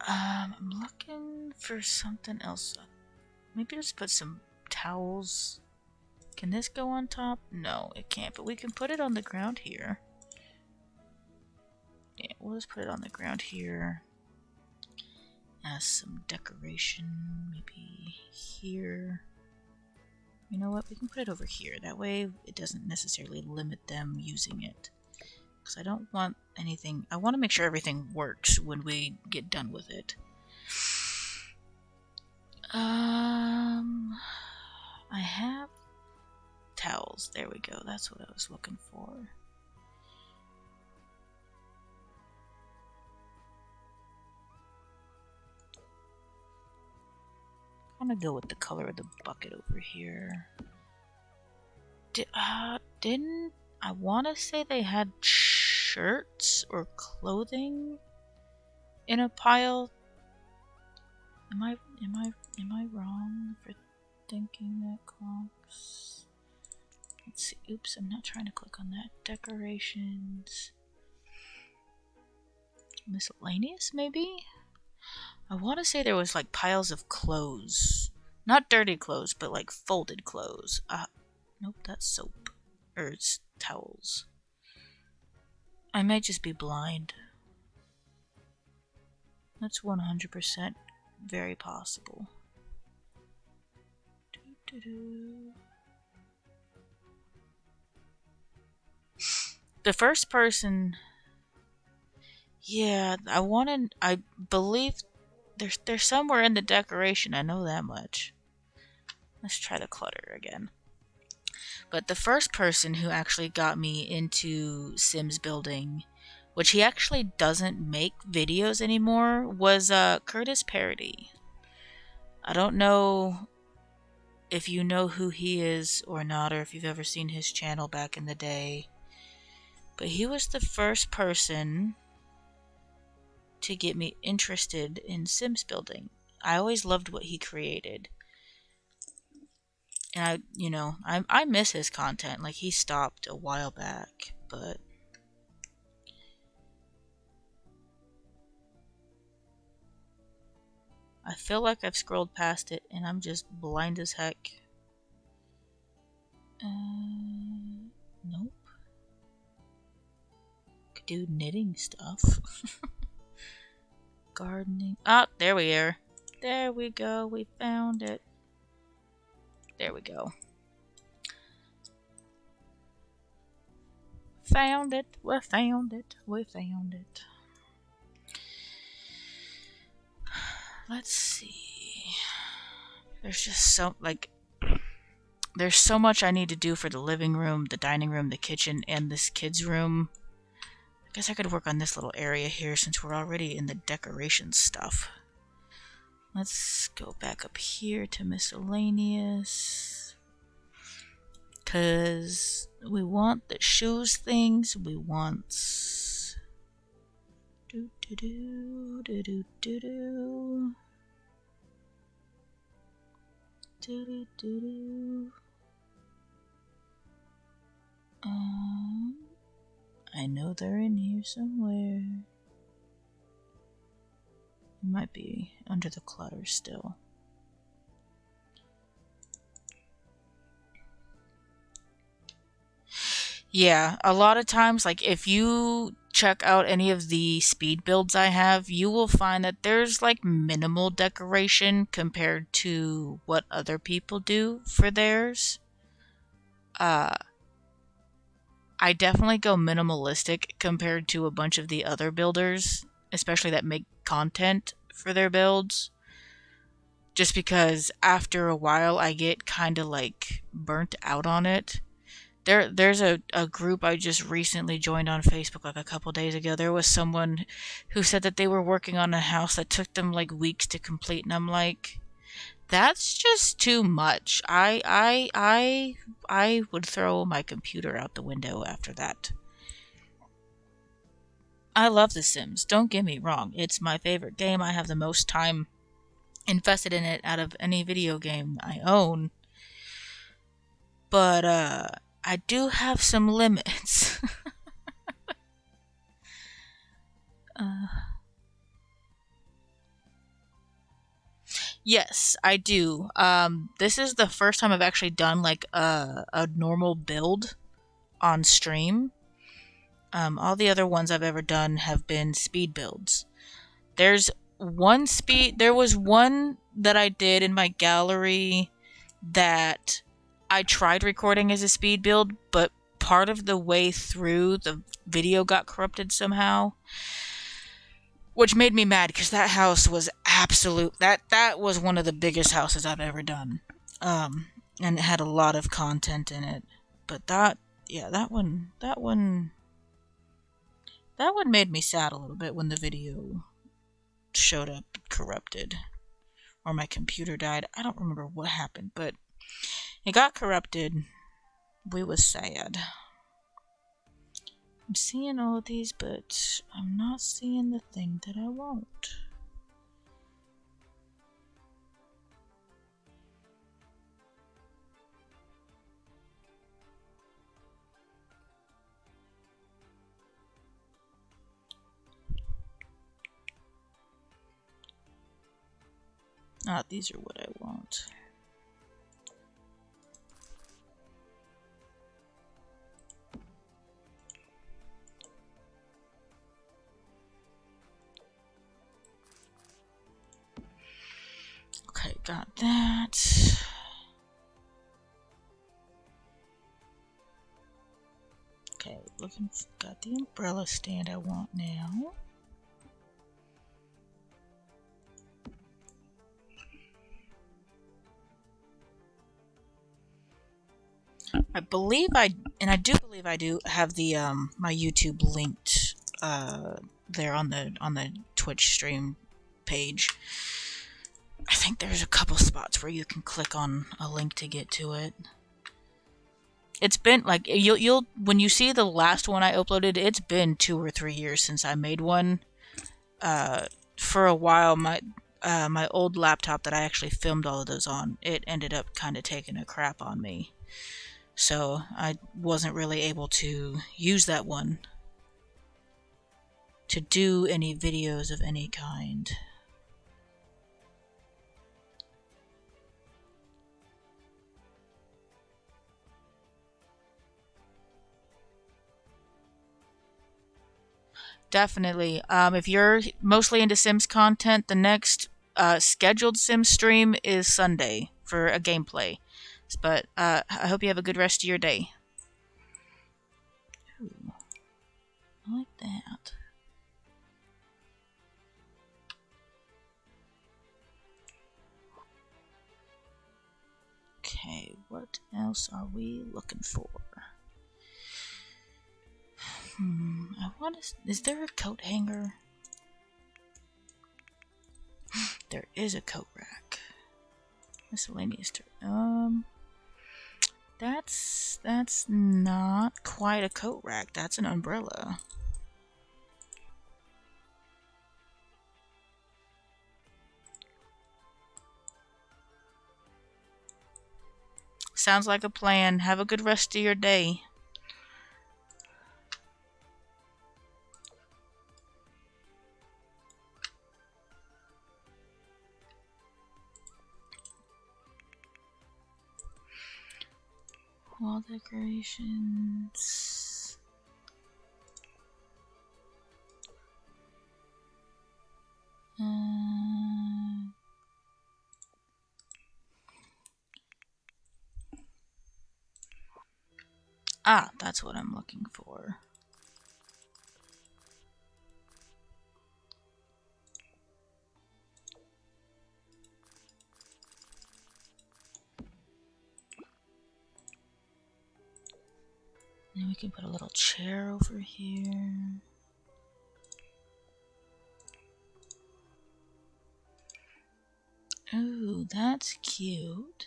I'm looking for something else. Maybe just put some towels. Can this go on top? No, it can't, but we can put it on the ground here. Yeah, we'll just put it on the ground here. As some decoration, maybe here. You know what? We can put it over here. That way it doesn't necessarily limit them using it. Because I don't want anything... I want to make sure everything works when we get done with it. I have towels. There we go. That's what I was looking for. I'm gonna go with the color of the bucket over here. Didn't I want to say they had shirts or clothing in a pile? Am I wrong for thinking that clocks? Let's see. Oops, I'm not trying to click on that. Decorations. Miscellaneous, maybe? I want to say there was like piles of clothes. Not dirty clothes, but like folded clothes. Nope, that's soap. Or it's towels. I might just be blind. That's 100% very possible. The first person... Yeah, I believe they're somewhere in the decoration, I know that much. Let's try the clutter again. But the first person who actually got me into Sims building, which he actually doesn't make videos anymore, was Curtis Parody. I don't know if you know who he is or not, or if you've ever seen his channel back in the day. But he was the first person to get me interested in Sims building. I always loved what he created. And I miss his content. Like, he stopped a while back, but I feel like I've scrolled past it and I'm just blind as heck. Nope. Could do knitting stuff. Gardening. Oh, there we are. There we go. We found it. There we go. Found it. We found it. We found it. Let's see. There's just there's so much I need to do for the living room, the dining room, the kitchen, and this kid's room. I guess I could work on this little area here since we're already in the decoration stuff. Let's go back up here to miscellaneous. Because we want the shoes things. We want... I know they're in here somewhere. It might be under the clutter still. Yeah, a lot of times, like, if you check out any of the speed builds I have, you will find that there's, like, minimal decoration compared to what other people do for theirs. I definitely go minimalistic compared to a bunch of the other builders, especially that make content for their builds. Just because after a while I get kind of like burnt out on it. There's a group I just recently joined on Facebook like a couple days ago. There was someone who said that they were working on a house that took them like weeks to complete, and I'm like, that's just too much. I would throw my computer out the window after that. I love The Sims. Don't get me wrong. It's my favorite game. I have the most time invested in it out of any video game I own. But I do have some limits. Yes, I do. This is the first time I've actually done like a normal build on stream. All the other ones I've ever done have been speed builds. There was one that I did in my gallery that I tried recording as a speed build, but part of the way through the video got corrupted somehow. Which made me mad because that house was that was one of the biggest houses I've ever done. And it had a lot of content in it. But that one made me sad a little bit when the video showed up corrupted. Or my computer died. I don't remember what happened, but it got corrupted. we was sad. I'm seeing all of these, but I'm not seeing the thing that I want. Ah, these are what I want. Okay, got that. Okay, got the umbrella stand I want now. I believe I do have the my YouTube linked there on the Twitch stream page. I think there's a couple spots where you can click on a link to get to it. It's been like you'll when you see the last one I uploaded, it's been 2 or 3 years since I made one. For a while, my old laptop that I actually filmed all of those on, it ended up kind of taking a crap on me. So I wasn't really able to use that one to do any videos of any kind. Definitely. If you're mostly into Sims content, the next scheduled Sims stream is Sunday for a gameplay. But I hope you have a good rest of your day. Ooh, I like that. Okay, what else are we looking for? Is there a coat hanger? There is a coat rack. Miscellaneous. That's not quite a coat rack. That's an umbrella. Sounds like a plan. Have a good rest of your day. Wall decorations. That's what I'm looking for. And we can put a little chair over here. Ooh, that's cute.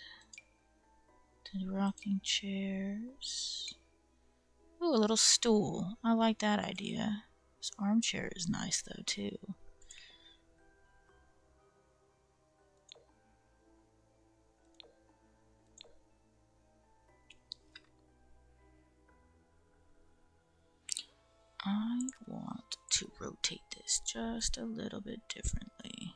The rocking chairs. Ooh, a little stool. I like that idea. This armchair is nice though, too. I want to rotate this just a little bit differently.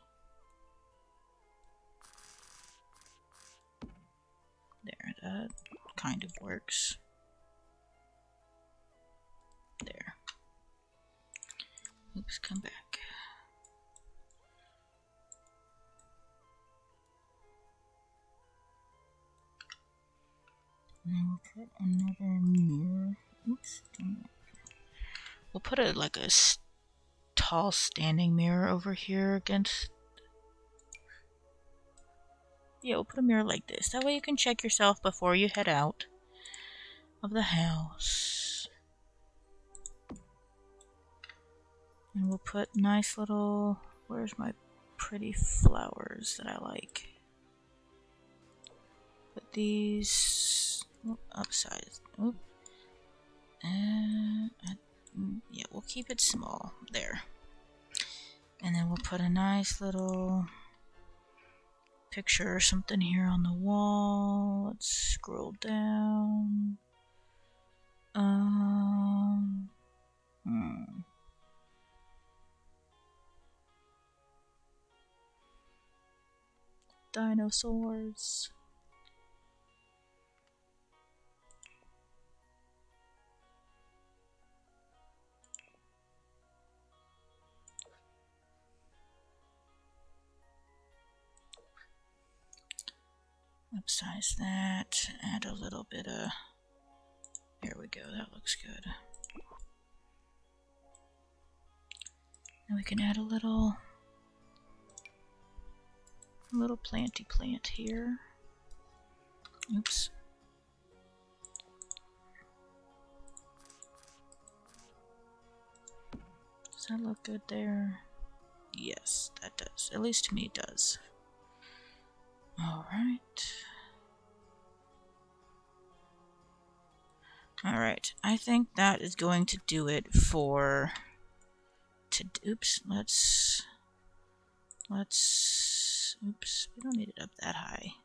There, that kind of works. There. Oops, come back. And we'll put another mirror. Oops, come back. We'll put like a tall standing mirror over here against. Yeah, we'll put a mirror like this. That way you can check yourself before you head out of the house. And we'll put nice little. Where's my pretty flowers that I like? Put these upsize. Oop. Yeah, we'll keep it small. There. And then we'll put a nice little picture or something here on the wall. Let's scroll down. Dinosaurs. Upsize that. Add a little bit of. There we go. That looks good. And we can add a little planty plant here. Oops. Does that look good there? Yes, that does. At least to me it does. Alright. Alright, I think that is going to do it for... Oops, oops, we don't need it up that high.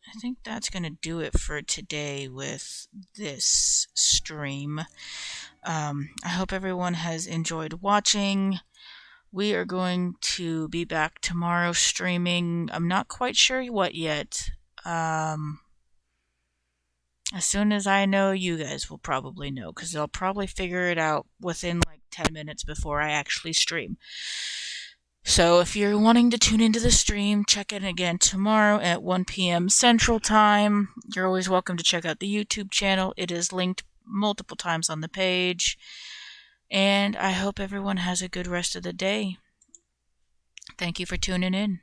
I think that's going to do it for today with this stream. I hope everyone has enjoyed watching. We are going to be back tomorrow streaming. I'm not quite sure what yet. As soon as I know, you guys will probably know, because I'll probably figure it out within like 10 minutes before I actually stream. So if you're wanting to tune into the stream, check in again tomorrow at 1 p.m. Central Time. You're always welcome to check out the YouTube channel. It is linked multiple times on the page. And I hope everyone has a good rest of the day. Thank you for tuning in.